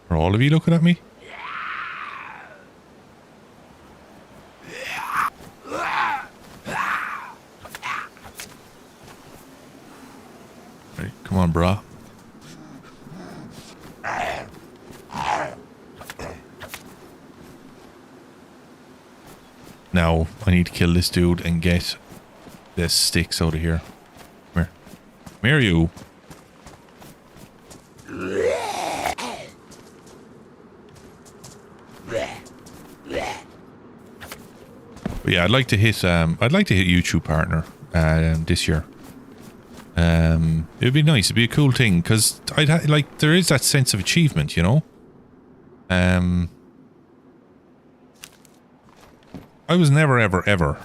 Are all of you looking at me? Right, come on, brah. Now, I need to kill this dude and get the sticks out of here. Come here. Come here, you. But yeah, I'd like to hit YouTube partner this year. It'd be nice. It'd be a cool thing because like, there is that sense of achievement, you know. I was never ever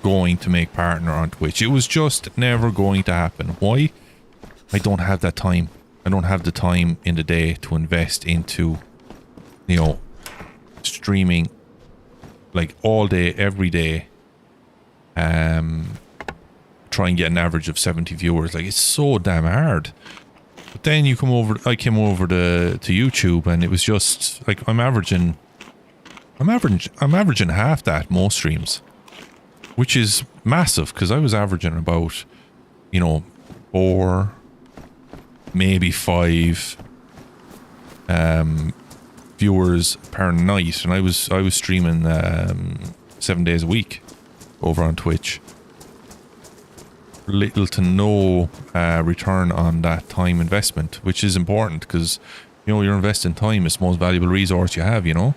going to make partner on Twitch. It was just never going to happen. Why? I don't have that time. I don't have the time in the day to invest into, you know, streaming like all day, every day. Try and get an average of 70 viewers. Like, it's so damn hard. But then you come over, I came over to YouTube, and it was just like I'm averaging half that most streams, which is massive because I was averaging about, you know, 4, maybe 5 viewers per night, and I was streaming 7 days a week over on Twitch. Little to no return on that time investment, which is important because, you know, you're investing time. It's the most valuable resource you have, you know.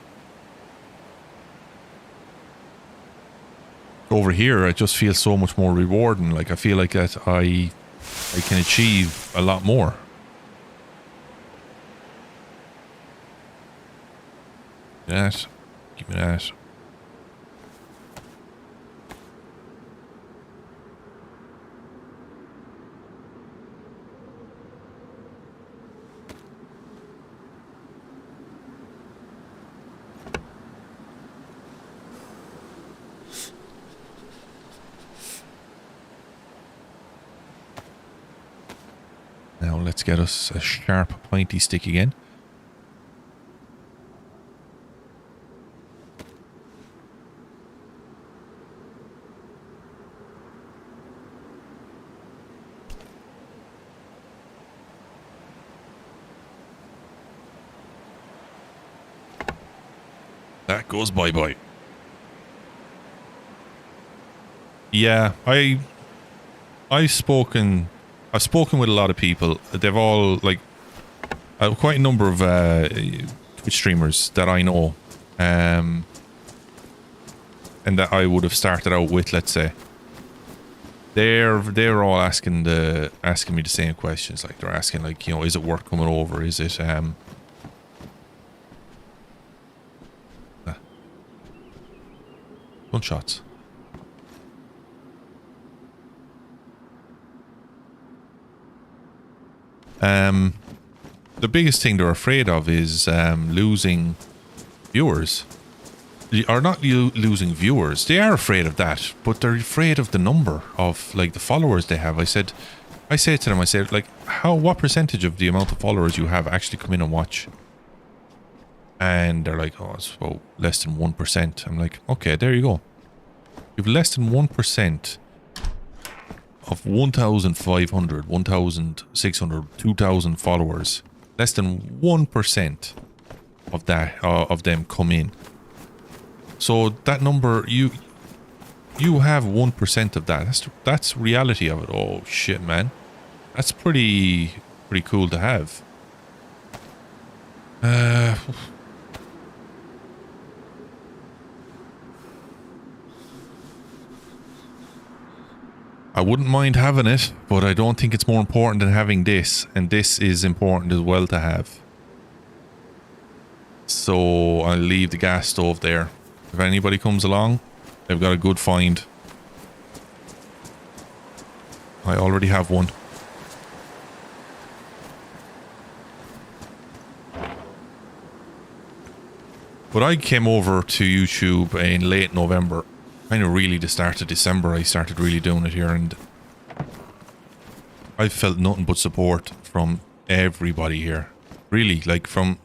Over here, I just feel so much more rewarding. Like, I feel like that I can achieve a lot more. That, give me that. Now let's get us a sharp, pointy stick again. That goes bye-bye. Yeah, I've spoken with a lot of people. They've all, like, quite a number of Twitch streamers that I know, and that I would have started out with, let's say. They're all asking me the same questions. Like, they're asking, like, you know, is it worth coming over? Is it gunshots? The biggest thing they're afraid of is losing viewers. Or not losing viewers. They are afraid of that, but they're afraid of the number of, like, the followers they have. I say to them, like, what percentage of the amount of followers you have actually come in and watch? And they're like, oh, it's about less than 1%. I'm like, okay, there you go. You've less than 1% of 1,500, 1,600, 2,000 followers. Less than 1% of that of them come in. So that number, you have 1% of that. That's reality of it. Oh shit, man, that's pretty cool to have. I wouldn't mind having it, but I don't think it's more important than having this, and this is important as well to have. So I'll leave the gas stove there. If anybody comes along, they've got a good find. I already have one. But I came over to YouTube in late November. Kind of really the start of December I started really doing it here, and I felt nothing but support from everybody here. Really, like from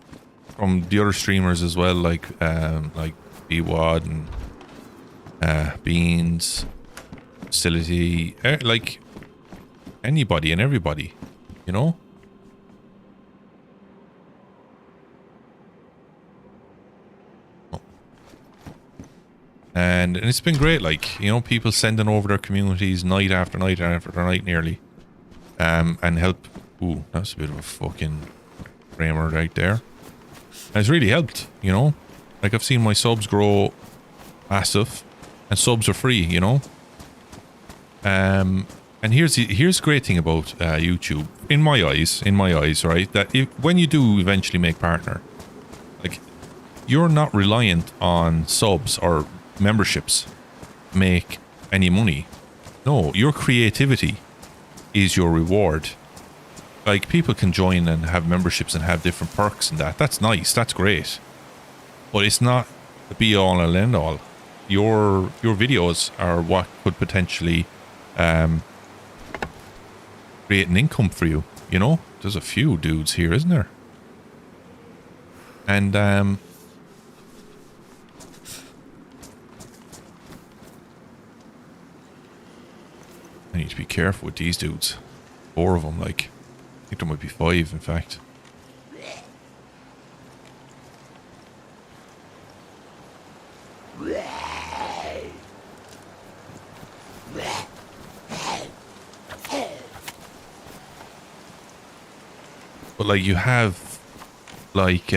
the other streamers as well, like B-Wad and Beans, Facility, like anybody and everybody, you know? And it's been great, like, you know, people sending over their communities night after night after night nearly. And help. Ooh, that's a bit of a fucking framer right there. And it's really helped, you know? Like, I've seen my subs grow massive. And subs are free, you know? And here's the great thing about YouTube. In my eyes, right? That when you do eventually make partner, like, you're not reliant on subs or memberships make any money. No, your creativity is your reward. Like, people can join and have memberships and have different perks and that's nice, that's great, but it's not the be all and end all. Your videos are what could potentially create an income for you, you know, there's a few dudes here, isn't there? And I need to be careful with these dudes. 4 of them, like. I think there might be 5, in fact. But like you have like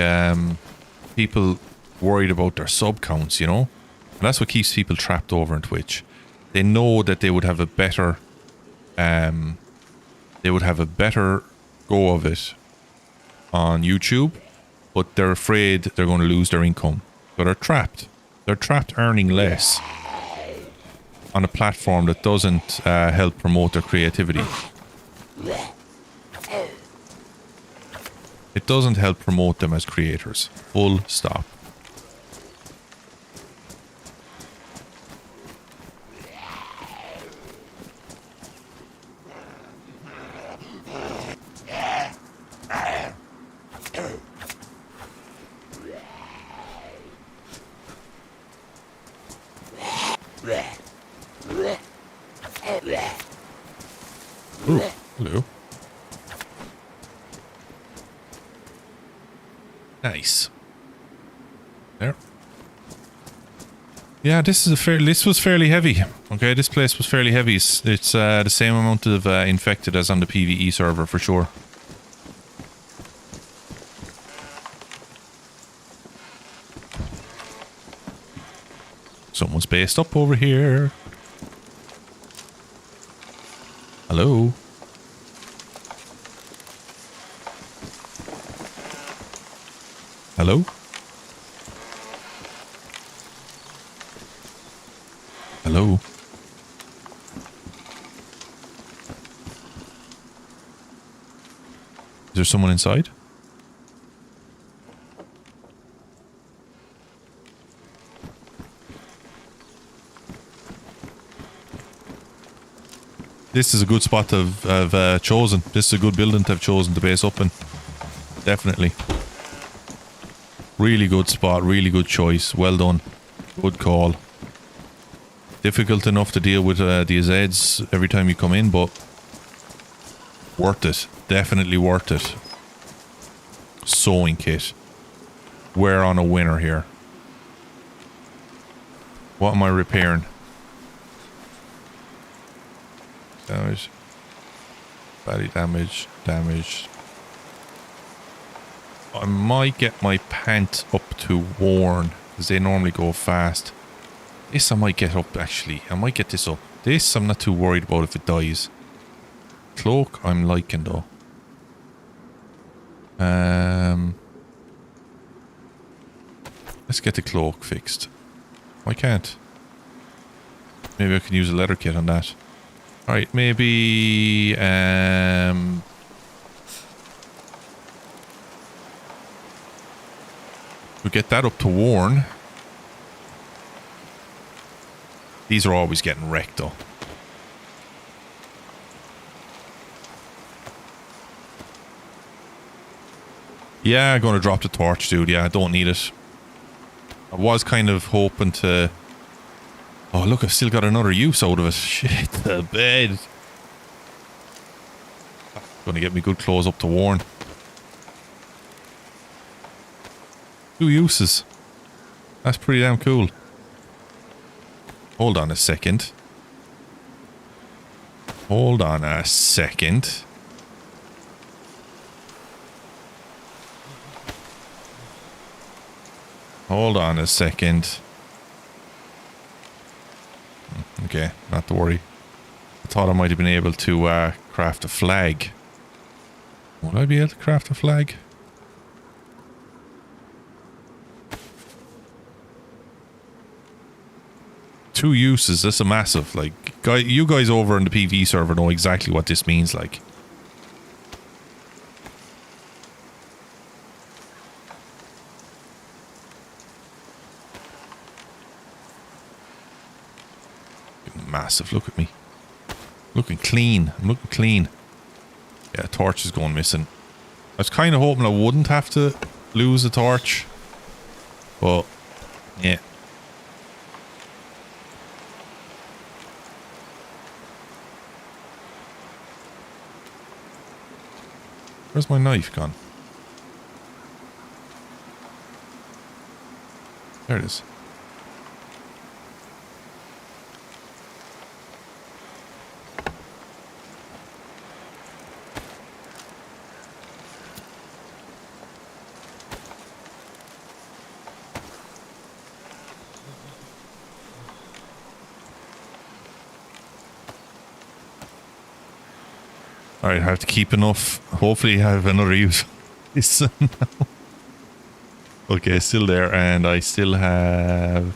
people worried about their sub counts, you know? And that's what keeps people trapped over in Twitch. They know that they would have a better go of it on YouTube, but they're afraid they're going to lose their income. So they're trapped. They're trapped earning less on a platform that doesn't help promote their creativity. It doesn't help promote them as creators. Full stop. Ooh, hello. Nice. There. Yeah, this was fairly heavy. Okay, this place was fairly heavy. It's the same amount of infected as on the PvE server for sure. Someone's based up over here. Hello. Hello? Hello? Is there someone inside? This is a good spot to have chosen. This is a good building to have chosen to base up in. Definitely. Really good spot, really good choice. Well done. Good call. Difficult enough to deal with the Zeds every time you come in, but worth it. Definitely worth it. Sewing kit. We're on a winner here. What am I repairing? Damage. Body damage. Damage. I might get my pants up to worn, because they normally go fast. This I might get up, actually. I might get this up. This I'm not too worried about if it dies. Cloak I'm liking, though. Let's get the cloak fixed. I can't. Maybe I can use a leather kit on that. Alright, maybe... we'll get that up to worn. These are always getting wrecked, though. Yeah, I'm going to drop the torch, dude. Yeah, I don't need it. I was kind of hoping to... Oh, look, I've still got another use out of it. Shit, the bed. Going to get me good clothes up to worn. 2 uses. That's pretty damn cool. Hold on a second. Hold on a second. Hold on a second. Okay, not to worry. I thought I might have been able to craft a flag. Would I be able to craft a flag? Two uses, that's a massive, like, you guys over in the PV server know exactly what this means, like. Massive, look at me. Looking clean, I'm looking clean. Yeah, torch is going missing. was kind of hoping I wouldn't have to lose a torch. But, yeah. Where's my knife gone? There it is. Alright, I have to keep enough. Hopefully I have another use. Okay, still there, and I still have...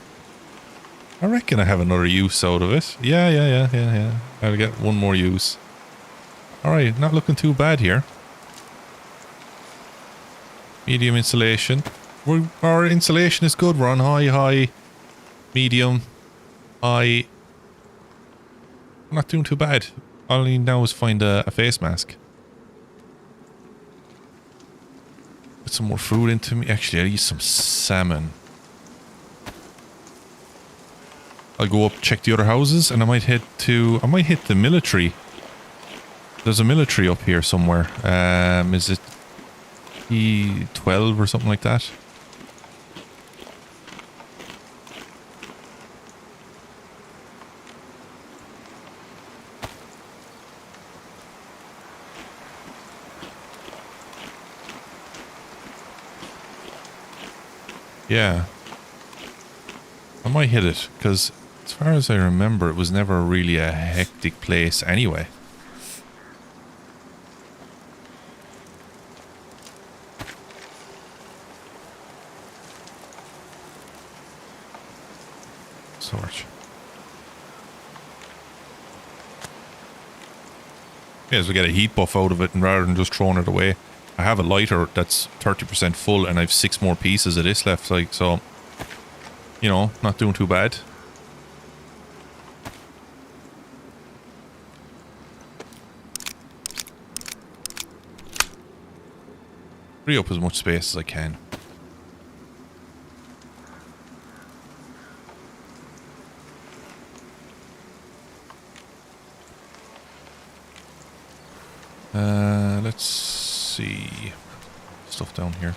I reckon I have another use out of it. Yeah. I'll get one more use. Alright, not looking too bad here. Medium insulation. Our insulation is good. We're on high, medium, high. I'm not doing too bad. All I need now is find a face mask. Put some more food into me. Actually, I'll use some salmon. I'll go up, check the other houses, and I might hit the military. There's a military up here somewhere. Is it E12 or something like that? Yeah. I might hit it, because as far as I remember, it was never really a hectic place anyway. Sort. Yeah, so we get a heat buff out of it, and rather than just throwing it away. I have a lighter that's 30% full, and I have 6 more pieces of this left, like, so, you know, not doing too bad. Free up as much space as I can. Let's see. Stuff down here.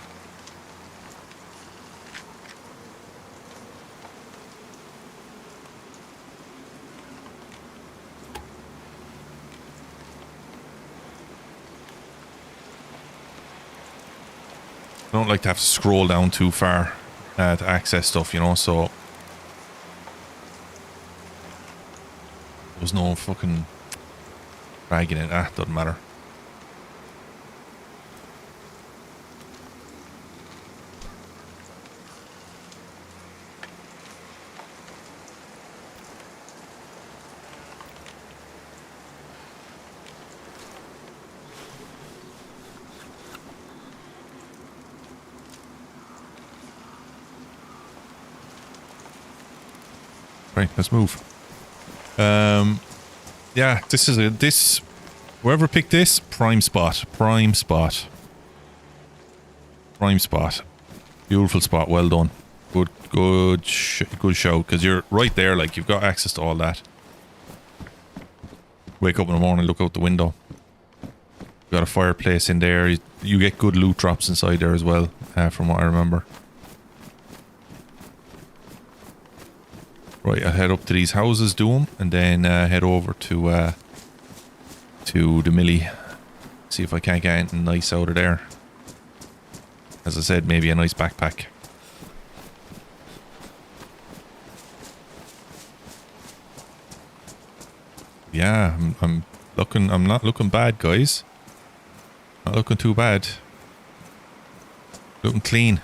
I don't like to have to scroll down too far to access stuff, you know, so there's no fucking dragging it. Doesn't matter. Right, let's move. Yeah, this is whoever picked this, prime spot. Beautiful spot, well done. Good show, because you're right there, like, you've got access to all that. Wake up in the morning, look out the window. Got a fireplace in there. You get good loot drops inside there as well, from what I remember. Right, I'll head up to these houses, do them, and then head over to the millie. See if I can't get anything nice out of there. As I said, maybe a nice backpack. Yeah, I'm not looking bad, guys. Not looking too bad. Looking clean.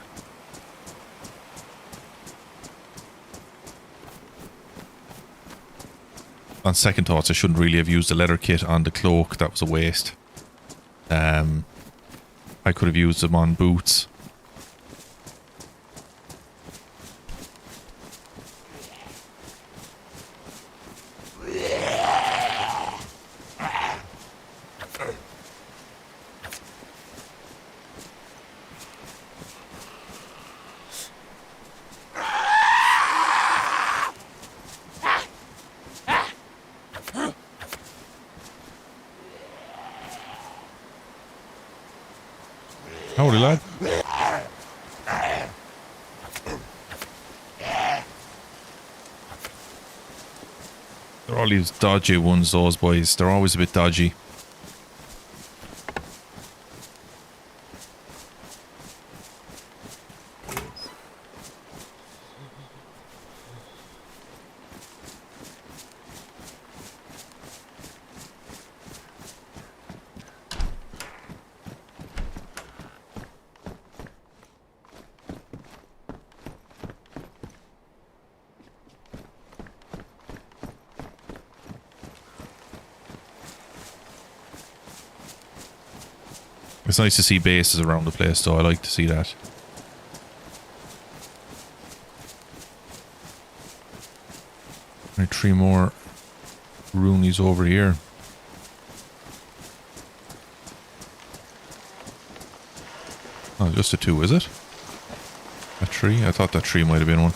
On second thoughts, I shouldn't really have used the leather kit on the cloak. That was a waste. I could have used them on boots. Howdy, lad. They're all these dodgy ones, those boys. They're always a bit dodgy. It's nice to see bases around the place, though. I like to see that. Right, 3 more Roonies over here. Oh, just a 2, is it? A 3? I thought that 3 might have been one.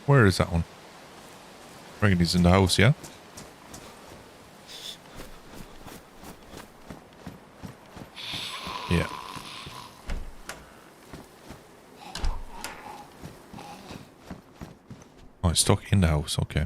Where is that one? I reckon he's in the house, yeah? Yeah. Oh, he's stuck in the house, okay.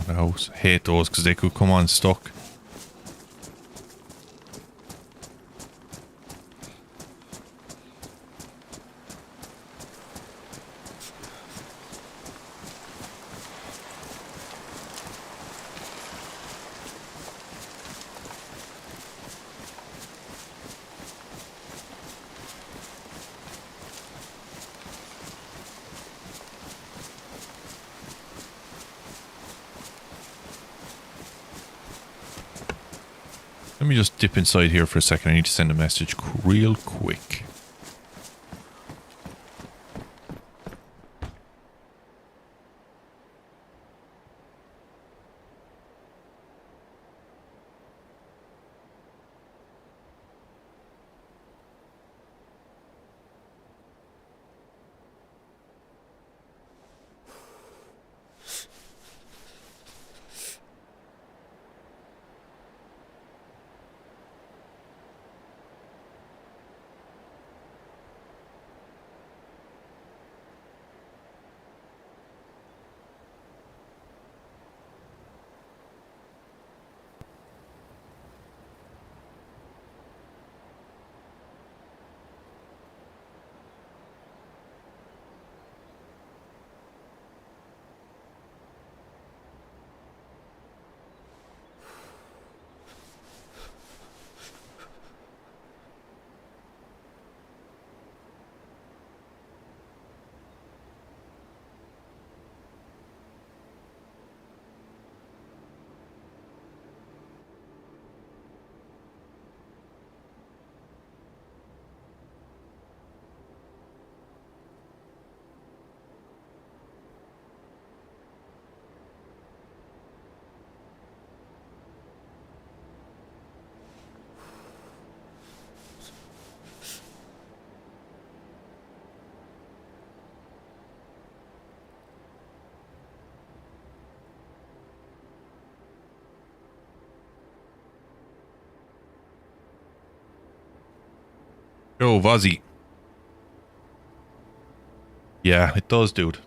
The house. Hate those because they could come on stuck. Let me just dip inside here for a second. I need to send a message real quick. Yo, Vozzy. Yeah, it does, dude.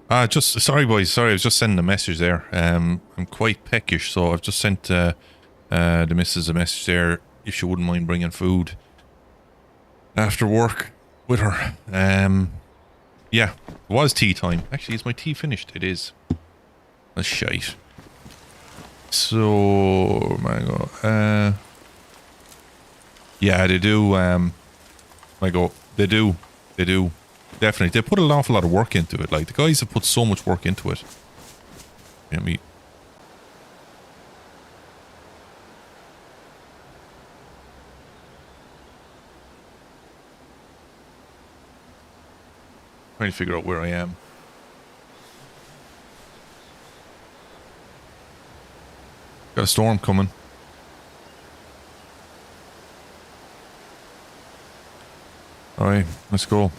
Sorry, boys. Sorry, I was just sending a message there. I'm quite peckish, so I've just sent the missus a message there if she wouldn't mind bringing food. after work with her. Yeah, it was tea time. Actually, is my tea finished? It is. That's shite. So, mango. Yeah, they do. They do. They do. Definitely. They put an awful lot of work into it. Like, the guys have put so much work into it. Let me. Trying to figure out where I am. Got a storm coming. Alright, let's go.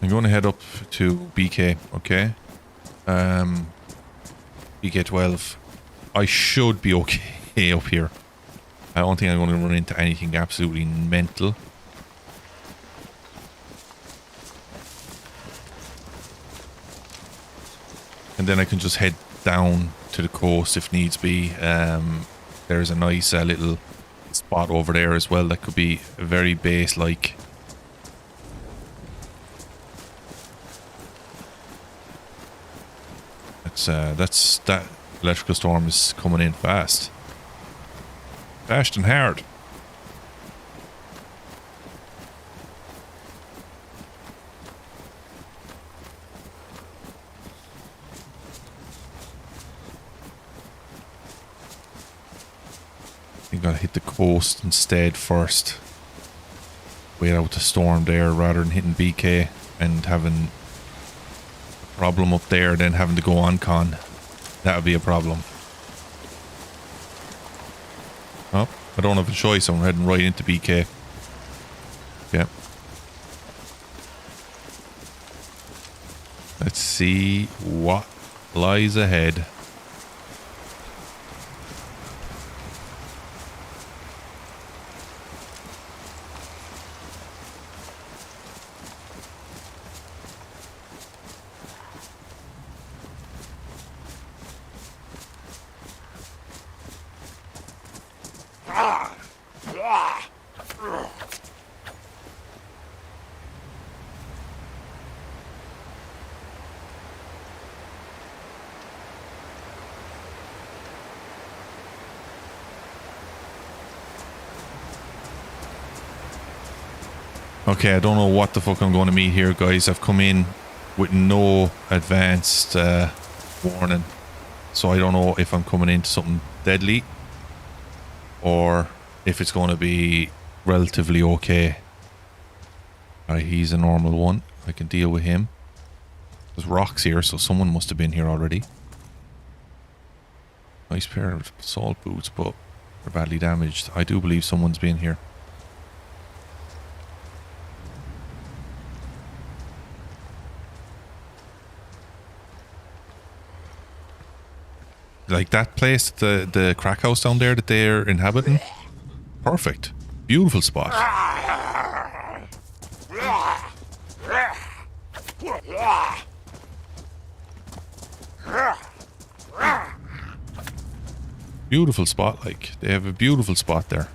I'm going to head up to BK, okay? BK 12. I should be okay up here. I don't think I'm going to run into anything absolutely mental. And then I can just head down to the coast if needs be. There's a nice little spot over there as well that could be very base-like. That electrical storm is coming in fast. Fast and hard. You gotta hit the coast instead first. Wait out the storm there rather than hitting BK and having a problem up there, then having to go on con. That would be a problem. Oh, I don't have a choice. I'm heading right into BK. Yeah. Let's see what lies ahead. Okay, I don't know what the fuck I'm going to meet here, guys. I've come in with no advanced warning. So I don't know if I'm coming into something deadly or if it's going to be relatively okay. Alright, he's a normal one. I can deal with him. There's rocks here, so someone must have been here already. Nice pair of assault boots, but they're badly damaged. I do believe someone's been here. Like that place, the crack house down there that they're inhabiting. Perfect. Beautiful spot. Beautiful spot, like. They have a beautiful spot there.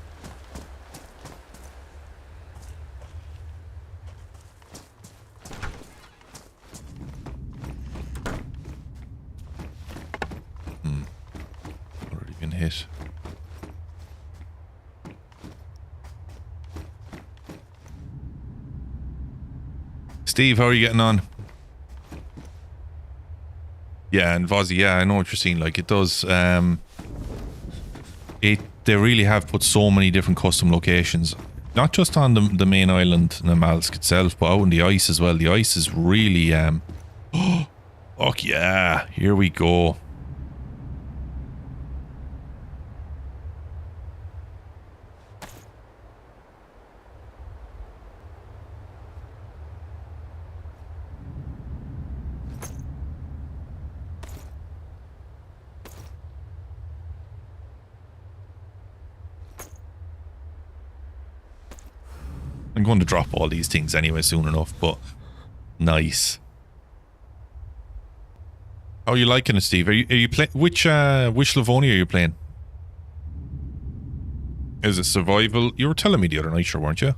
Already been hit. Steve, how are you getting on? Yeah, and Vozzy, yeah, I know what you're saying. Like, it does, they really have put so many different custom locations. Not just on the main island, Namalsk itself, but out in the ice as well. The ice is really, fuck yeah, here we go. I'm going to drop all these things anyway soon enough, but nice. How are you liking it, Steve? Are you playing which Livonia are you playing? Is it survival? You were telling me the other night, sure, weren't you?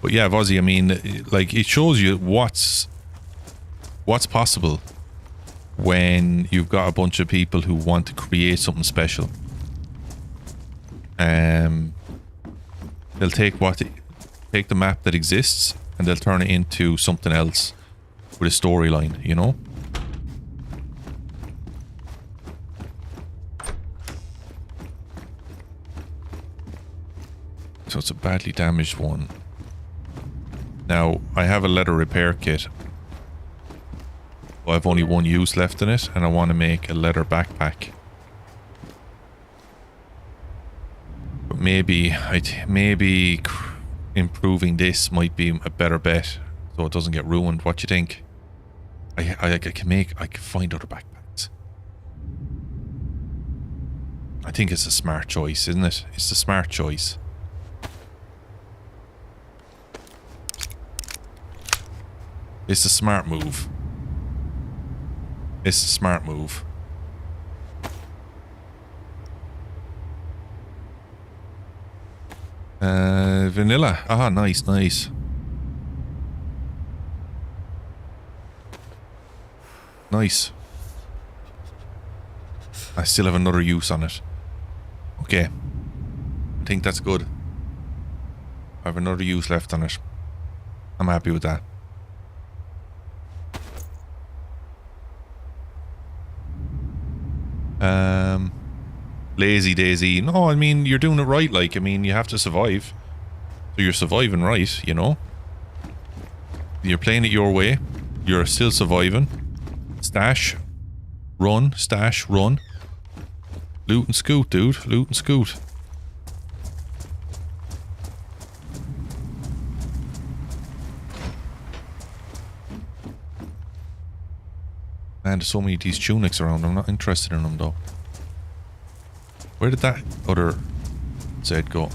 But yeah, Vozzy, I mean, like, it shows you what's possible when you've got a bunch of people who want to create something special. They'll take the map that exists and they'll turn it into something else with a storyline, you know? So it's a badly damaged one. Now, I have a leather repair kit. I have only one use left in it, and I want to make a leather backpack. But maybe improving this might be a better bet, so it doesn't get ruined. What do you think? I can find other backpacks. I think it's a smart choice, isn't it? It's a smart choice. It's a smart move. It's a smart move. Vanilla. Ah, nice, nice. Nice. I still have another use on it. Okay. I think that's good. I have another use left on it. I'm happy with that. Lazy DayZ. No, I mean, you're doing it right. Like, I mean, you have to survive. So you're surviving right, you know? You're playing it your way. You're still surviving. Stash. Run. Stash. Run. Loot and scoot, dude. Loot and scoot. Man, there's so many of these tunics around. I'm not interested in them, though. Where did that other Zed go?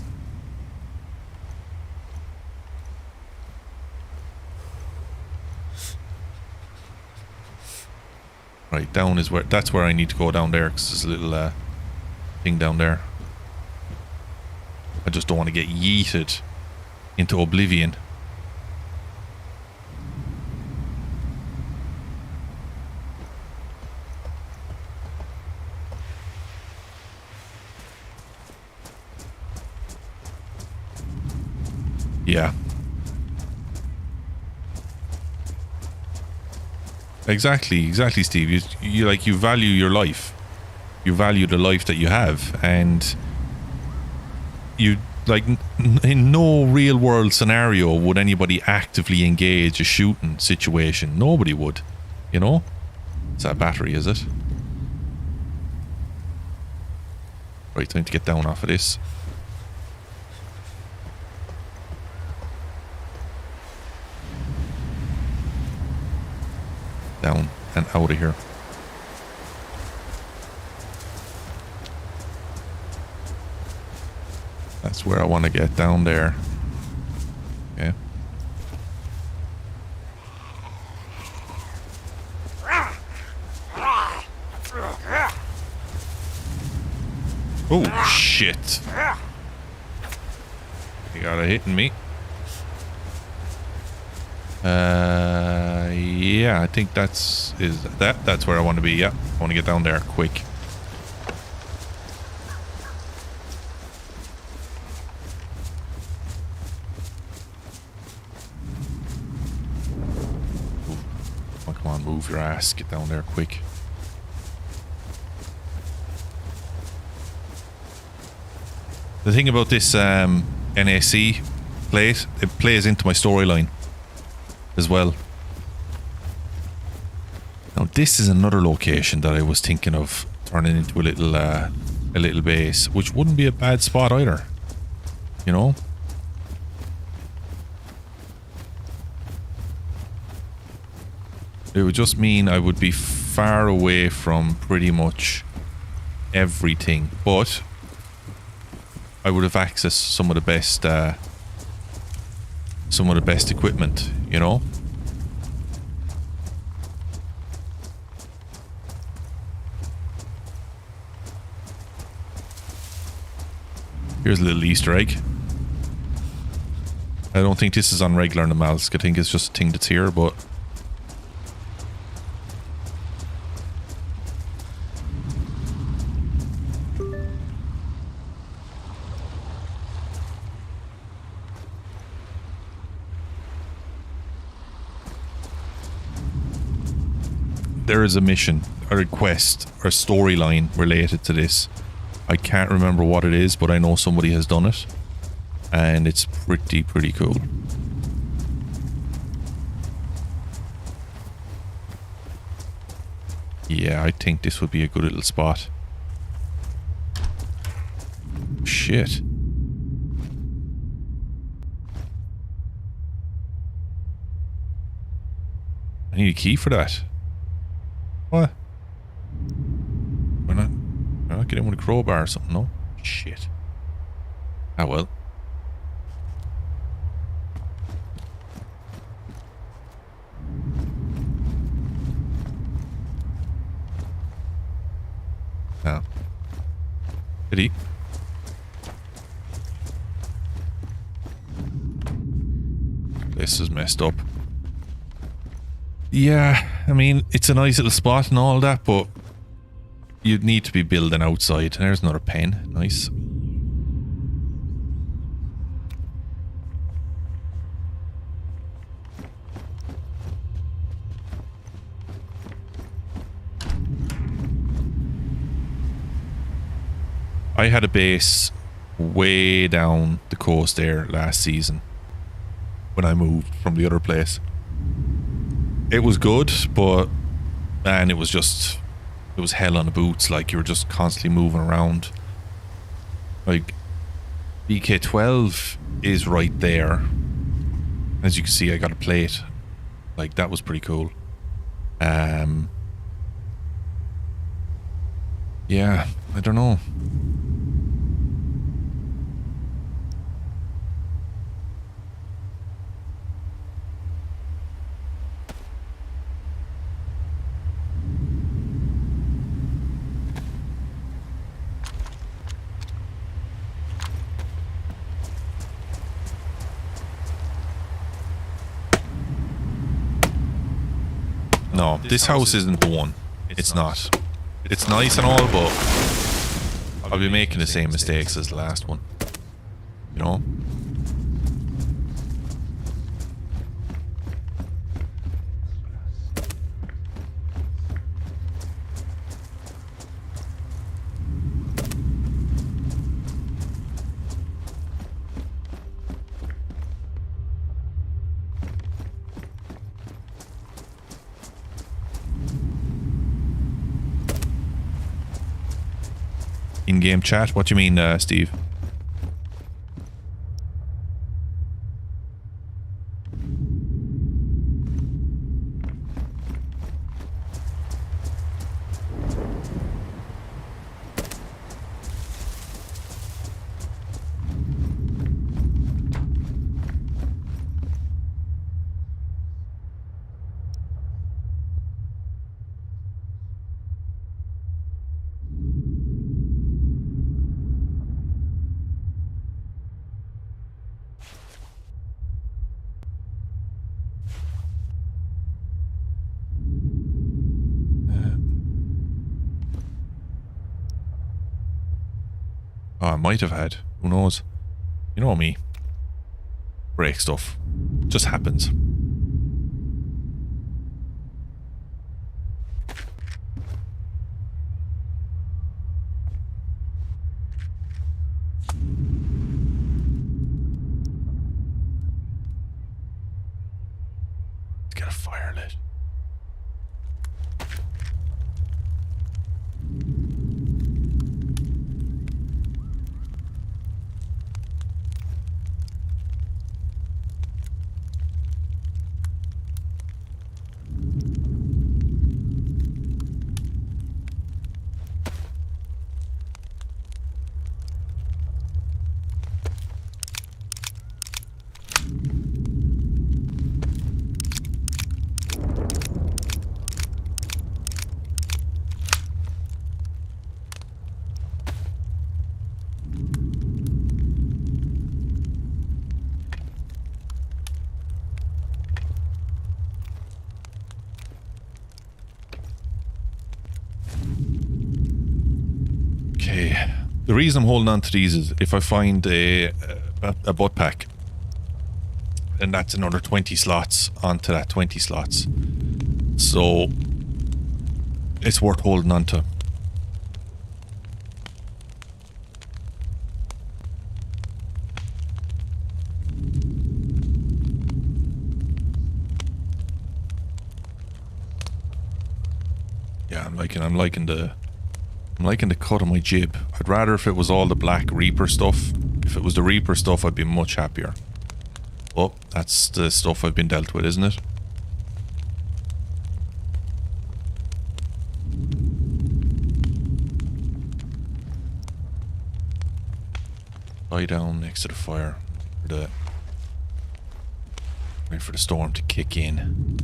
Right, down is where... That's where I need to go, down there, because there's a little thing down there. I just don't want to get yeeted into oblivion. Yeah. Exactly, Steve. You value your life. You value the life that you have, and you like in no real world scenario would anybody actively engage a shooting situation. Nobody would, you know. It's that battery, is it? Right, time to get down off of this. Down and out of here. That's where I want to get, down there. Okay. Oh shit. You got a hitting me. Yeah, I think that's where I want to be. Yeah, I want to get down there quick. Oh, come on, move your ass. Get down there quick. The thing about this NAC plate, it plays into my storyline as well. Now this is another location that I was thinking of turning into a little base, which wouldn't be a bad spot either, you know. It would just mean I would be far away from pretty much everything, but I would have accessed some of the best equipment, you know? Here's a little Easter egg. I don't think this is on regular Namalsk. I think it's just a thing that's here, but... there is a mission, a request, or storyline related to this. I can't remember what it is, but I know somebody has done it. And it's pretty cool. Yeah, I think this would be a good little spot. Shit. I need a key for that. What? We're not getting with a crowbar or something, no? Shit. Ah, well. Ah. Pity. This is messed up. Yeah, I mean, it's a nice little spot and all that, but you'd need to be building outside. There's another pen. Nice. I had a base way down the coast there last season when I moved from the other place. It was good, but man, it was hell on the boots. Like, you were just constantly moving around. Like, BK12 is right there. As you can see, I got a plate. Like, that was pretty cool. Yeah, I don't know. No, this house isn't the one. It's not. It's nice and all, but I'll be making the same mistakes as the last one. You know? In-game chat? What do you mean, Steve? Oh, I might have had. Who knows? You know me. Break stuff. Just happens. Let's get a fire lit. The reason I'm holding on to these is if I find a butt pack, then that's another 20 slots onto that 20 slots. So it's worth holding on to. Yeah, I'm liking the cut of my jib. I'd rather if it was all the black Reaper stuff. If it was the Reaper stuff, I'd be much happier. Oh, that's the stuff I've been dealt with, isn't it? Lie down next to the fire. Wait for the storm to kick in.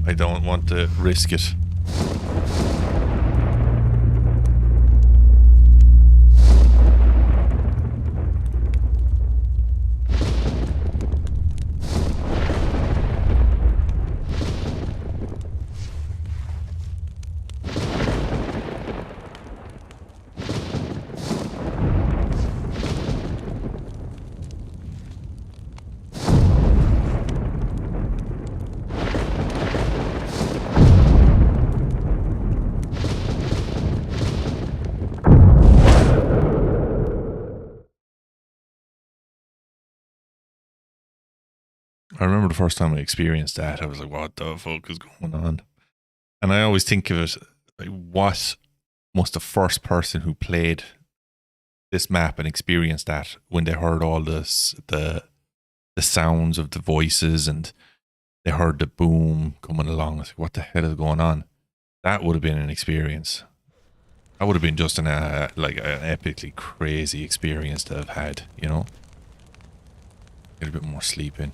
I don't want to risk it. I remember the first time I experienced that, I was like, what the fuck is going on? And I always think of it, like, what must the first person who played this map and experienced that when they heard all this, the sounds of the voices and they heard the boom coming along. I was like, what the hell is going on? That would have been an experience. That would have been just like an epically crazy experience to have had, you know? Get a bit more sleep in.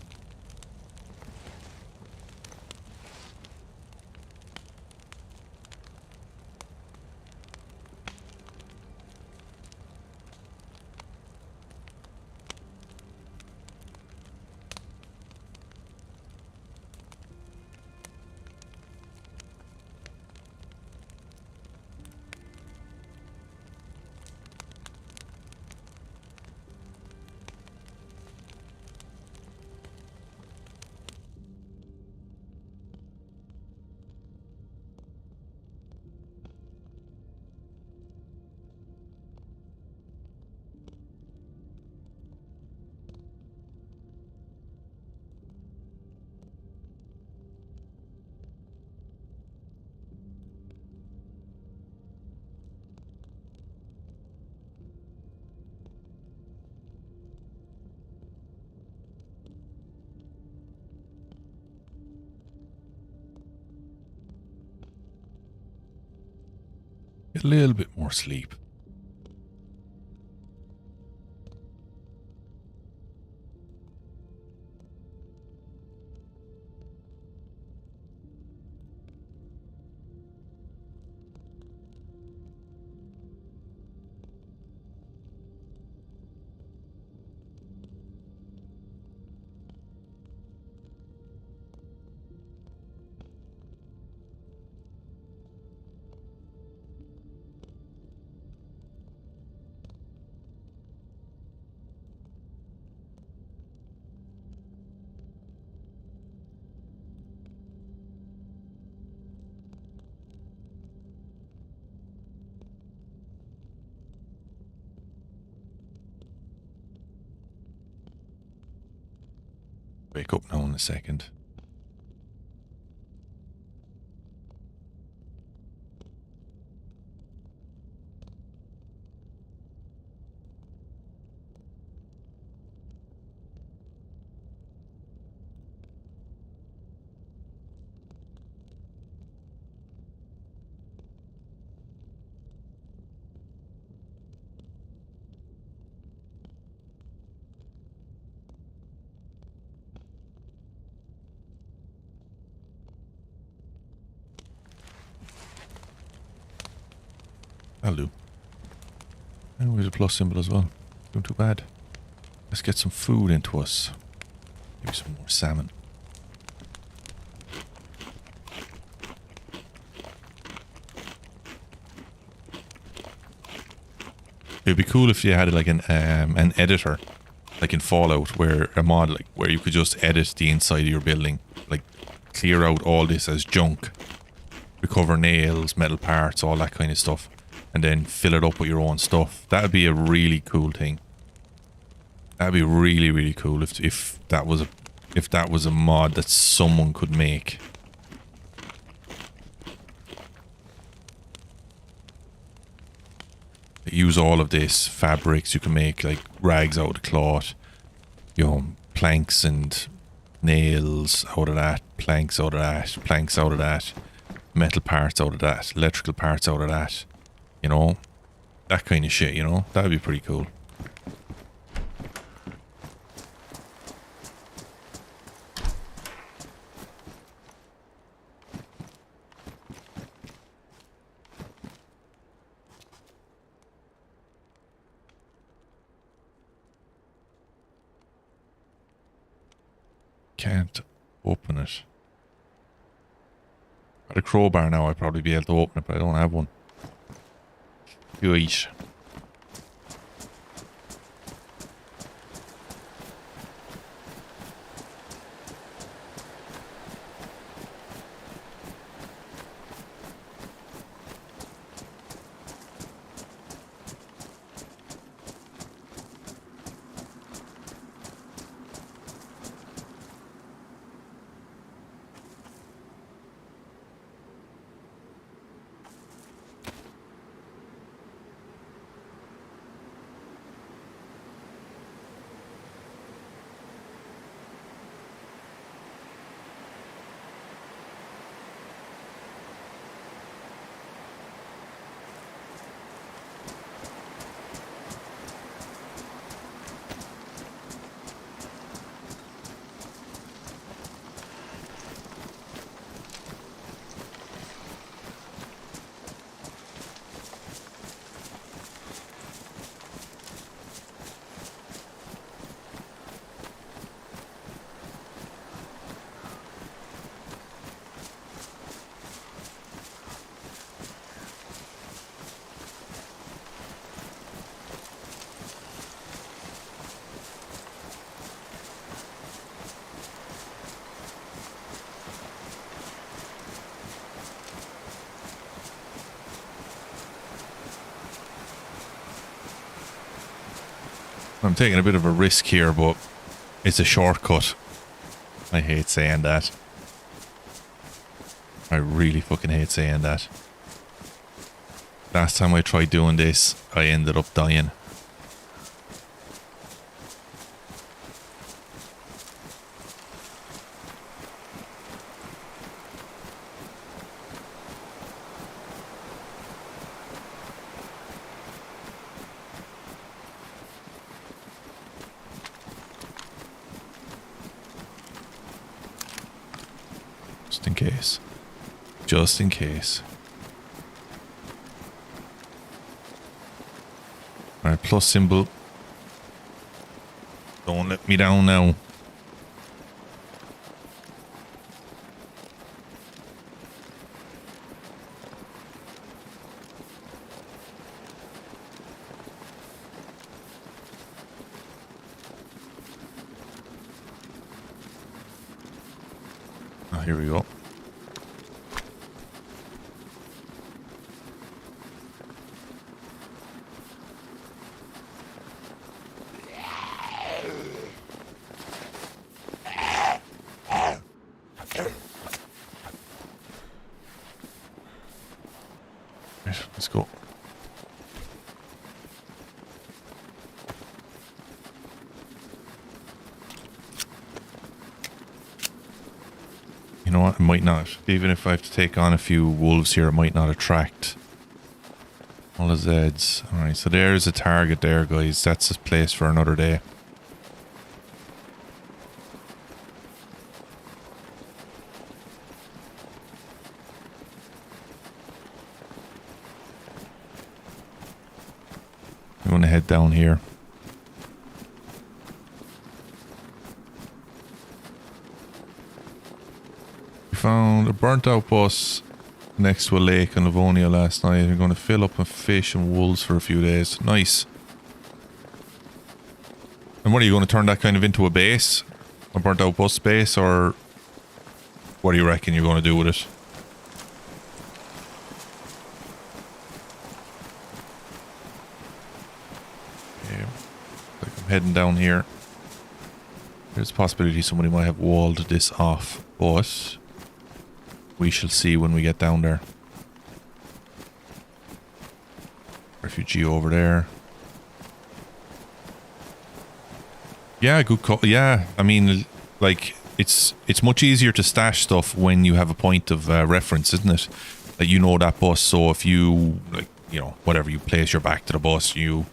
Get a little bit more sleep. wake up now in a second. That'll do. And there's a plus symbol as well. Not too bad. Let's get some food into us. Maybe some more salmon. It'd be cool if you had like an editor, like in Fallout, where a mod like where you could just edit the inside of your building, like clear out all this as junk, recover nails, metal parts, all that kind of stuff, and then fill it up with your own stuff. That'd be a really cool thing. That'd be really, really cool if that was a mod that someone could make. Use all of this fabrics. You can make like rags out of cloth, you know, planks and nails out of that, planks out of that, planks out of that, metal parts out of that, electrical parts out of that, you know, that kind of shit, you know, that'd be pretty cool. Can't open it. Got a crowbar now, I'd probably be able to open it, but I don't have one. You eat. I'm taking a bit of a risk here, but it's a shortcut. I hate saying that. I really fucking hate saying that. Last time I tried doing this, I ended up dying. Just in case. Just in case. Alright, plus symbol. Don't let me down now. Oh, here we go. You know what? It might not. Even if I have to take on a few wolves here, it might not attract all the Zeds. Alright, so there's a target there, guys. That's a place for another day. I'm going to head down here. We found a burnt out bus next to a lake in Livonia last night. We're going to fill up on fish and wolves for a few days. Nice. And what are you going to turn that kind of into a base? A burnt out bus base? Or what do you reckon you're going to do with it? Okay. Like I'm heading down here. There's a possibility somebody might have walled this off, but we shall see when we get down there. Refugee over there. Yeah, good call. Yeah, I mean, like, it's much easier to stash stuff when you have a point of reference, isn't it? Like, you know that bus, so if you, like, you know, whatever, you place your back to the bus, you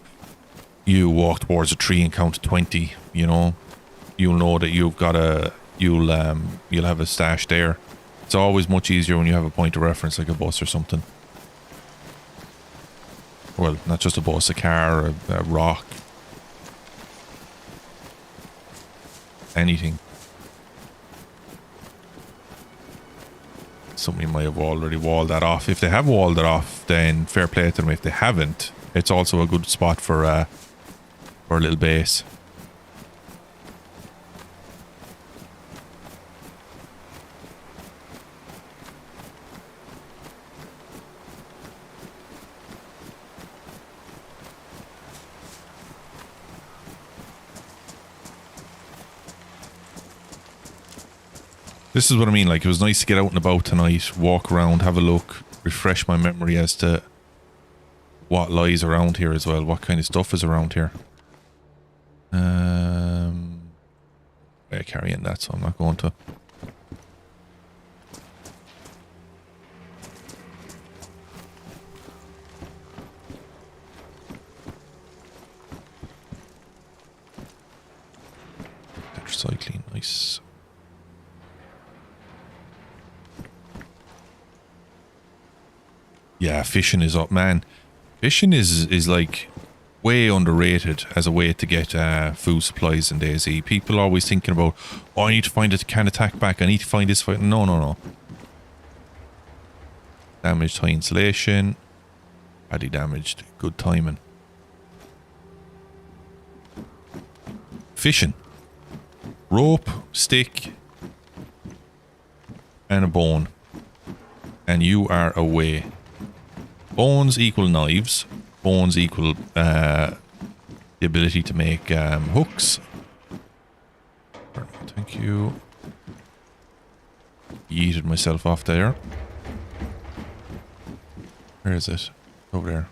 walk towards a tree and count to 20, you know, you'll know that you've got you'll have a stash there. It's always much easier when you have a point of reference, like a bus or something. Well, not just a bus, a car, a rock. Anything. Somebody might have already walled that off. If they have walled it off, then fair play to them. If they haven't, it's also a good spot for a little base. This is what I mean, like, it was nice to get out and about tonight, walk around, have a look, refresh my memory as to what lies around here as well, what kind of stuff is around here. I carry in that, so I'm not going to. Recycling, nice. Yeah, fishing is up, man. Fishing is like way underrated as a way to get food supplies in DayZ. People are always thinking about, oh, I need to find a can attack back. I need to find this. No, no, no. Damaged high insulation. Badly damaged. Good timing. Fishing. Rope, stick, and a bone. And you are away. Bones equal knives. Bones equal the ability to make hooks. Thank you. Yeeted myself off there. Where is it? Over there.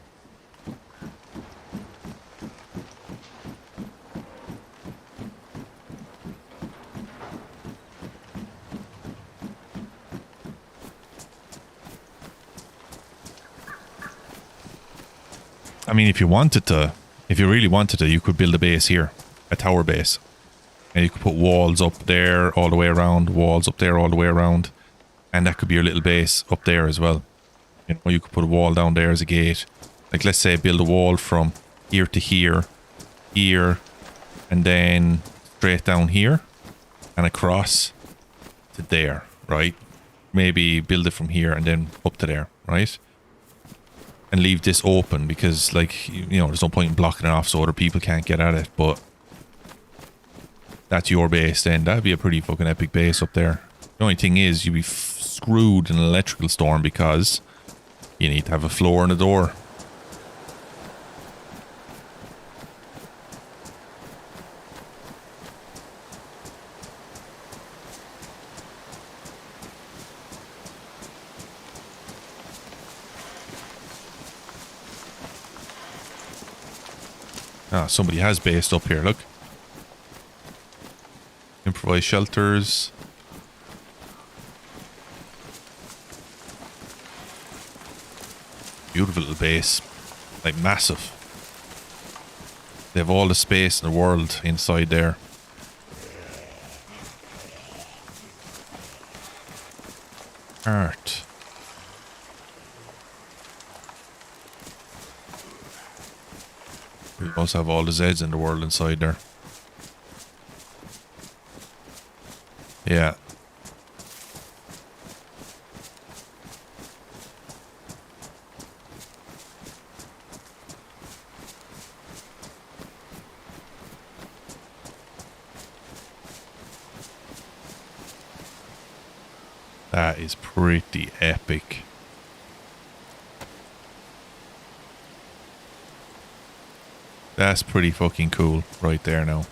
I mean, if you wanted to, if you really wanted to, you could build a base here, a tower base. And you could put walls up there all the way around, walls up there all the way around. And that could be your little base up there as well. You know, you could put a wall down there as a gate. Like, let's say build a wall from here to here, here, and then straight down here, and across to there, right? Maybe build it from here and then up to there, right? And leave this open because, like, you know, there's no point in blocking it off so other people can't get at it, but that's your base then. That'd be a pretty fucking epic base up there. The only thing is, you'd be screwed in an electrical storm because you need to have a floor and a door. Ah, somebody has based up here, look. Improvised shelters. Beautiful little base. Like massive. They have all the space in the world inside there. Art. We also have all the Zeds in the world inside there. Yeah. That is pretty epic. That's pretty fucking cool right there now.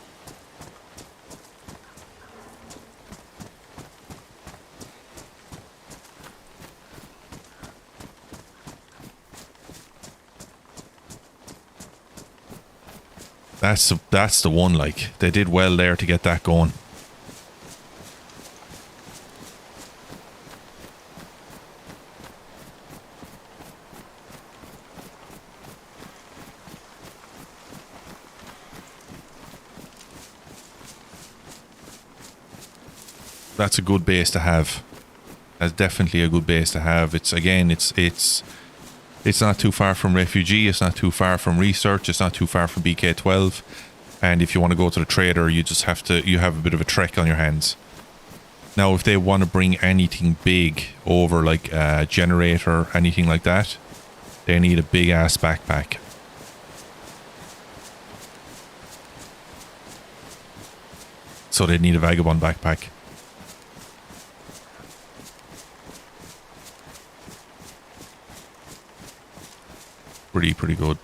That's the one, like, they did well there to get that going. That's a good base to have. That's definitely a good base to have. It's again, it's not too far from refugee. It's not too far from research. It's not too far from BK12. And if you want to go to the trader, you just have to. You have a bit of a trek on your hands. Now, if they want to bring anything big over, like a generator, anything like that, they need a big ass backpack. So they need a vagabond backpack. Pretty good.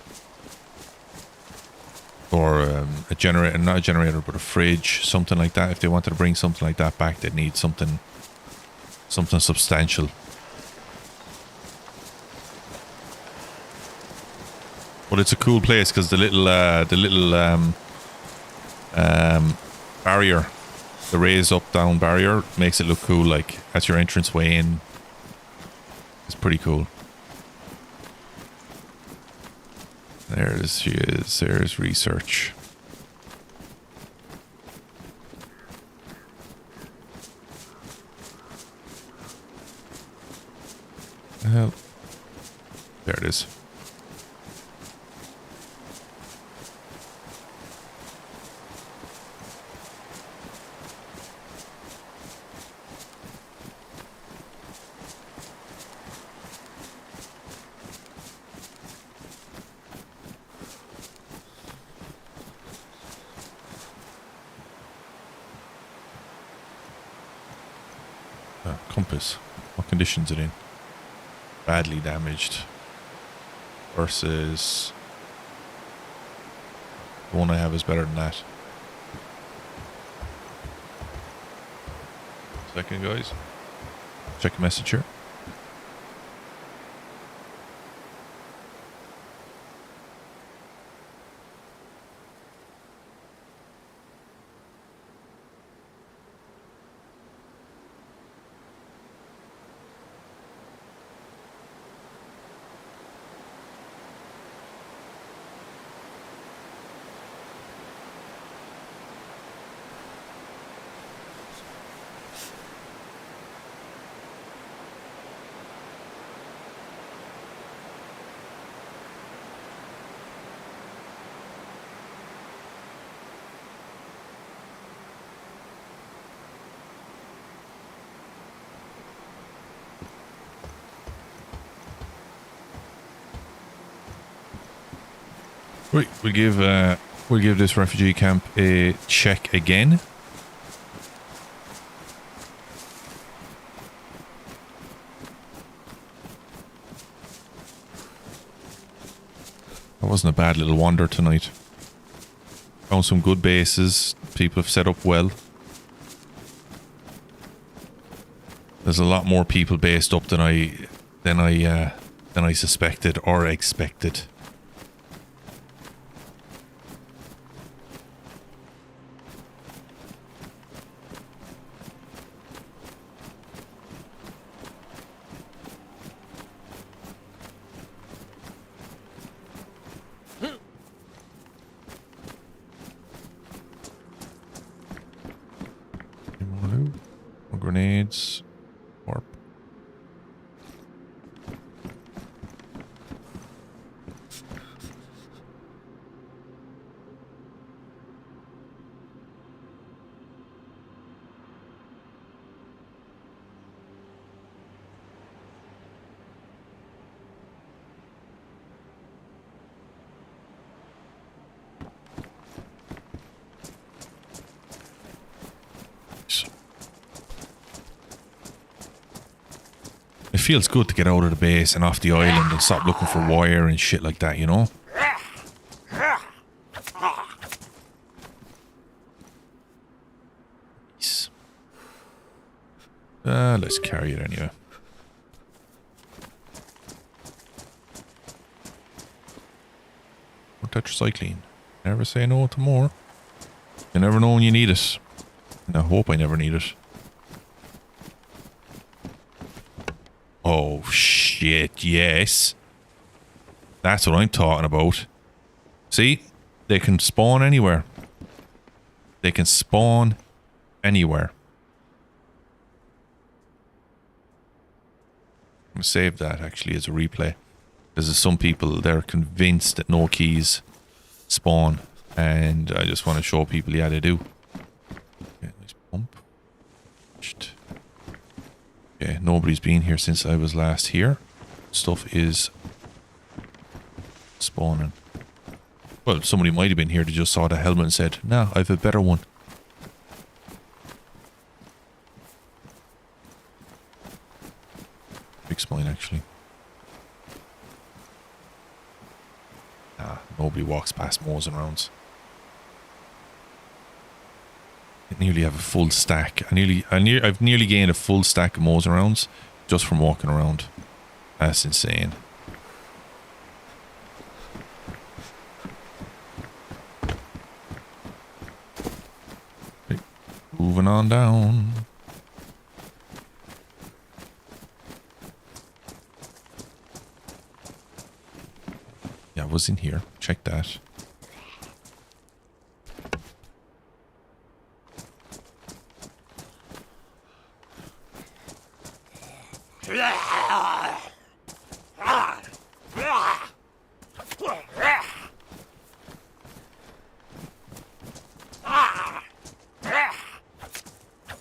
Or a generator, not a generator, but a fridge, something like that. If they wanted to bring something like that back, they'd need something substantial. But it's a cool place because the little barrier, the raised up down barrier, makes it look cool. Like that's your entrance way in. It's pretty cool. She is. There's research. Well, there it is. Compass. What condition's it in? Badly damaged. Versus the one I have is better than that. Second, guys. Check a message here. Right, we'll give this refugee camp a check again. That wasn't a bad little wander tonight. Found some good bases. People have set up well. There's a lot more people based up than I suspected or expected. grenades. Warp. It feels good to get out of the base and off the island and stop looking for wire and shit like that, you know? Nice. Let's carry it anyway. More tetracycline. Never say no to more. You never know when you need it. And I hope I never need it. Oh, shit, yes. That's what I'm talking about. See? They can spawn anywhere. They can spawn anywhere. I'm going to save that, actually, as a replay. Because there's some people, they're convinced that no keys spawn. And I just want to show people, yeah, they do. Okay, nice pump. Okay, nobody's been here since I was last here. Stuff is spawning. Well, somebody might have been here that just saw the helmet and said, nah, I have a better one. Big spine, actually. Nah, nobody walks past Mosin rounds. I nearly have a full stack. I've nearly gained a full stack of Mosin rounds just from walking around. That's insane. Okay, moving on down. Yeah, I was in here. Check that.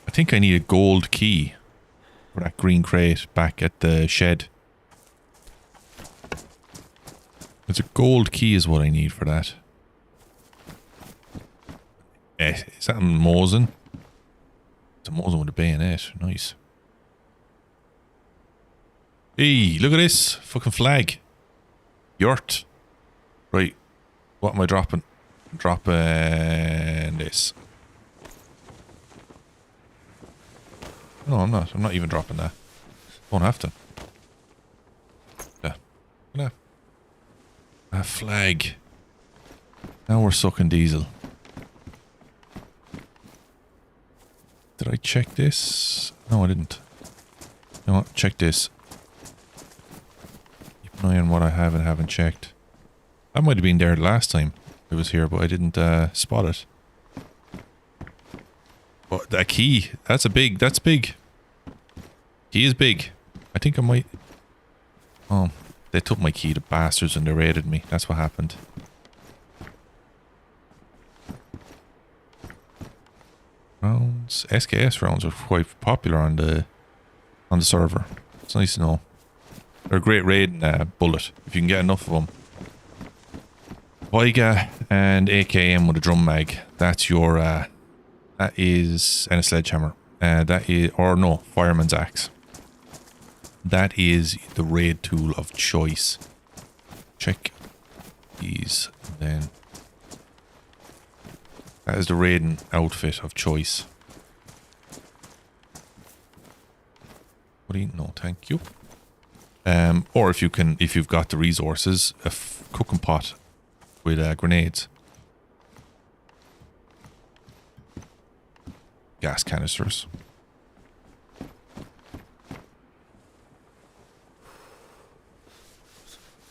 I think I need a gold key for that green crate back at the shed. It's a gold key is what I need for that. Is that a Mosin? It's a Mosin with a bayonet. Nice. Hey, look at this. Fucking flag. Yurt. Right. What am I dropping? I'm dropping this. No, I'm not. I'm not even dropping that. Won't have to. Yeah. Yeah. A flag. Now we're sucking diesel. Did I check this? No, I didn't. You know what? Check this. Keep an eye on what I have and haven't checked. That might have been there last time it was here, but I didn't spot it. But that key, that's big. Key is big. I think I might... Oh, they took my key, the bastards, and they raided me. That's what happened. Rounds. SKS rounds are quite popular on the server. It's nice to know. They're a great raiding bullet, if you can get enough of them. Viga and AKM with a drum mag. That's your... that is... And a sledgehammer. That is... Or no, fireman's axe. That is the raid tool of choice. Check these, and then that is the raiding outfit of choice. What do you? No, thank you. Or if you've got the resources, a cooking pot with grenades, gas canisters.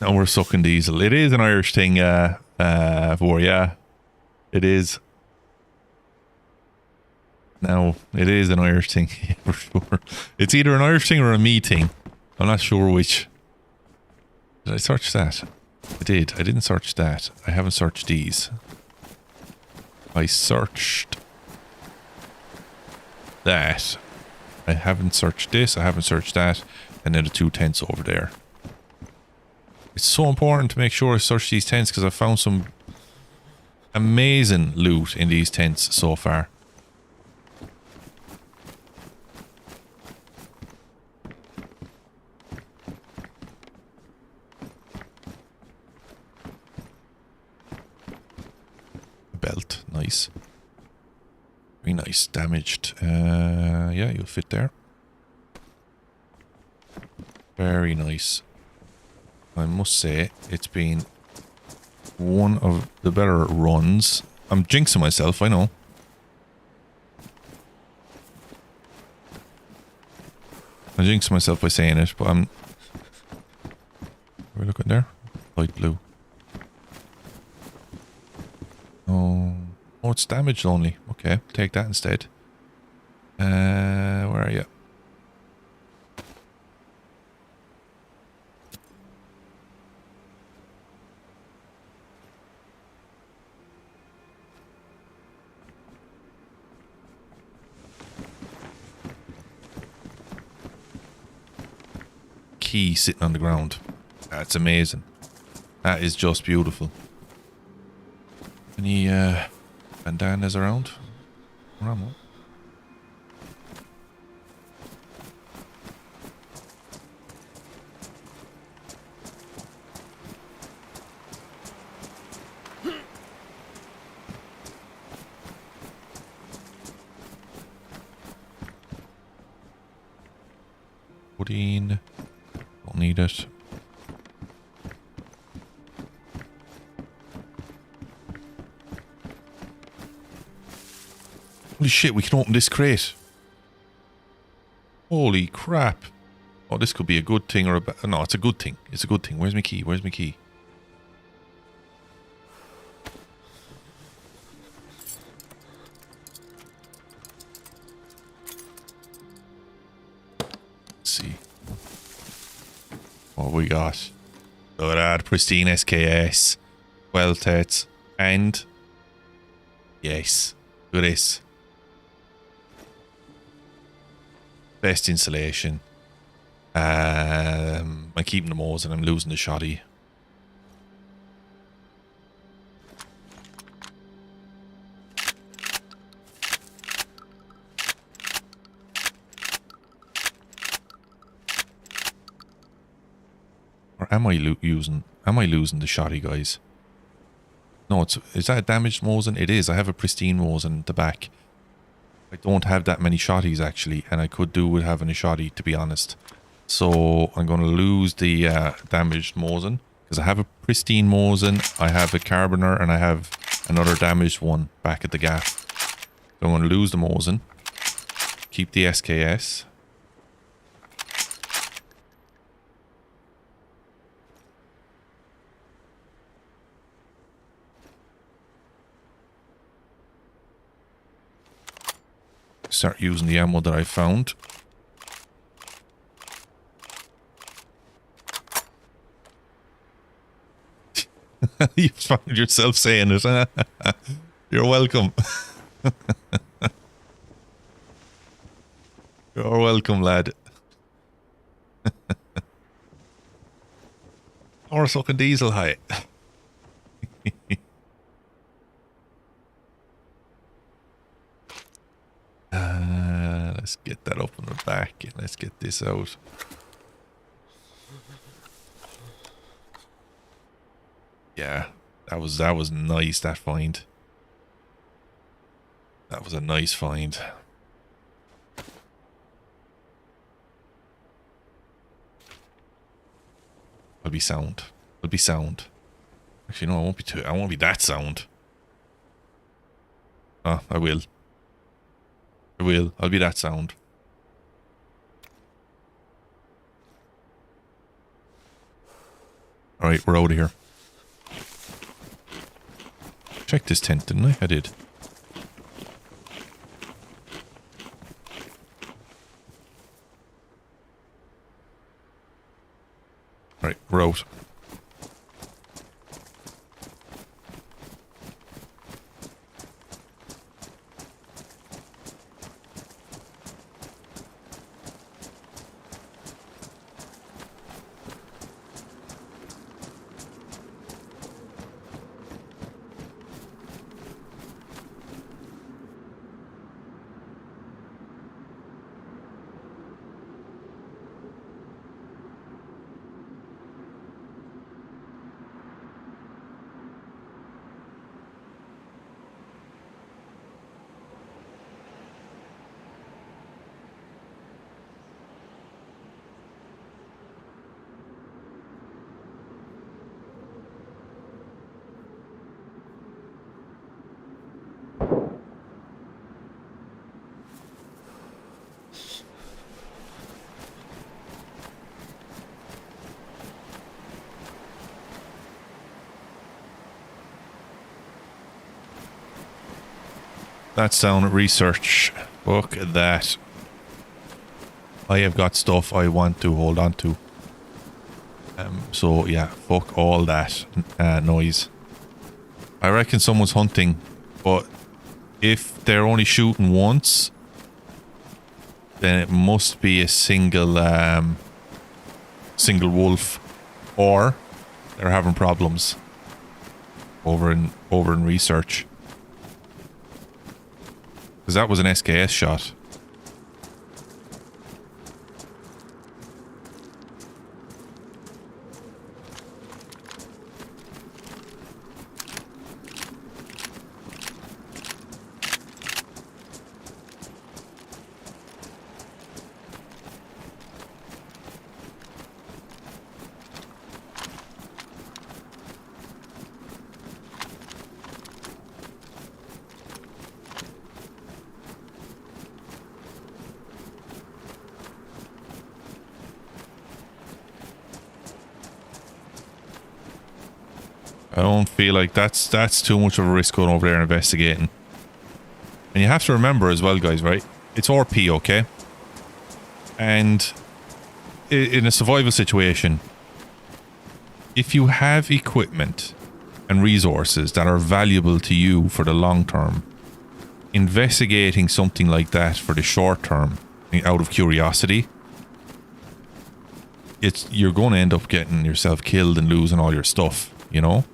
Now we're sucking diesel. It is an Irish thing, for yeah. It is. Now, it is an Irish thing, yeah, for sure. It's either an Irish thing or a me thing. I'm not sure which. Did I search that? I did. I didn't search that. I haven't searched these. I searched that. I haven't searched this. I haven't searched that. And then the 2 tents over there. It's so important to make sure I search these tents because I found some amazing loot in these tents so far. Belt, nice. Very nice. Damaged. Yeah, you'll fit there. Very nice. I must say, it's been one of the better runs. I'm jinxing myself, I know. I jinxed myself by saying it, but I'm... Are we looking there? Light blue. Oh, it's damaged only. Okay, take that instead. Where are you? Key sitting on the ground. That's amazing. That is just beautiful. Any bandanas around? Ramo. Pudding. Don't need it. Holy shit, we can open this crate. Holy crap. Oh, this could be a good thing or a bad... No, it's a good thing. It's a good thing. Where's my key? Where's my key? Let's see. What we got? Look at that. Pristine SKS. Well tets. And... Yes. Look at this. Best insulation. I'm keeping the Moors and I'm losing the shoddy. Or am I losing the shoddy, guys? No, is that a damaged Mosin? It is. I have a pristine Mosin at the back. I don't have that many shotties actually, and I could do with having a shotty, to be honest. So I'm going to lose the damaged Mosin because I have a pristine Mosin, I have a carboner, and I have another damaged one back at the gap. So I'm going to lose the Mosin, keep the SKS. Start using the ammo that I found. You found yourself saying it. You're welcome. You're welcome, lad. Or sucking diesel high. Let's get that up on the back and let's get this out. Yeah, that was nice, that find. That was a nice find. I'll be sound. I'll be sound. Actually, no, I won't be that sound. Ah, I will. I will. I'll be that sound. Alright, we're out of here. Check this tent, didn't I? I did. Right, we're out. That's down at research. Look at that. I have got stuff I want to hold on to. So yeah, fuck all that noise. I reckon someone's hunting, but if they're only shooting once, then it must be a single wolf, or they're having problems over in research. Because that was an SKS shot. I don't feel like that's too much of a risk going over there and investigating. And you have to remember as well, guys, right? It's RP, okay? And in a survival situation, if you have equipment and resources that are valuable to you for the long term, investigating something like that for the short term, out of curiosity, you're going to end up getting yourself killed and losing all your stuff, you know?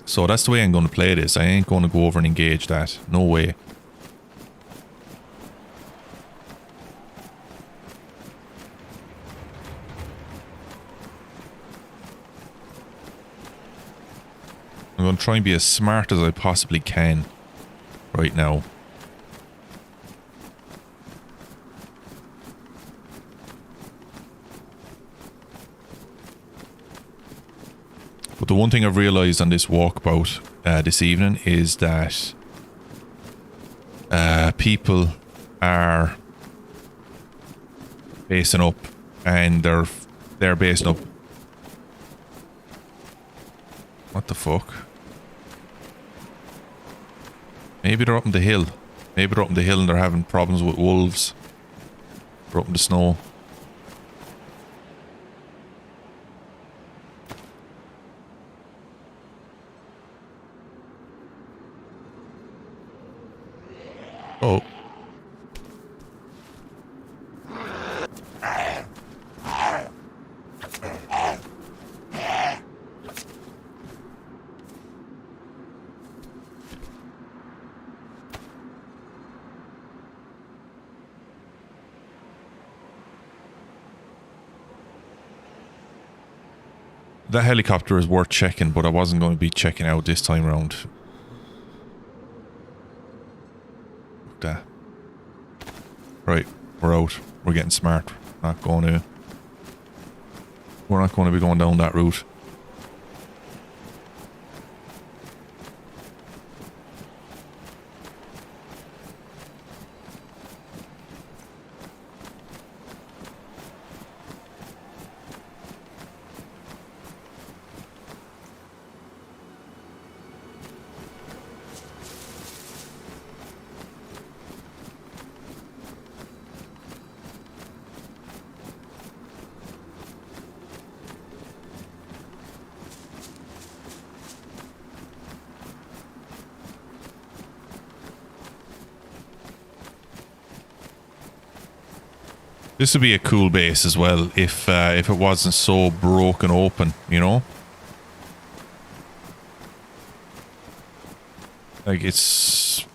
So that's the way I'm going to play this. I ain't going to go over and engage that. No way. I'm going to try and be as smart as I possibly can right now. But the one thing I've realised on this walkabout this evening is that people are basing up, and they're basing up. What the fuck? Maybe they're up on the hill. Maybe they're up on the hill and they're having problems with wolves. They're up in the snow. Oh. That helicopter is worth checking, but I wasn't going to be checking out this time around. Look that. Right, we're out. We're getting smart. We're not going to be going down that route. This would be a cool base as well if it wasn't so broken open, you know? Like it's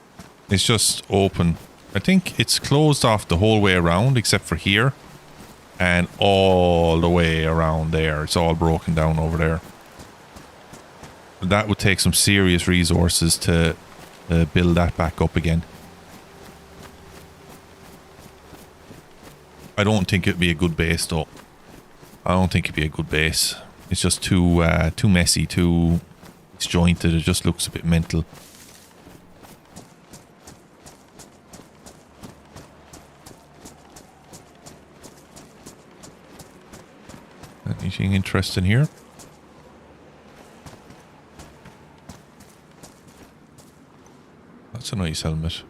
just open. I think it's closed off the whole way around except for here and all the way around there. It's all broken down over there. That would take some serious resources to build that back up again. I don't think it'd be a good base though. I don't think it'd be a good base. It's just too messy, too disjointed. It just looks a bit mental. Anything interesting here? That's a nice helmet.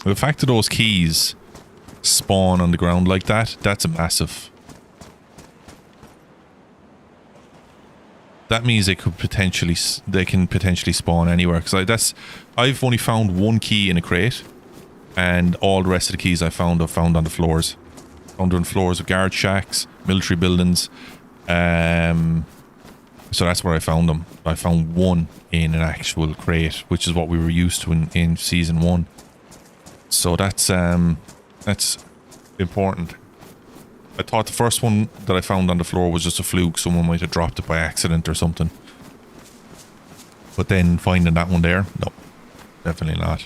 The fact that those keys spawn on the ground like that, that's a massive. That means they can potentially spawn anywhere. Because I've only found one key in a crate, and all the rest of the keys I've found on the floors. Found on floors of guard shacks, military buildings. So that's where I found them. I found one in an actual crate, which is what we were used to in season 1. So that's important. I thought the first one that I found on the floor was just a fluke. Someone might have dropped it by accident or something. But then finding that one there, no, definitely not.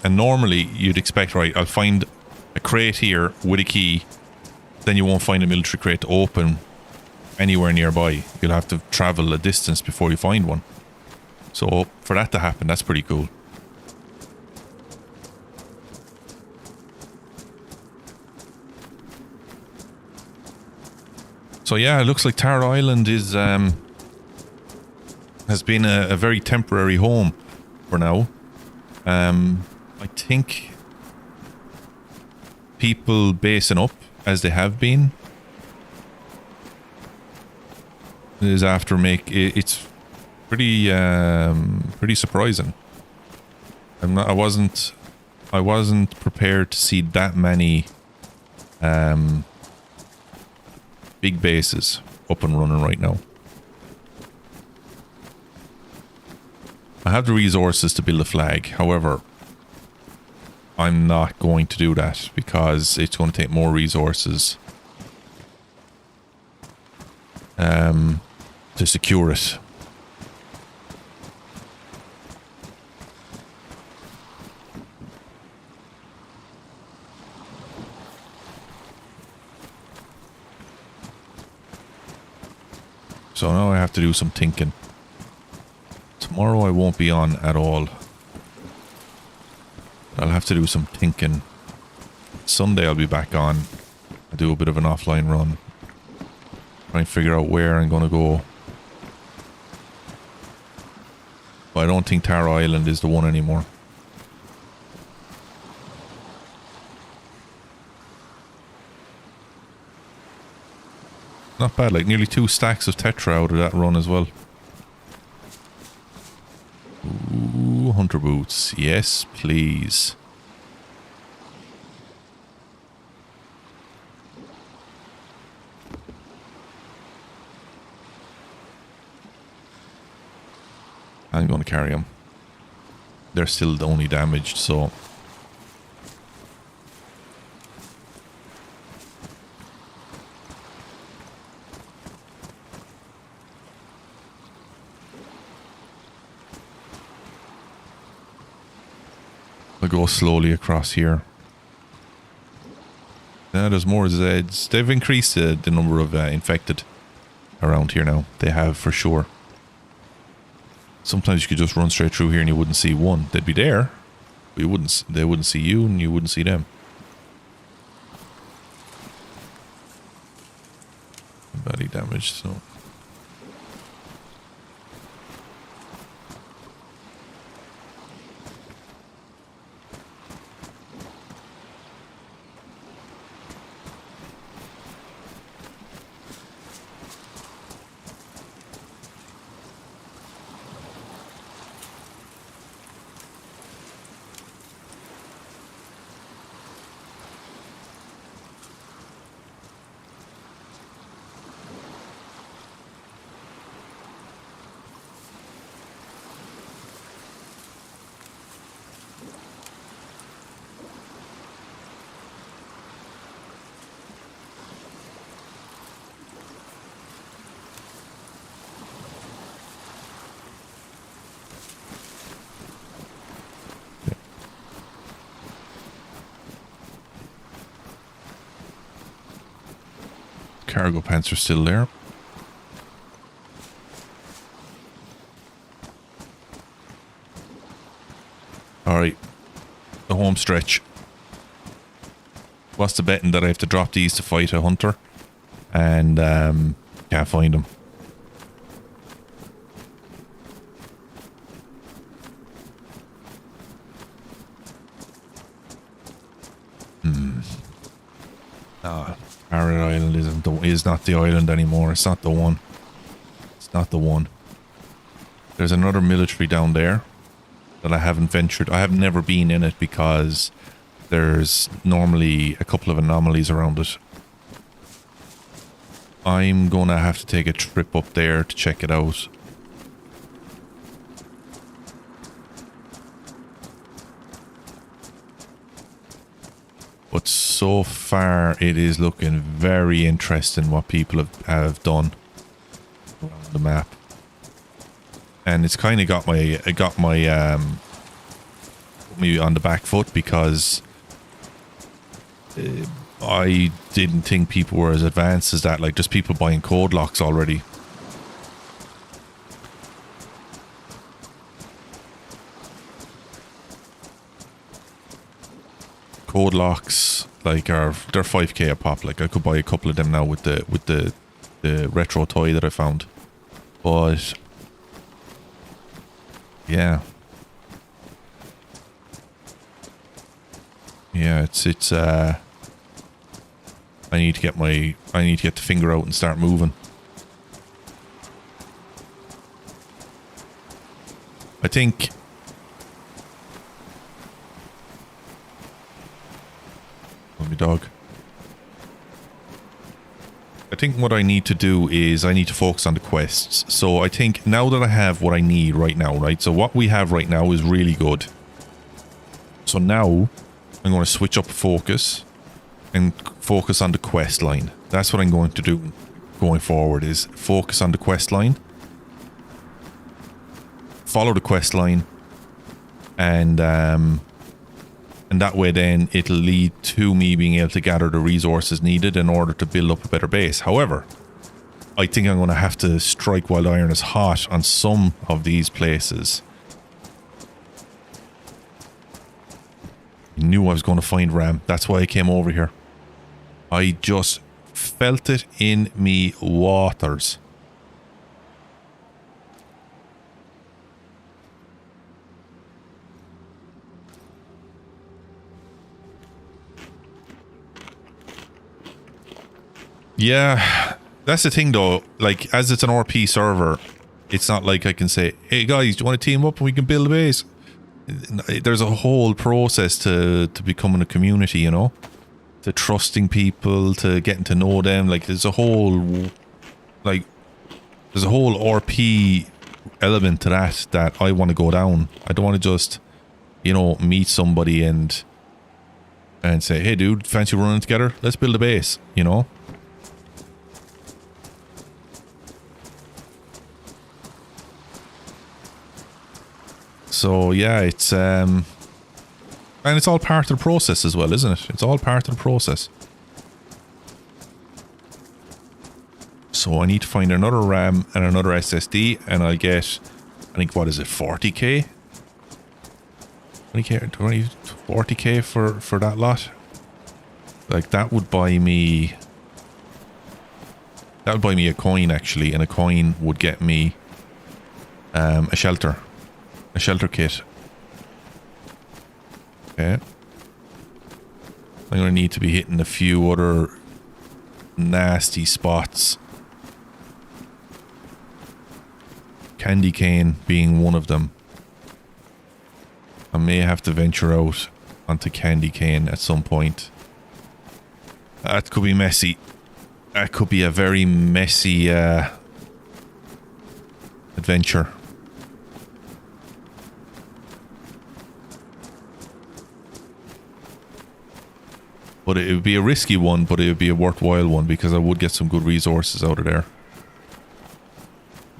And normally you'd expect, right, I'll find a crate here with a key. Then you won't find a military crate to open anywhere nearby. You'll have to travel a distance before you find one. So for that to happen, that's pretty cool. So yeah, it looks like Tara Island is has been a very temporary home for now. I think people basing up as they have been is after it's pretty surprising. I wasn't prepared to see that many big bases up and running right now. I have the resources to build a flag, however, I'm not going to do that because it's going to take more resources to secure it. So now I have to do some thinking. Tomorrow I won't be on at all. I'll have to do some thinking. Sunday I'll be back on. I'll do a bit of an offline run. Try and figure out where I'm going to go. But I don't think Tara Island is the one anymore. Not bad, like nearly 2 stacks of Tetra out of that run as well. Ooh, hunter boots. Yes, please. I'm going to carry them. They're still only damaged, so... I'll go slowly across here. Yeah, there's more Zeds. They've increased the number of infected around here now. They have, for sure. Sometimes you could just run straight through here and you wouldn't see one. They'd be there, but they wouldn't see you and you wouldn't see them. Badly damaged, so... cargo pants are still there. Alright. The home stretch. What's the betting that I have to drop these to fight a hunter? And can't find them. Parrot Island is not the island anymore. It's not the one. It's not the one. There's another military down there that I haven't ventured. I have never been in it because there's normally a couple of anomalies around it. I'm gonna have to take a trip up there to check it out. But so far it is looking very interesting what people have done on the map. And it's kind of got my put me on the back foot because I didn't think people were as advanced as that, like just people buying code locks already. Code locks like they're 5k a pop. Like I could buy a couple of them now with the retro toy that I found. But yeah. Yeah, it's I need to get the finger out and start moving. I think my dog. I think what I need to do is I need to focus on the quests. So I think now that I have what I need right now, right? So what we have right now is really good. So now I'm going to switch up focus and focus on the quest line. That's what I'm going to do going forward, is focus on the quest line. Follow the quest line. And that way then it'll lead to me being able to gather the resources needed in order to build up a better base. However, I think I'm going to have to strike while the iron is hot on some of these places. I knew I was going to find Ram. That's why I came over here. I just felt it in me waters. Yeah, that's the thing though. Like, as it's an RP server, it's not like I can say, hey guys, do you want to team up and we can build a base? There's a whole process to becoming a community, you know? To trusting people, to getting to know them. Like, there's a whole RP element to that I want to go down. I don't want to just, you know, meet somebody and say, hey dude, fancy running together? Let's build a base, you know? So yeah, it's and it's all part of the process as well, isn't it? It's all part of the process. So I need to find another RAM and another SSD, and I'll get, I think, what is it, 40k? 20k, 40k for that lot. Like, that would buy me a coin actually, and a coin would get me a shelter kit. Okay. I'm going to need to be hitting a few other nasty spots. Candy cane being one of them. I may have to venture out onto candy cane at some point. That could be messy. That could be a very messy adventure. But it would be a risky one, but it would be a worthwhile one because I would get some good resources out of there.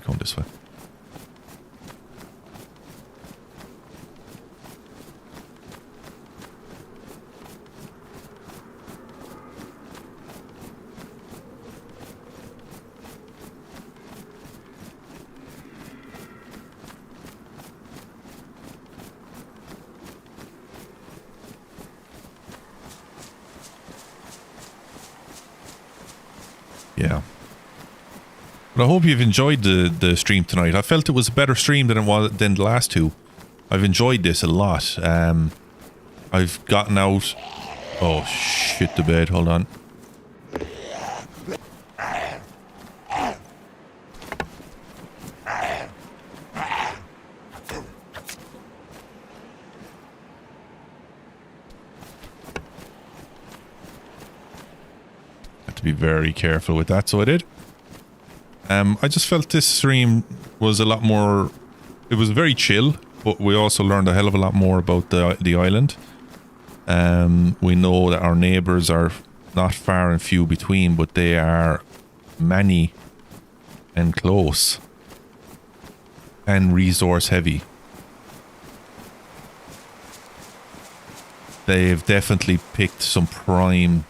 Come this way. Yeah. But I hope you've enjoyed the stream tonight. I felt it was a better stream than the last two. I've enjoyed this a lot. I've gotten out... Oh, shit the bed. Hold on. Have to be very careful with that, so I did. I just felt this stream was a lot more... It was very chill, but we also learned a hell of a lot more about the island. We know that our neighbours are not far and few between, but they are many and close. And resource heavy. They've definitely picked some prime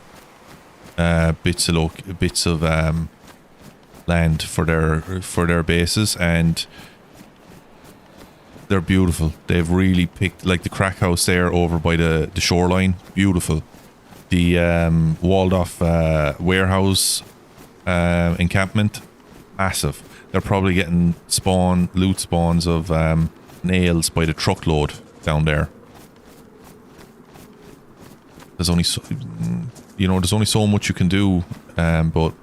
bits of land for their bases, and they're beautiful. They've really picked, like the crack house there over by the shoreline, beautiful. The walled off warehouse encampment, massive. They're probably getting loot spawns of nails by the truckload down there. There's only so, there's only so much you can do, but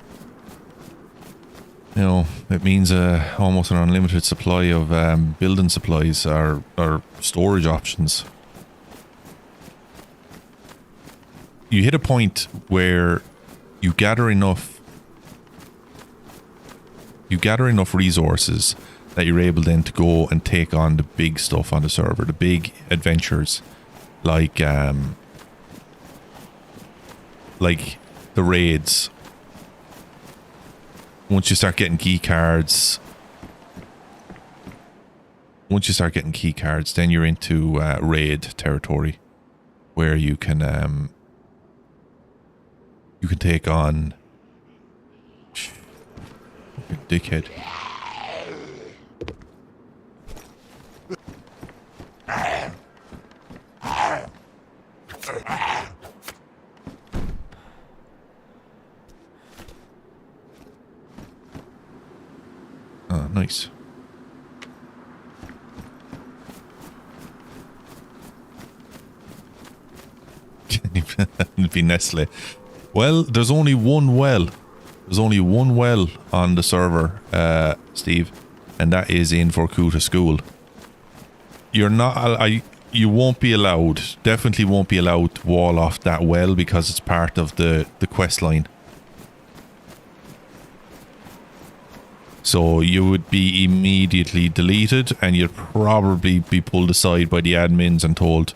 it means almost an unlimited supply of building supplies or storage options. You hit a point where you gather enough resources that you're able then to go and take on the big stuff on the server, the big adventures, like the raids. Once you start getting key cards, then you're into raid territory, where you can take on dickhead. Oh, nice. It'd be Nestle. Well, there's only one well. There's only one well on the server, Steve, and that is in Vorkuta School. You're not... you won't be allowed, definitely won't be allowed to wall off that well because it's part of the quest line. So you would be immediately deleted, and you'd probably be pulled aside by the admins and told,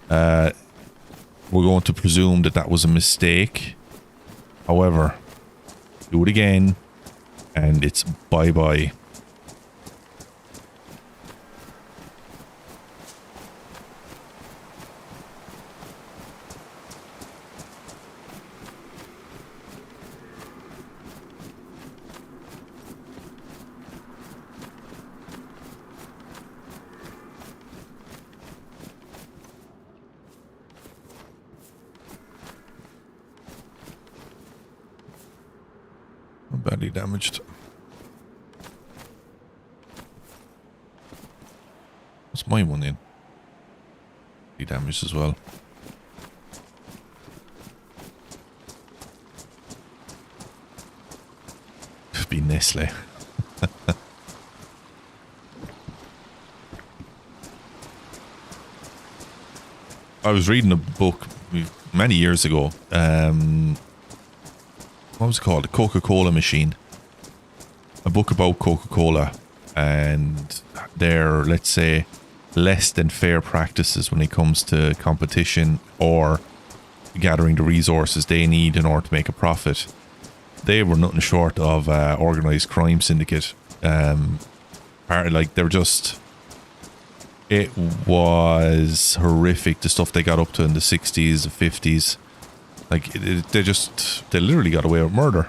we're going to presume that was a mistake. However, do it again, and it's bye-bye. Badly damaged. What's my one in? Badly damaged as well. Could be Nestle. I was reading a book many years ago. What was it called? The Coca-Cola Machine. A book about Coca-Cola and their, let's say, less than fair practices when it comes to competition or gathering the resources they need in order to make a profit. They were nothing short of organised crime syndicate. They were just... It was horrific, the stuff they got up to in the 60s, the 50s. Like, they literally got away with murder.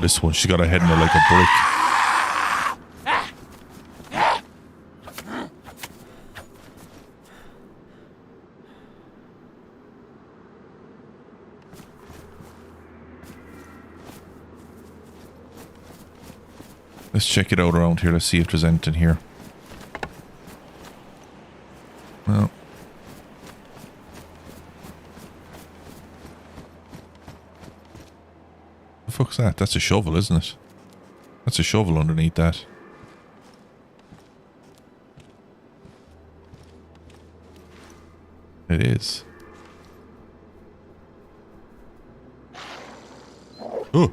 this one, she got her head in it like a brick. Let's check it out around here. Let's see if there's anything here. No. The fuck's that? That's a shovel, isn't it? That's a shovel underneath that. It is. Oh!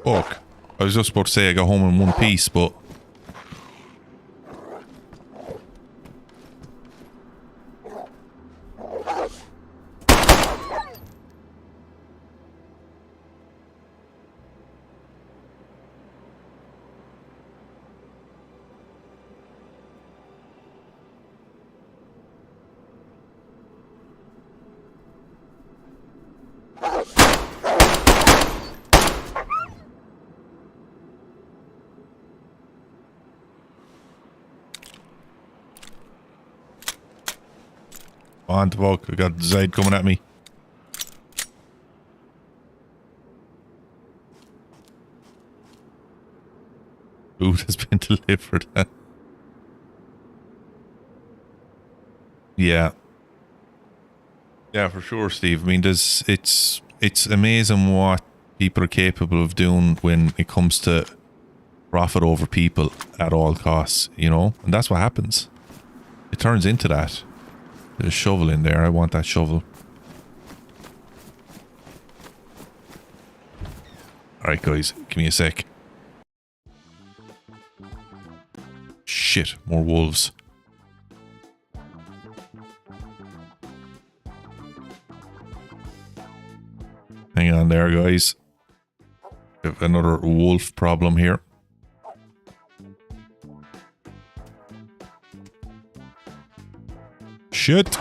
Fuck. I was just about to say I got home in one piece, but... on the fuck, I got Zaid coming at me. Food has been delivered. Yeah. Yeah, for sure, Steve. I mean, it's amazing what people are capable of doing when it comes to profit over people at all costs, you know? And that's what happens. It turns into that. There's a shovel in there. I want that shovel. Alright, guys. Give me a sec. Shit. More wolves. Hang on there, guys. We have another wolf problem here. Shit.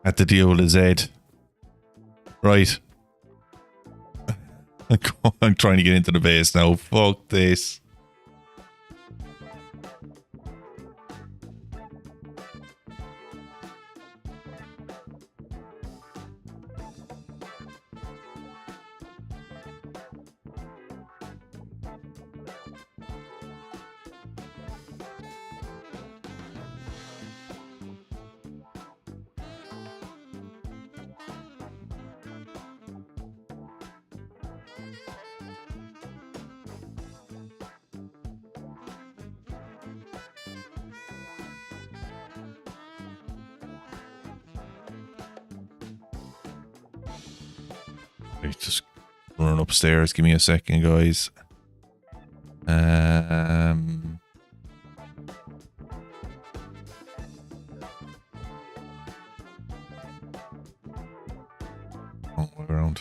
Had to deal with his head. Right. I'm trying to get into the base now. Fuck this. Just run upstairs. Give me a second, guys. Wrong way around.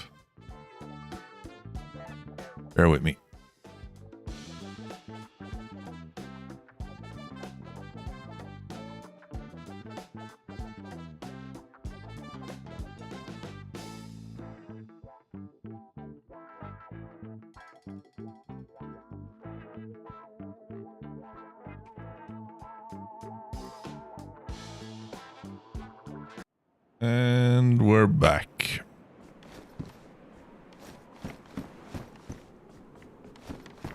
Bear with me. And we're back.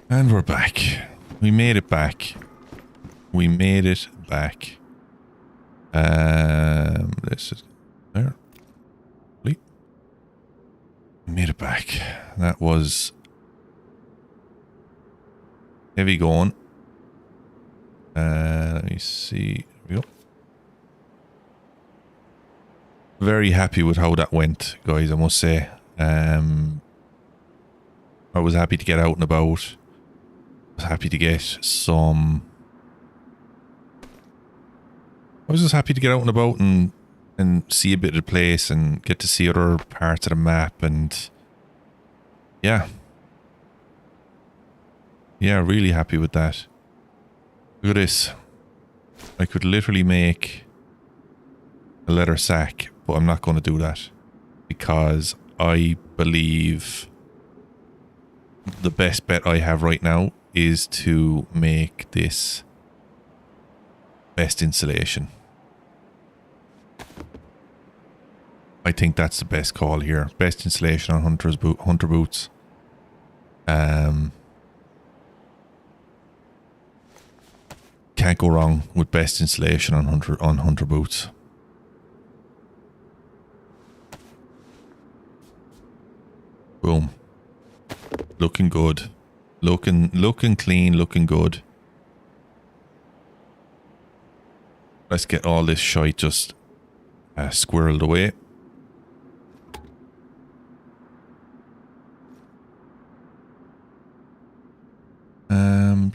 And we're back. We made it back. We made it back. This is there. We made it back. That was heavy going. Let me see. There we go. Very happy with how that went, guys, I must say. I was happy to get out and about. was happy to get some... I was just happy to get out and about and see a bit of the place and get to see other parts of the map, and yeah. Yeah, really happy with that. Look at this. I could literally make a leather sack, but I'm not going to do that because I believe the best bet I have right now is to make this best insulation. I think that's the best call here. Best insulation on hunter boots. Can't go wrong with best insulation on hunter boots. Boom. Looking good. Looking clean, looking good. Let's get all this shite just squirreled away.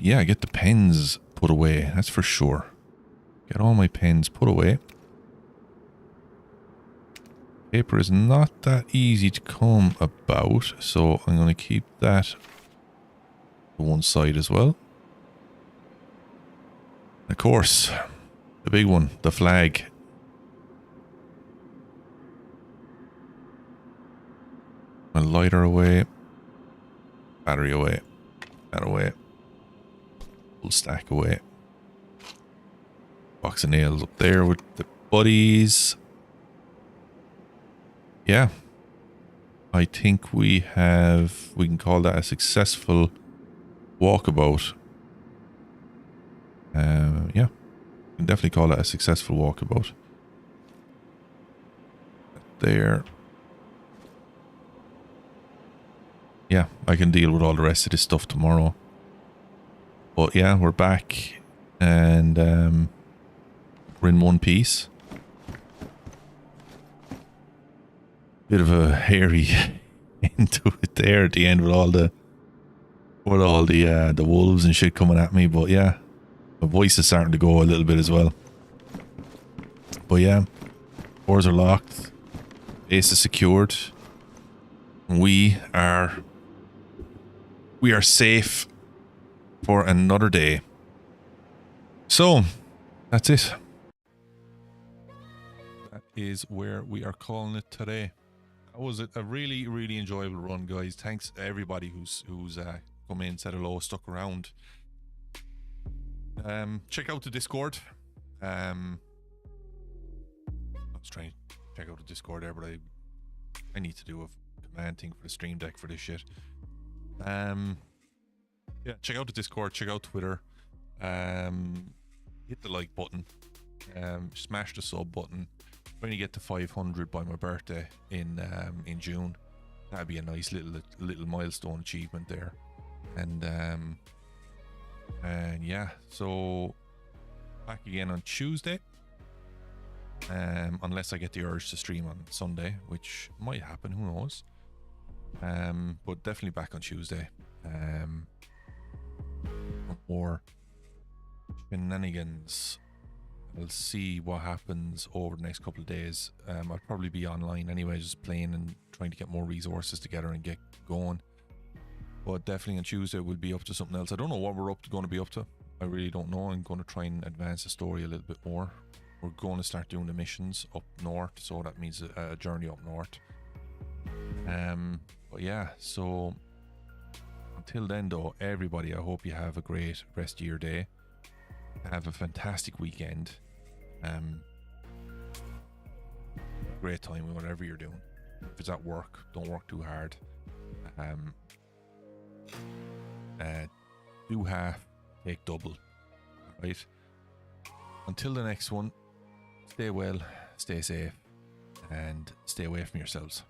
Yeah, get the pens put away, that's for sure. Get all my pens put away. Paper is not that easy to come about, so I'm going to keep that to one side as well. Of course, the big one, the flag. A lighter away. Battery away. That away. Full stack away. Box of nails up there with the buddies. Yeah. I think we can call that a successful walkabout. Yeah. We can definitely call that a successful walkabout. There. Yeah, I can deal with all the rest of this stuff tomorrow. But yeah, we're back and we're in one piece. Bit of a hairy into it there at the end with all the wolves and shit coming at me, but yeah, my voice is starting to go a little bit as well. But yeah, doors are locked, base is secured. We are safe for another day. So, that's it. That is where we are calling it today. That was a really, really enjoyable run, guys. Thanks to everybody who's come in, said hello, stuck around. Check out the Discord. I was trying to check out the Discord there, but I need to do a command thing for the stream deck for this shit. Yeah, check out the Discord, check out Twitter, hit the like button, smash the sub button. Trying to get to 500 by my birthday in June. That'd be a nice little milestone achievement there. And yeah, so back again on Tuesday. Unless I get the urge to stream on Sunday, which might happen, who knows. But definitely back on Tuesday. More shenanigans. We'll see what happens over the next couple of days. I'll probably be online anyway, just playing and trying to get more resources together and get going. But definitely on Tuesday we'll be up to something else. I don't know what we're going to be up to. I really don't know. I'm going to try and advance the story a little bit more. We're going to start doing the missions up north, so that means a journey up north. But yeah, so until then though, everybody, I hope you have a great rest of your day. Have a fantastic weekend. Great time with whatever you're doing. If it's at work, don't work too hard. Do half, take double. Right? Until the next one, stay well, stay safe, and stay away from yourselves.